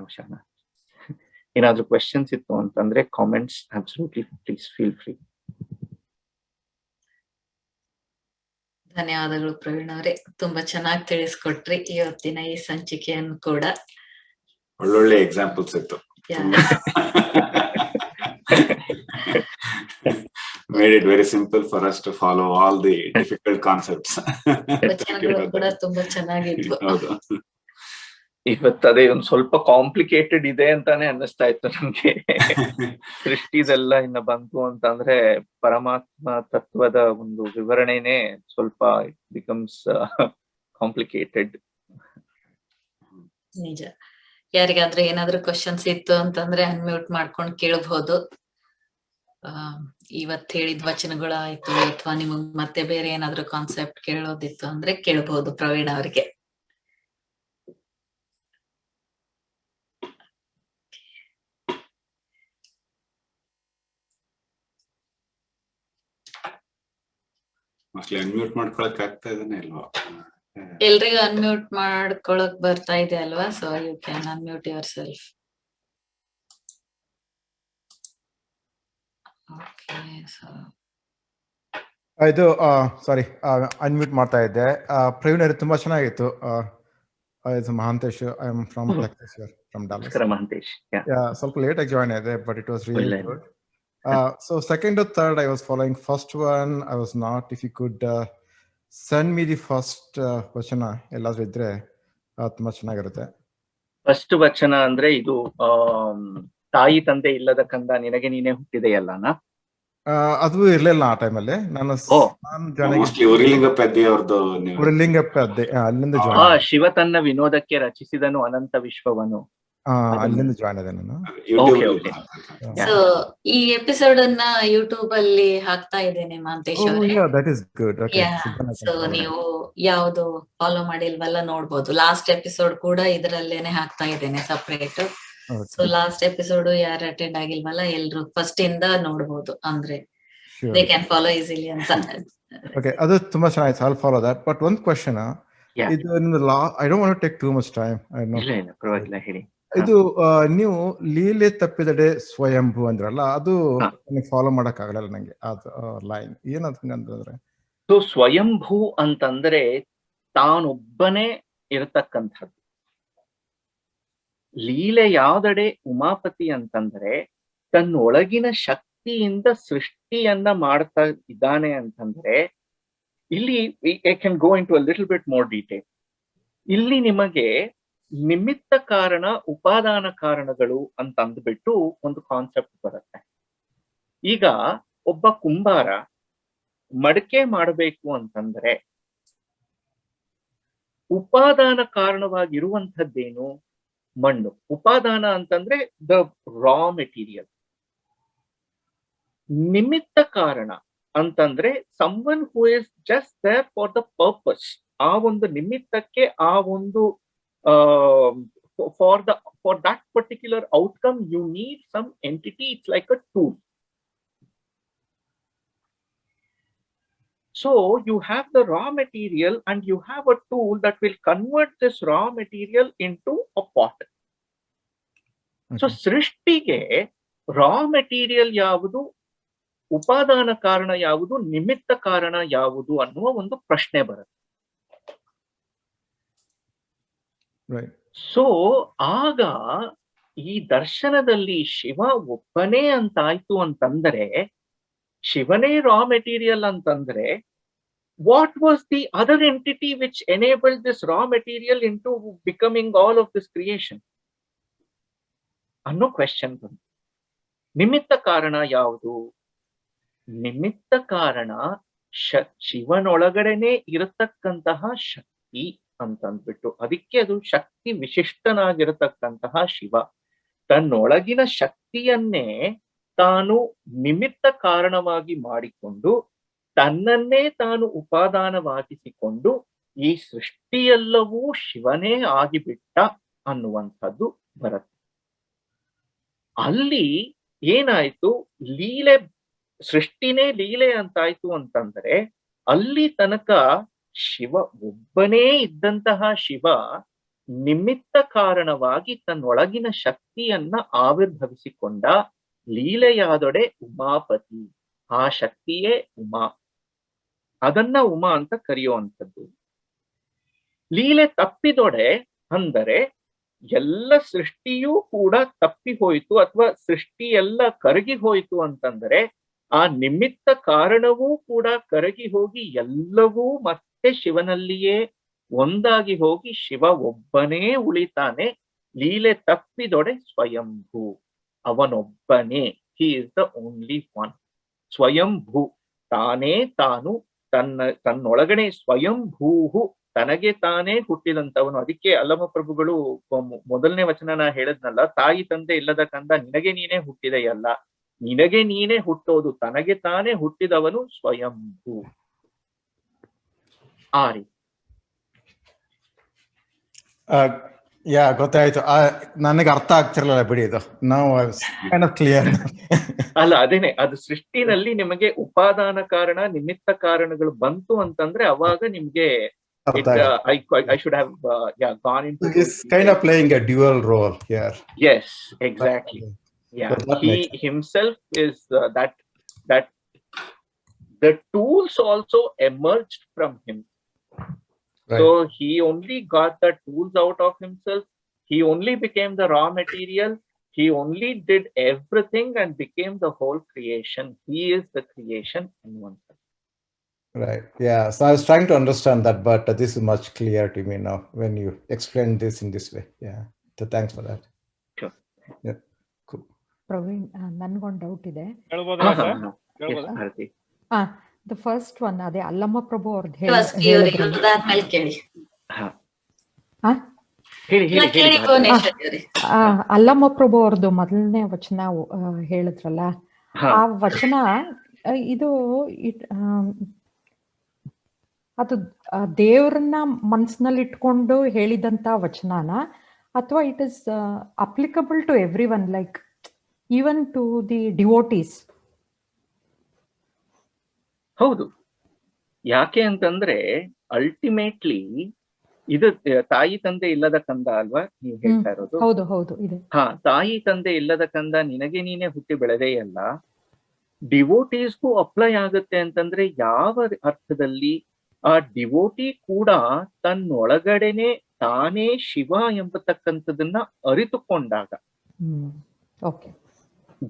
[SPEAKER 2] ಏನಾದ್ರೂ ಕ್ವೆಶನ್ಸ್ ಇತ್ತು ಅಂತಂದ್ರೆ comments absolutely please feel free.
[SPEAKER 1] ಧನ್ಯವಾದಗಳು ಪ್ರವೀಣ್ ಅವರೇ, ತುಂಬಾ ಚೆನ್ನಾಗಿ ತಿಳಿಸ್ಕೊಟ್ರಿ ಇವತ್ತಿನ ಈ ಸಂಚಿಕೆಯನ್ನು ಕೂಡ.
[SPEAKER 3] ಒಳ್ಳೊಳ್ಳೆ ಎಕ್ಸಾಂಪಲ್ಸ್ ಇತ್ತು. Made it very simple for us to follow all the difficult concepts.
[SPEAKER 1] ವಚನಗಳು ಕೂಡ ತುಂಬಾ ಚೆನ್ನಾಗಿದ್ವು.
[SPEAKER 3] ಹೌದು,
[SPEAKER 2] ಇವತ್ತದೇ ಒಂದ್ ಸ್ವಲ್ಪ ಕಾಂಪ್ಲಿಕೇಟೆಡ್ ಇದೆ ಅಂತಾನೆ ಅನ್ನಿಸ್ತಾ ಇತ್ತು ನಮ್ಗೆ. ಸೃಷ್ಟಿದೆಲ್ಲ ಇನ್ನ ಬಂತು ಅಂತಂದ್ರೆ ಪರಮಾತ್ಮ ತತ್ವದ ಒಂದು ವಿವರಣೆನೇ ಸ್ವಲ್ಪ ಬಿಕಮ್ಸ್ ಕಾಂಪ್ಲಿಕೇಟೆಡ್.
[SPEAKER 1] ನಿಜ. ಯಾರಿಗಾದ್ರೂ ಏನಾದ್ರೂ ಕ್ವಶನ್ಸ್ ಇತ್ತು ಅಂತಂದ್ರೆ ಅನ್ಮ್ಯೂಟ್ ಮಾಡ್ಕೊಂಡು ಕೇಳಬಹುದು. ಇವತ್ ಹೇಳಿದ ವಚನಗಳು ಆಯ್ತು, ಅಥವಾ ನಿಮಗ್ ಮತ್ತೆ ಬೇರೆ ಏನಾದ್ರೂ ಕಾನ್ಸೆಪ್ಟ್ ಕೇಳೋದಿತ್ತು ಅಂದ್ರೆ ಕೇಳಬಹುದು ಪ್ರವೀಣ್ ಅವರಿಗೆ.
[SPEAKER 3] ಮೋಸ್ಟ್ಲಿ ಅನ್ಮ್ಯೂಟ್ ಮಾಡ್ಕೊಳಕ್ ಆಗ್ತಾ ಇದಾನೆ ಅಲ್ವಾ?
[SPEAKER 1] ಎಲ್ರಿಗೂ ಅನ್ಮ್ಯೂಟ್ ಮಾಡ್ಕೊಳಕ್ ಬರ್ತಾ ಇದೆ ಅಲ್ವಾ? So you can unmute yourself. Okay, so
[SPEAKER 4] ಇದು ಸಾರಿ ಅನ್ಮ್ಯೂಟ್ ಮಾಡ್ತಾ ಇದ್ದೆ. ಪ್ರವೀಣ್ ಅವರು ತುಂಬಾ ಚೆನ್ನಾಗಿತ್ತು. Mahantesh, I am from Texas here from Dallas.
[SPEAKER 2] Mahantesh,
[SPEAKER 4] ಸ್ವಲ್ಪ ಲೇಟ್ ಆಗಿ ಜಾಯ್ನ್ ಆಗಿದೆ, but it was really good. So second or third I was following. First one I was not. If you could send me the first ವಚನ ಎಲ್ಲಾದ್ರೂ ಇದ್ರೆ ತುಂಬಾ ಚೆನ್ನಾಗಿರುತ್ತೆ.
[SPEAKER 2] First ವಚನ ಅಂದ್ರೆ ಇದು ತಾಯಿ ತಂದೆ ಇಲ್ಲದ ಕಂದ ನಿನಗೆ ನೀನೇ ಹುಟ್ಟಿದೆಯಲ್ಲನಾ?
[SPEAKER 4] ಅದು ಇರ್ಲಿಲ್ಲ ಆ ಟೈಮಲ್ಲಿ. ನಾನು
[SPEAKER 2] ಓ.
[SPEAKER 3] ಮೋಸ್ಟ್ಲಿ ಉರಿಲಿಂಗ ಪೆದ್ದೆ ಅವ್ರದ್ದು ನೀವು
[SPEAKER 4] ಉರಿಲಿಂಗಪ್ಪೆ ಅಲ್ಲಿಂದ
[SPEAKER 2] ಆ
[SPEAKER 4] ಜಾಯ್ನ್
[SPEAKER 2] ಶಿವ ತನ್ನ ವಿನೋದಕ್ಕೆ ರಚಿಸಿದನು ಅನಂತ ವಿಶ್ವವನು.
[SPEAKER 4] ಅಲ್ಲಿಂದ ಜಾಯ್ನ್ ಆದೆ ನಾನು.
[SPEAKER 3] YouTube
[SPEAKER 2] Okay.
[SPEAKER 1] ಸೊ ಈ ಎಪಿಸೋಡ್ ಅನ್ನ ಯೂಟ್ಯೂಬ್ ಅಲ್ಲಿ ಹಾಕ್ತಾ ಇದ್ದೇನೆ ಮಹಂತೇಶ್ ಅವರೇ.
[SPEAKER 4] That is good.
[SPEAKER 1] ಸೊ ನೀವು ಯಾವ್ದು ಫಾಲೋ ಮಾಡಿಲ್ವಲ್ಲ ನೋಡ್ಬೋದು. ಲಾಸ್ಟ್ ಎಪಿಸೋಡ್ ಕೂಡ ಇದರಲ್ಲೇನೆ ಹಾಕ್ತಾ ಇದ್ದೇನೆ ಸಪರೇಟ್. ಸೊ ಲಾಸ್ಟ್ ಎಪಿಸೋಡ್ ಯಾರು ಅಟೆಂಡ್ ಆಗಿಲ್ವಲ್ಲ ಎಲ್ರು ಫಸ್ಟ್ ಇಂದ ನೋಡ್ಬೋದು, ಅಂದ್ರೆ ದೇ ಕ್ಯಾನ್ ಫಾಲೋ ಈಸಿಲಿ ಅಂತ.
[SPEAKER 4] ಓಕೆ, ಅದು ತುಂಬಾ ಚೆನ್ನಾಗಿತ್ತು. I follow that. ಬಟ್ ಒಂದು ಕ್ವಶನ್, ಇದು ನಿಮ್ದು I don't want to take too much time.
[SPEAKER 2] ಇಲ್ಲ ಪರವಾಗಿಲ್ಲ, ಹೇಳಿ.
[SPEAKER 4] ಇದು ನೀವು ಲೀಲೆ ತಪ್ಪಿದಡೆ ಸ್ವಯಂಭೂ ಅಂದ್ರಲ್ಲ, ಅದು ಫಾಲೋ ಮಾಡಕ್ ಆಗಲ್ಲ ನಂಗೆ ಅದು ಲೈನ್ ಏನಂತಂದ್ರೆ.
[SPEAKER 2] ಸೊ ಸ್ವಯಂಭೂ ಅಂತಂದ್ರೆ ತಾನೊಬ್ಬನೇ ಇರತಕ್ಕಂಥದ್ದು. ಲೀಲೆ ಯಾವ್ದಡೆ ಉಮಾಪತಿ ಅಂತಂದ್ರೆ ತನ್ನೊಳಗಿನ ಶಕ್ತಿಯಿಂದ ಸೃಷ್ಟಿಯನ್ನ ಮಾಡ್ತಾ ಇದ್ದಾನೆ ಅಂತಂದ್ರೆ, ಇಲ್ಲಿ I can go into a little bit more detail. ಇಲ್ಲಿ ನಿಮಗೆ ನಿಮಿತ್ತ ಕಾರಣ ಉಪಾದಾನ ಕಾರಣಗಳು ಅಂತ ಅಂದ್ಬಿಟ್ಟು ಒಂದು ಕಾನ್ಸೆಪ್ಟ್ ಬರುತ್ತೆ. ಈಗ ಒಬ್ಬ ಕುಂಬಾರ ಮಡಕೆ ಮಾಡಬೇಕು ಅಂತಂದ್ರೆ ಉಪಾದಾನ ಕಾರಣವಾಗಿರುವಂಥದ್ದೇನು? ಮಣ್ಣು. ಉಪಾದಾನ ಅಂತಂದ್ರೆ ದ ರಾ ಮೆಟೀರಿಯಲ್. ನಿಮಿತ್ತ ಕಾರಣ ಅಂತಂದ್ರೆ someone who is just there for the purpose. ಆ ಒಂದು ನಿಮಿತ್ತಕ್ಕೆ, ಆ ಒಂದು for that particular outcome you need some entity. It's like a tool. So you have the raw material and you have a tool that will convert this raw material into a pot. So ಸೃಷ್ಟಿಗೆ raw material ಯಾವುದು, ಉಪಾದಾನ ಕಾರಣ ಯಾವುದು, ನಿಮಿತ್ತ ಕಾರಣ ಯಾವುದು ಅನ್ನುವ ಒಂದು ಪ್ರಶ್ನೆ ಬರುತ್ತೆ. ಸೊ ಆಗ ಈ ದರ್ಶನದಲ್ಲಿ ಶಿವ ಒಬ್ಬನೇ ಅಂತಾಯ್ತು ಅಂತಂದ್ರೆ, ಶಿವನೇ ರಾ ಮೆಟೀರಿಯಲ್ ಅಂತಂದ್ರೆ, what was the other entity which enabled this raw material into becoming all of this creation ಅನ್ನೋ ಕ್ವೆಶ್ಚನ್ ಬಂತು. ನಿಮಿತ್ತ ಕಾರಣ ಯಾವುದು? ನಿಮಿತ್ತ ಕಾರಣ ಶಿವನೊಳಗಡೆನೆ ಇರತಕ್ಕಂತಹ ಶಕ್ತಿ ಅಂತಂದ್ಬಿಟ್ಟು, ಅದಕ್ಕೆ ಅದು ಶಕ್ತಿ ವಿಶಿಷ್ಟನಾಗಿರತಕ್ಕಂತಹ ಶಿವ. ತನ್ನೊಳಗಿನ ಶಕ್ತಿಯನ್ನೇ ತಾನು ನಿಮಿತ್ತ ಕಾರಣವಾಗಿ ಮಾಡಿಕೊಂಡು ತನ್ನನ್ನೇ ತಾನು ಉಪಾದಾನವಾಗಿಸಿಕೊಂಡು ಈ ಸೃಷ್ಟಿಯೆಲ್ಲವೂ ಶಿವನೇ ಆಗಿಬಿಟ್ಟ ಅನ್ನುವಂಥದ್ದು ಬರುತ್ತೆ. ಅಲ್ಲಿ ಏನಾಯ್ತು, ಲೀಲೆ ಸೃಷ್ಟಿನೇ ಲೀಲೆ ಅಂತಾಯ್ತು ಅಂತಂದ್ರೆ, ಅಲ್ಲಿ ತನಕ ಶಿವ ಒಬ್ಬನೇ ಇದ್ದಂತಹ ಶಿವ ನಿಮಿತ್ತ ಕಾರಣವಾಗಿ ತನ್ನೊಳಗಿನ ಶಕ್ತಿಯನ್ನ ಆವಿರ್ಭವಿಸಿಕೊಂಡ. ಲೀಲೆಯಾದೊಡೆ ಉಮಾಪತಿ, ಆ ಶಕ್ತಿಯೇ ಉಮಾ, ಅದನ್ನ ಉಮಾ ಅಂತ ಕರೆಯುವಂಥದ್ದು. ಲೀಲೆ ತಪ್ಪಿದೊಡೆ ಅಂದರೆ ಎಲ್ಲ ಸೃಷ್ಟಿಯೂ ಕೂಡ ತಪ್ಪಿ ಹೋಯಿತು ಅಥವಾ ಸೃಷ್ಟಿ ಎಲ್ಲ ಕರಗಿ ಹೋಯಿತು ಅಂತಂದ್ರೆ, ಆ ನಿಮಿತ್ತ ಕಾರಣವೂ ಕೂಡ ಕರಗಿ ಹೋಗಿ ಎಲ್ಲವೂ ಮತ್ತೆ ಶಿವನಲ್ಲಿಯೇ ಒಂದಾಗಿ ಹೋಗಿ ಶಿವ ಒಬ್ಬನೇ ಉಳಿತಾನೆ. ಲೀಲೆ ತಪ್ಪಿದೊಡೆ ಸ್ವಯಂಭೂ, ಅವನೊಬ್ಬನೇ. He is the only one. ಸ್ವಯಂಭೂ, ತಾನೇ ತಾನು ತನ್ನೊಳಗಡೆ ಸ್ವಯಂಭೂಹು, ತನಗೆ ತಾನೇ ಹುಟ್ಟಿದಂತವನು. ಅದಕ್ಕೆ ಅಲ್ಲಮ ಪ್ರಭುಗಳು ಮೊದಲನೇ ವಚನ ನಾ ಹೇಳದ್ನಲ್ಲ, ತಾಯಿ ತಂದೆ ಇಲ್ಲದ ಕಂದ ನಿನಗೆ ನೀನೇ ಹುಟ್ಟಿದೆಯಲ್ಲ, ನಿನಗೆ ನೀನೇ ಹುಟ್ಟೋದು, ತನಗೆ ತಾನೇ ಹುಟ್ಟಿದವನು ಸ್ವಯಂಭೂ. ಆರಿ
[SPEAKER 4] ಗೊತ್ತಾಯ್ತು. ನನಗೆ ಅರ್ಥ ಆಗ್ತಿರ್ಲಿಲ್ಲ ಬಿಡಿ, ಇದು ನಾವು ಕ್ಲಿಯರ್.
[SPEAKER 2] ಅಲ್ಲ, ಅದೇನೆ, ಅದು ಸೃಷ್ಟಿನಲ್ಲಿ ನಿಮಗೆ ಉಪಾದಾನ ಕಾರಣ ನಿಮಿತ್ತ ಕಾರಣಗಳು ಬಂತು ಅಂತಂದ್ರೆ ಅವಾಗ ನಿಮ್ಗೆ I should have gone into.
[SPEAKER 4] He's kind of playing a dual role here.
[SPEAKER 2] Yes, exactly. Yeah, he himself is that the tools also emerged from him. Right. So he only got the tools out of himself. He only became the raw material. He only did everything and became the whole creation. He is the creation in oneself.
[SPEAKER 4] Right. Yeah. So I was trying to understand that, but this is much clearer to me now when you explain this in this way. Yeah. So thanks for that.
[SPEAKER 2] Sure.
[SPEAKER 4] Yeah. Cool.
[SPEAKER 5] Praveen, ನನ್ಗೊಂದು doubt ಇದೆ.
[SPEAKER 6] ಹೇಳ್ಬೋದಾ sir? ಹೇಳ್ಬೋದಾ?
[SPEAKER 2] Bharati.
[SPEAKER 5] The first one ಅದೇ ಅಲ್ಲಮ್ಮ ಪ್ರಭು ಅವ್ರದ್ದು
[SPEAKER 1] ಅದಾದ್ಮೇಲೆ ಕೇಳಿ.
[SPEAKER 2] ಹೇಳಿ ಹೇಳಿ
[SPEAKER 1] ಕೇಳಿ
[SPEAKER 2] ಹೇಳಿ
[SPEAKER 1] ಭುವನೇಶ್ವರಿ ಅವರೇ.
[SPEAKER 5] ಅಲ್ಲಮ್ಮ ಪ್ರಭು ಅವ್ರದ್ದು ಮೊದಲನೇ ವಚನ ಹೇಳಿದ್ರಲ್ಲ,
[SPEAKER 2] ಹಾ.
[SPEAKER 5] ಆ ವಚನ ಇದು ಅದು ದೇವ್ರನ್ನ ಮನ್ಸಿನಲ್ಲಿ ಇಟ್ಕೊಂಡು ಹೇಳಿದಂತ ವಚನನ, ಅಥವಾ it is applicable to everyone, like even to the devotees?
[SPEAKER 2] ಹೌದು. ಯಾಕೆ ಅಂತಂದ್ರೆ ಅಲ್ಟಿಮೇಟ್ಲಿ ಇದು ತಾಯಿ ತಂದೆ ಇಲ್ಲದ ಕಂದ ಅಲ್ವಾ ನೀವು ಹೇಳ್ತಾ ಇರೋದು?
[SPEAKER 5] ಹೌದು ಹೌದು ಇದೆ.
[SPEAKER 2] ಹಾ, ತಾಯಿ ತಂದೆ ಇಲ್ಲದ ಕಂದ, ನಿನಗೆ ನೀನೇ ಹುಟ್ಟಿ ಬೆಳೆದೆಯಲ್ಲ. ಡಿವೋಟೀಸ್ಗೂ ಅಪ್ಲೈ ಆಗುತ್ತೆ ಅಂತಂದ್ರೆ ಯಾವ ಅರ್ಥದಲ್ಲಿ? ಆ ಡಿವೋಟಿ ಕೂಡ ತನ್ನೊಳಗಡೆನೆ ತಾನೇ ಶಿವ ಎಂಬತಕ್ಕಂಥದನ್ನ ಅರಿತುಕೊಂಡಾಗ,
[SPEAKER 5] ಓಕೆ,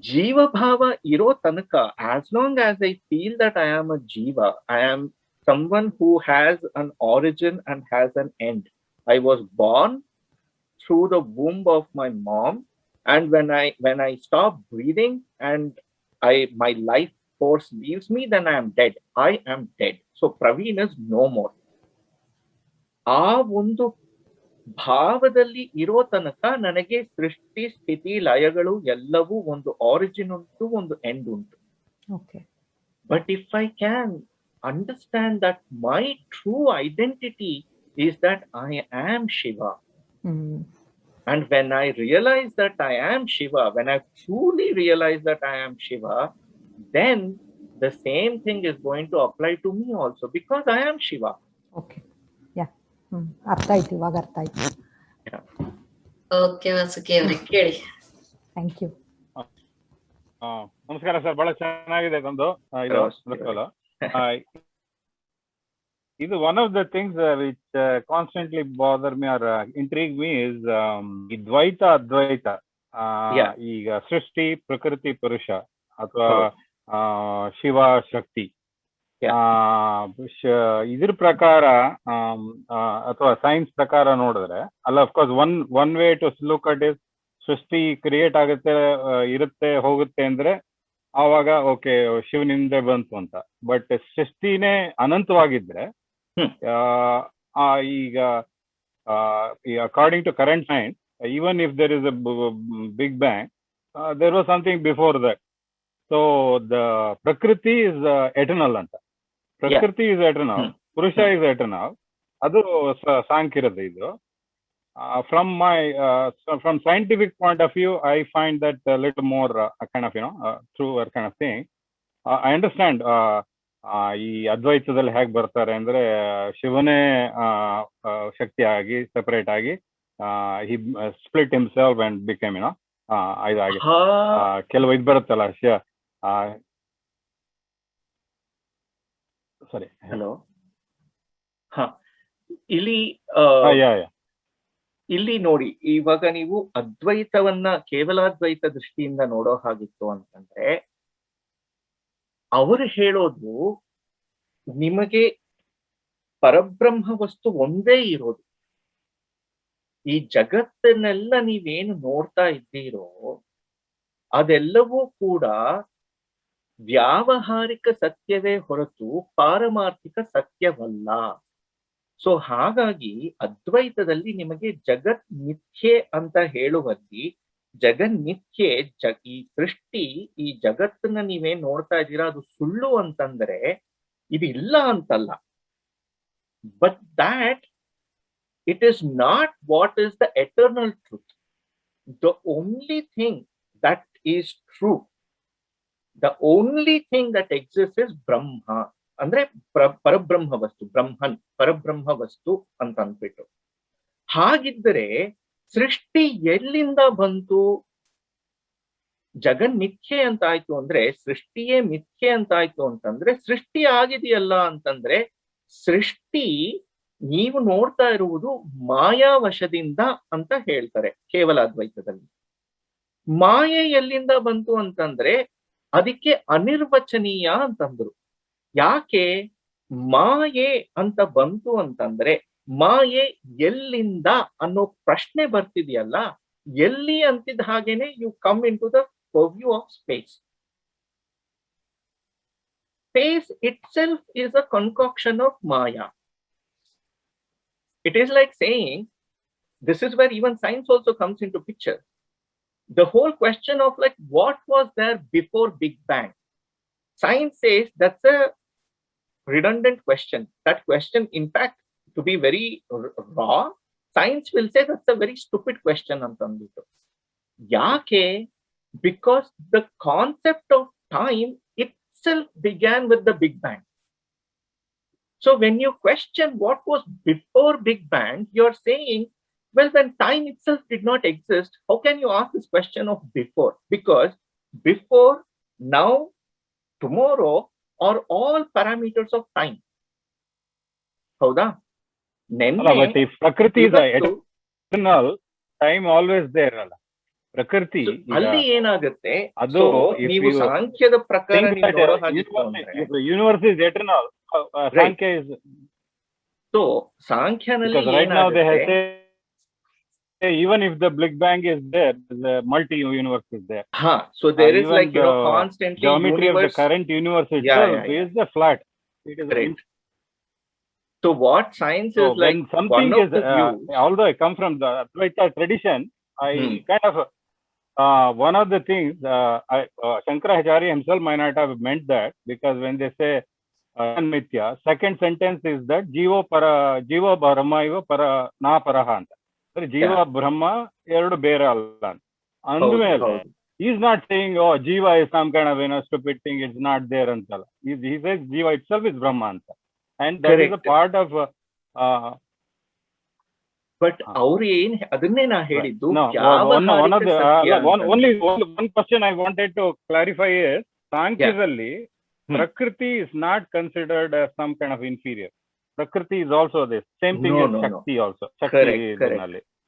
[SPEAKER 2] ಜೀವಭಾವ ಇರೋ ತನಕ, as long as I feel that I am a ಜೀವ, I am someone who has an origin and has an end. I was born through the womb of my mom, and when I stop breathing and my life force leaves me, then I am dead. I am dead. So Praveen is no more. ಆ ಒಂದು ಭಾವದಲ್ಲಿ ಇರೋ ತನಕ ನನಗೆ ಸೃಷ್ಟಿ ಸ್ಥಿತಿ ಲಯಗಳು ಎಲ್ಲವೂ ಒಂದು ಆರಿಜಿನ್ ಉಂಟು, ಒಂದು ಎಂಡ್ ಉಂಟು.
[SPEAKER 5] Okay,
[SPEAKER 2] but if I can understand that my true identity is that I am Shiva. And when I realize that I am Shiva, when I truly realize that I am Shiva, then the same thing is going to apply to me also, because I am Shiva.
[SPEAKER 5] Okay, yeah, ಅರ್ಥ ಆಯ್ತು, ಇವಾಗ ಅರ್ಥ ಆಯ್ತು.
[SPEAKER 1] Okay Vasuki ಅವರೇ ಕೇಳಿ.
[SPEAKER 5] Thank you.
[SPEAKER 6] ನಮಸ್ಕಾರ sir, ಬಹಳ ಚೆನ್ನಾಗಿದೆ ತಂದು ಇದು. ಇದು one of the things which constantly bother me or intrigue me is ದ್ವೈತ ಅದ್ವೈತ. ಈಗ ಸೃಷ್ಟಿ, ಪ್ರಕೃತಿ, ಪುರುಷ, ಅಥವಾ ಶಿವ, ಶಕ್ತಿ. ಇದ್ರ ಪ್ರಕಾರ ಅಥವಾ ಸೈನ್ಸ್ ಪ್ರಕಾರ ನೋಡಿದ್ರೆ ಅಲ್ಲ, of course one way to look at is, ಸೃಷ್ಟಿ ಕ್ರಿಯೇಟ್ ಆಗುತ್ತೆ, ಇರುತ್ತೆ, ಹೋಗುತ್ತೆ ಅಂದ್ರೆ ಆವಾಗ ಓಕೆ ಶಿವನಿಂದ ಬಂತು ಅಂತ. ಬಟ್ ಸೃಷ್ಟಿನೇ ಅನಂತವಾಗಿದ್ರೆ, ಈಗ according to current science, even if there is a big bang, there was something before that. So the prakriti is eternal ಅಂತ. Prakriti is eternal, purusha is eternal. ಅದು ಸಾಂಖ್ಯರದ ಇದು. From scientific point of view, I find that a little more kind of truer kind of thing. I understand ಈ ಅದ್ವೈತದಲ್ಲಿ ಹೇಗೆ ಬರ್ತಾರೆ ಅಂದ್ರೆ, ಶಿವನೇ ಶಕ್ತಿ ಆಗಿ ಸೆಪರೇಟ್ ಆಗಿ he split himself and became ಇದಾಗಿ ಕೆಲವು ಇದು ಬರುತ್ತಲ್ಲ. ಸರಿ,
[SPEAKER 2] ಹಲೋ. ಇಲ್ಲಿ ನೋಡಿ, ಇವಾಗ ನೀವು ಅದ್ವೈತವನ್ನ ಕೇವಲಾದ್ವೈತ ದೃಷ್ಟಿಯಿಂದ ನೋಡೋ ಹಾಗಿತ್ತು ಅಂತಂದ್ರೆ, ಅವರು ಹೇಳೋದು ನಿಮಗೆ ಪರಬ್ರಹ್ಮ ವಸ್ತು ಒಂದೇ ಇರೋದು. ಈ ಜಗತ್ತನ್ನೆಲ್ಲ ನೀವೇನು ನೋಡ್ತಾ ಇದ್ದೀರೋ ಅದೆಲ್ಲವೂ ಕೂಡ ವ್ಯಾವಹಾರಿಕ ಸತ್ಯವೇ ಹೊರತು ಪಾರಮಾರ್ಥಿಕ ಸತ್ಯವಲ್ಲ. ಸೊ ಹಾಗಾಗಿ ಅದ್ವೈತದಲ್ಲಿ ನಿಮಗೆ ಜಗತ್ ಮಿಥ್ಯೆ ಅಂತ ಹೇಳುವಲ್ಲಿ, ಜಗನ್ಮಿಥ್ಯೆ, ಈ ಸೃಷ್ಟಿ, ಈ ಜಗತ್ತನ್ನ ನೀವೇನ್ ನೋಡ್ತಾ ಇದ್ದೀರಾ ಅದು ಸುಳ್ಳು ಅಂತಂದ್ರೆ ಇದು ಇಲ್ಲ ಅಂತಲ್ಲ. But that it is not what is the eternal truth. The only thing that is true, the only thing that exist is Brahma. ಅಂದ್ರೆ ಪರಬ್ರಹ್ಮ ವಸ್ತು, ಬ್ರಹ್ಮನ್ ಪರಬ್ರಹ್ಮ ವಸ್ತು ಅಂತ ಅಂದ್ಬಿಟ್ಟು. ಹಾಗಿದ್ದರೆ ಸೃಷ್ಟಿ ಎಲ್ಲಿಂದ ಬಂತು? ಜಗನ್ ಮಿಥ್ಯೆ ಅಂತ ಆಯ್ತು ಅಂದ್ರೆ, ಸೃಷ್ಟಿಯೇ ಮಿಥ್ಯೆ ಅಂತ ಆಯ್ತು ಅಂತಂದ್ರೆ, ಸೃಷ್ಟಿ ಆಗಿದೆಯಲ್ಲ ಅಂತಂದ್ರೆ, ಸೃಷ್ಟಿ ನೀವು ನೋಡ್ತಾ ಇರುವುದು ಮಾಯಾವಶದಿಂದ ಅಂತ ಹೇಳ್ತಾರೆ ಕೇವಲ ಅದ್ವೈತದಲ್ಲಿ. ಮಾಯೆ ಎಲ್ಲಿಂದ ಬಂತು ಅಂತಂದ್ರೆ ಅದಕ್ಕೆ ಅನಿರ್ವಚನೀಯ ಅಂತಂದ್ರು. ಯಾಕೆ ಮಾಯೆ ಅಂತ ಬಂತು ಅಂತಂದ್ರೆ, ಮಾಯೆ ಎಲ್ಲಿಂದ ಅನ್ನೋ ಪ್ರಶ್ನೆ ಬರ್ತಿದೆಯಲ್ಲ, ಎಲ್ಲಿ ಅಂತಿದ್ದ ಹಾಗೇನೆ you come into the purview of space. Space itself is a concoction of Maya. It is like saying, this is where even science also comes into picture. The whole question of like, what was there before Big Bang? Science says that's a redundant question. That question, in fact, to be very raw, science will say that's a very stupid question. Yake? Because the concept of time itself began with the Big Bang. So when you question what was before Big Bang, you're saying, well, when time itself did not exist, how can you ask this question of before? Because before, now, tomorrow are all parameters of time. Howda?
[SPEAKER 6] But if Prakriti is eternal, time always there. Prakriti.
[SPEAKER 2] ಅಲ್ಲಿ ಏನಾಗುತ್ತೆ, ಅದು ನೀವು ಸಾಂಖ್ಯದ ಪ್ರಕಾರ
[SPEAKER 6] the universe is eternal. Sankhya is.
[SPEAKER 2] So ಸಾಂಖ್ಯನಲ್ಲಿ
[SPEAKER 6] right now they have say, even if the Big Bang is there, the multi-universe is there.
[SPEAKER 2] So there is like, you know, constantly
[SPEAKER 6] geometry
[SPEAKER 2] universe,
[SPEAKER 6] of the current universe itself is the flat. It is
[SPEAKER 2] right. So what science is like,
[SPEAKER 6] when something is, although I come from the Advaita tradition, I kind of, one of the things, Shankaracharya himself might not have meant that, because when they say Mithya, second sentence is that Jiva Brahma iva para na paraha anta. Jiva Brahma eradu bere alla. Andumele, he is not saying, oh, Jiva is some kind of, you know, stupid thing, it's not there antala. He says Jiva itself is Brahma anta. And that is a part of
[SPEAKER 2] but ಅವರು ಏನ್ ಅದನ್ನೇ ನಾ ಹೇಳಿದ್ದು.
[SPEAKER 6] only one question I wanted to clarify is, Sankhyaದಲ್ಲಿ Prakriti is not considered as some kind of inferior. Prakriti is also this. Same thing as Shakti also.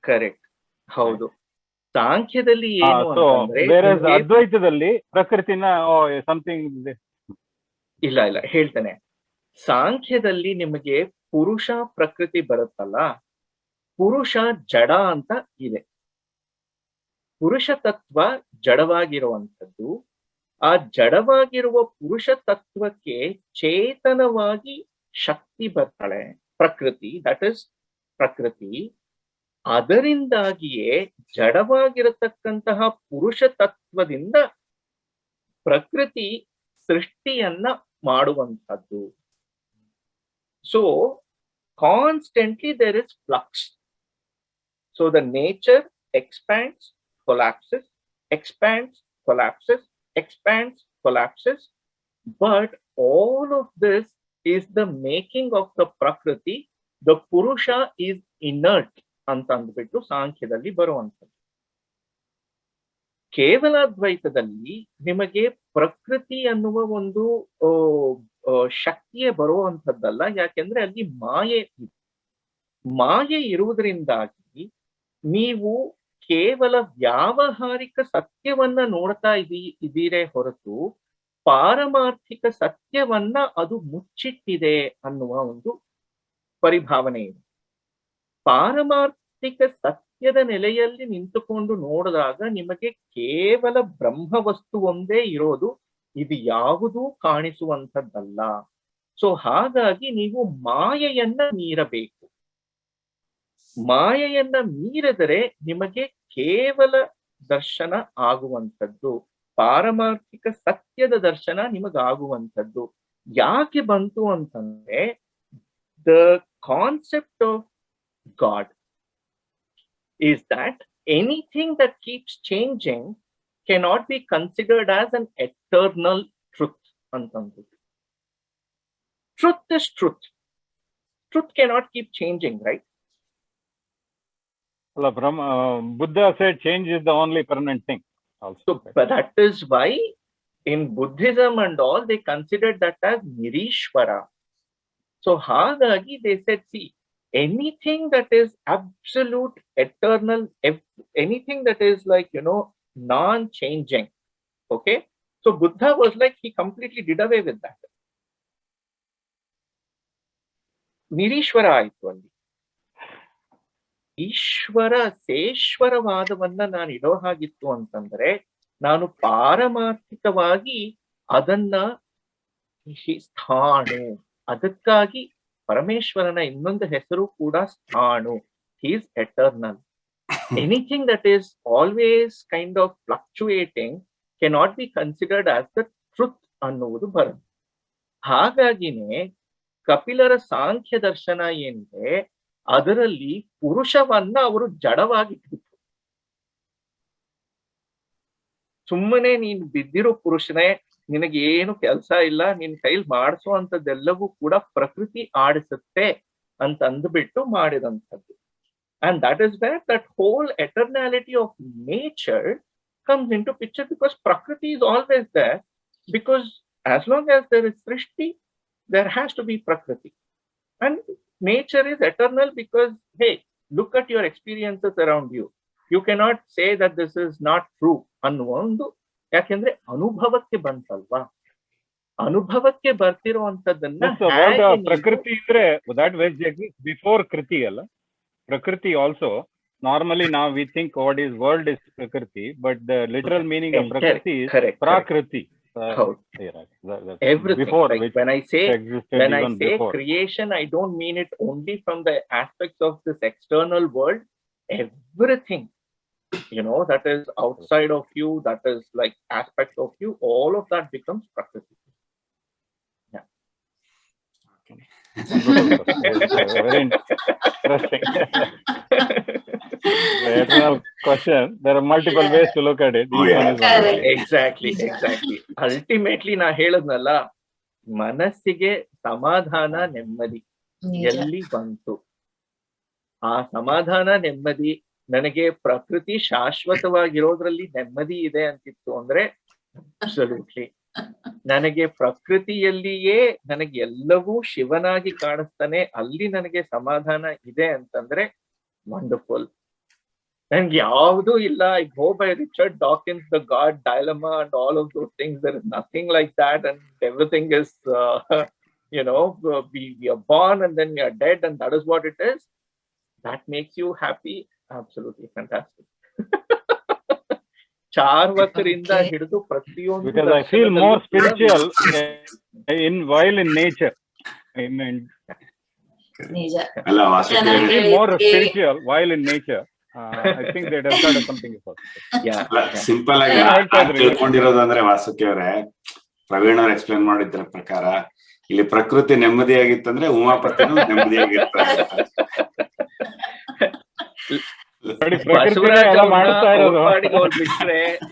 [SPEAKER 2] Correct. ಹೌದು. ಸಾಂಖ್ಯದಲ್ಲಿ ಏನು ಅಂತಂದ್ರೆ,
[SPEAKER 6] whereas ಅದ್ವೈತದಲ್ಲಿ ಪ್ರಕೃತಿನ something
[SPEAKER 2] ಇಲ್ಲ ಹೇಳ್ತಾನೆ. ಸಾಂಖ್ಯದಲ್ಲಿ ನಿಮಗೆ ಪುರುಷ ಪ್ರಕೃತಿ ಬರುತ್ತಲ್ಲ, ಪುರುಷ ಜಡ ಅಂತ ಇದೆ. ಪುರುಷ ತತ್ವ ಜಡವಾಗಿರುವಂಥದ್ದು. ಆ ಜಡವಾಗಿರುವ ಪುರುಷ ತತ್ವಕ್ಕೆ ಚೇತನವಾಗಿ ಶಕ್ತಿ ಬರ್ತಾಳೆ, ಪ್ರಕೃತಿ, ದಟ್ ಇಸ್ ಪ್ರಕೃತಿ. ಅದರಿಂದಾಗಿಯೇ ಜಡವಾಗಿರತಕ್ಕಂತಹ ಪುರುಷ ತತ್ವದಿಂದ ಪ್ರಕೃತಿ ಸೃಷ್ಟಿಯನ್ನ ಮಾಡುವಂಥದ್ದು. So constantly there is flux. So the nature expands, collapses, expands, collapses, expands, collapses. But all of this is the making of the Prakriti. The Purusha is inert ಅಂತಂದ್ಬಿಟ್ಟು ಸಾಂಖ್ಯದಲ್ಲಿ ಬರುವಂಥದ್ದು. ಕೇವಲ ಅದ್ವೈತದಲ್ಲಿ ನಿಮಗೆ ಪ್ರಕೃತಿ ಅನ್ನುವ ಒಂದು ಶಕ್ತಿಯೇ ಬರುವಂಥದ್ದಲ್ಲ. ಯಾಕೆಂದ್ರೆ ಅಲ್ಲಿ ಮಾಯೆ ಇರುವುದರಿಂದಾಗಿ ನೀವು ಕೇವಲ ವ್ಯಾವಹಾರಿಕ ಸತ್ಯವನ್ನ ನೋಡ್ತಾ ಇದೀರೇ ಹೊರತು ಪಾರಮಾರ್ಥಿಕ ಸತ್ಯವನ್ನ ಅದು ಮುಚ್ಚಿಟ್ಟಿದೆ ಅನ್ನುವ ಒಂದು ಪರಿಭಾವನೆ ಇದೆ. ಪಾರಮಾರ್ಥಿಕ ಸತ್ಯದ ನೆಲೆಯಲ್ಲಿ ನಿಂತುಕೊಂಡು ನೋಡಿದಾಗ ನಿಮಗೆ ಕೇವಲ ಬ್ರಹ್ಮ ವಸ್ತು ಒಂದೇ ಇರೋದು, ಇದು ಯಾವುದೂ ಕಾಣಿಸುವಂಥದ್ದಲ್ಲ. ಸೊ ಹಾಗಾಗಿ ನೀವು ಮಾಯೆಯನ್ನ ಮೀರಬೇಕು. ಮಾಯೆಯನ್ನ ಮೀರಿದರೆ ನಿಮಗೆ ಕೇವಲ ದರ್ಶನ ಆಗುವಂಥದ್ದು, ಪಾರಮಾರ್ಥಿಕ ಸತ್ಯದ ದರ್ಶನ ನಿಮಗಾಗುವಂಥದ್ದು. ಯಾಕೆ ಬಂತು ಅಂತಂದ್ರೆ, the concept of God is that anything that keeps changing cannot be considered as an eternal truth. Truth is truth. Truth cannot keep changing, right?
[SPEAKER 6] Buddha said change is the only permanent thing also.
[SPEAKER 2] So, but that is why in Buddhism and all, they considered that as Nirishwara. So hagagi they said, see, anything that is absolute, eternal, anything that is like, you know, non-changing. Okay. So Buddha was like, he completely did away with that. Nirishwara aitu alli. ಈಶ್ವರ ಸೇಶ್ವರವಾದವನ್ನ ನಾನು ಇಡೋ ಹಾಗಿತ್ತು ಅಂತಂದ್ರೆ ನಾನು ಪಾರಮಾರ್ಥಿಕವಾಗಿ ಅದನ್ನ ಸ್ಥಾಣು. ಅದಕ್ಕಾಗಿ ಪರಮೇಶ್ವರನ ಇನ್ನೊಂದು ಹೆಸರು ಕೂಡ ಸ್ಥಾಣು. He is eternal. Anything that is always kind of fluctuating cannot be considered as the truth ಅನ್ನುವುದು ಬರುತ್ತೆ. ಹಾಗಾಗಿನೇ ಕಪಿಲರ ಸಾಂಖ್ಯ ದರ್ಶನ ಏನಿದೆ ಅದರಲ್ಲಿ ಪುರುಷವನ್ನ ಅವರು ಜಡವಾಗಿಟ್ಬಿಟ್ರು. ಸುಮ್ಮನೆ ನೀನ್ ಬಿದ್ದಿರೋ ಪುರುಷನೇ, ನಿನಗೆ ಏನು ಕೆಲಸ ಇಲ್ಲ, ನಿನ್ ಕೈಲಿ ಮಾಡಿಸುವಂತದ್ದೆಲ್ಲವೂ ಕೂಡ ಪ್ರಕೃತಿ ಆಡಿಸುತ್ತೆ ಅಂತ ಅಂದ್ಬಿಟ್ಟು ಮಾಡಿದಂಥದ್ದು. And that is where that whole eternality of nature comes into picture, because Prakriti is always there, because as long as there is Srishti, there has to be Prakriti. And nature is eternal because, hey, look at your experiences around you. You cannot say that this is not true. ಅನ್ನುವೊಂದು ಯಾಕೆಂದ್ರೆ ಅನುಭವಕ್ಕೆ ಬಂತಲ್ವಾ, ಅನುಭವಕ್ಕೆ ಬರ್ತಿರುವಂತದ್ದನ್ನ
[SPEAKER 6] ಪ್ರಕೃತಿ ಇದ್ರೆ that which exists before Kriti ಅಲ್ಲ. Prakriti also, normally now we think what is world is Prakriti, but the literal meaning of Prakriti is Prakriti.
[SPEAKER 2] Everything.
[SPEAKER 6] Before,
[SPEAKER 2] like when I say
[SPEAKER 6] before.
[SPEAKER 2] creation, I don't mean it only from the aspects of this external world. Everything, you know, that is outside of you, that is like aspect of you, all of that becomes Prakriti. Yeah.
[SPEAKER 6] Very interesting. The eternal question, there are multiple ways to look at it. Each one is one way.
[SPEAKER 2] Exactly. Ultimately ನಾ ಹೇಳದ್ನಲ್ಲ, ಮನಸ್ಸಿಗೆ ಸಮಾಧಾನ ನೆಮ್ಮದಿ ಎಲ್ಲಿ ಬಂತು? ಆ ಸಮಾಧಾನ ನೆಮ್ಮದಿ ನನಗೆ ಪ್ರಕೃತಿ ಶಾಶ್ವತವಾಗಿರೋದ್ರಲ್ಲಿ ನೆಮ್ಮದಿ ಇದೆ ಅಂತಿತ್ತು ಅಂದ್ರೆ ಅಬ್ಸಲ್ಯೂಟ್ಲಿ. ನನಗೆ ಪ್ರಕೃತಿಯಲ್ಲಿಯೇ ನನಗೆ ಎಲ್ಲವೂ ಶಿವನಾಗಿ ಕಾಣಿಸ್ತಾನೆ, ಅಲ್ಲಿ ನನಗೆ ಸಮಾಧಾನ ಇದೆ ಅಂತಂದ್ರೆ ವಂಡರ್ಫುಲ್. ನನ್ಗೆ ಯಾವುದೂ ಇಲ್ಲ. I go by Richard Dawkins, The God Dilemma and all of those things. There is nothing like that, and everything is you know, we are born and then we are dead, and that is what it is. That makes you happy. Absolutely fantastic. ಚಾರ್ವಕರಿಂದ ಹಿಡಿದು ಪ್ರತಿಯೊಂದು,
[SPEAKER 6] because I feel more spiritual while in nature.
[SPEAKER 1] ನಿಜ.
[SPEAKER 6] More spiritual while in nature. I think that has got something to
[SPEAKER 3] simple ಆಗಿ ತಿಳ್ಕೊಂಡಿರೋದಂದ್ರೆ ವಾಸುಕಿ ಅವರೇ, ಪ್ರವೀಣ್ ಅವ್ರು explain ಮಾಡಿದ್ರ ಪ್ರಕಾರ ಇಲ್ಲಿ ಪ್ರಕೃತಿ ನೆಮ್ಮದಿಯಾಗಿತ್ತಂದ್ರೆ ಉಮಾಪತಿನೂ ನೆಮ್ಮದಿಯಾಗಿರ್ತಾರೆ.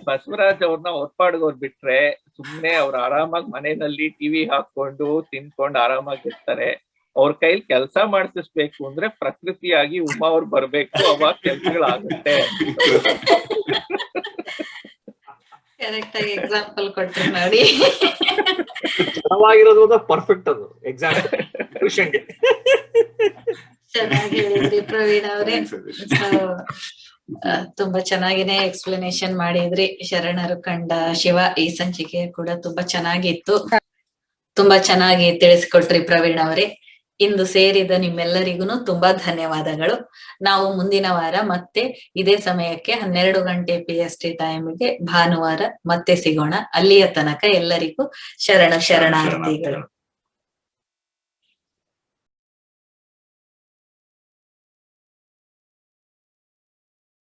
[SPEAKER 2] ಬಸವರಾಜ್ ಅವ್ರನ್ನ ಹೊರಪಾಡ್ಗೋರ್ ಬಿಟ್ರೆ ಸುಮ್ನೆ ಅವ್ರು ಆರಾಮಾಗಿ ಮನೆಯಲ್ಲಿ ಟಿವಿ ಹಾಕೊಂಡು ತಿನ್ಕೊಂಡು ಆರಾಮಾಗಿರ್ತಾರೆ. ಅವ್ರ ಕೈಲಿ ಕೆಲಸ ಮಾಡಿಸ್ಬೇಕು ಅಂದ್ರೆ ಪ್ರಕೃತಿಯಾಗಿ ಉಮಾ ಅವ್ರು ಬರ್ಬೇಕು, ಅವಾಗ ಕೆಲ್ಸಗಳಾಗುತ್ತೆ.
[SPEAKER 1] ಕರೆಕ್ಟ್ ಆಗಿ ಎಕ್ಸಾಂಪಲ್ ಕೊಟ್ರಿ ನೋಡಿ.
[SPEAKER 7] ಚೆನ್ನಾಗಿರೋದು ಪರ್ಫೆಕ್ಟ್ ಅದು ಎಕ್ಸಾಂಪಲ್.
[SPEAKER 1] ಚೆನ್ನಾಗಿ ಹೇಳಿದ್ರಿ ಪ್ರವೀಣ್ ಅವ್ರೆ. ತುಂಬಾ ಚೆನ್ನಾಗಿನೇ ಎಕ್ಸ್ಪ್ಲನೇಷನ್ ಮಾಡಿದ್ರಿ. ಶರಣರು ಕಂಡ ಶಿವ ಈ ಸಂಚಿಕೆ ಕೂಡ ತುಂಬಾ ಚೆನ್ನಾಗಿತ್ತು. ತುಂಬಾ ಚೆನ್ನಾಗಿ ತಿಳಿಸ್ಕೊಟ್ರಿ ಪ್ರವೀಣ್ ಅವರೇ. ಇಂದು ಸೇರಿದ ನಿಮ್ಮೆಲ್ಲರಿಗೂ ತುಂಬಾ ಧನ್ಯವಾದಗಳು. ನಾವು ಮುಂದಿನ ವಾರ ಮತ್ತೆ ಇದೇ ಸಮಯಕ್ಕೆ 12 ಗಂಟೆ PST ಟೈಮ್ಗೆ ಭಾನುವಾರ ಮತ್ತೆ ಸಿಗೋಣ. ಅಲ್ಲಿಯ ತನಕ ಎಲ್ಲರಿಗೂ ಶರಣಾರ್ಥಿಗಳು.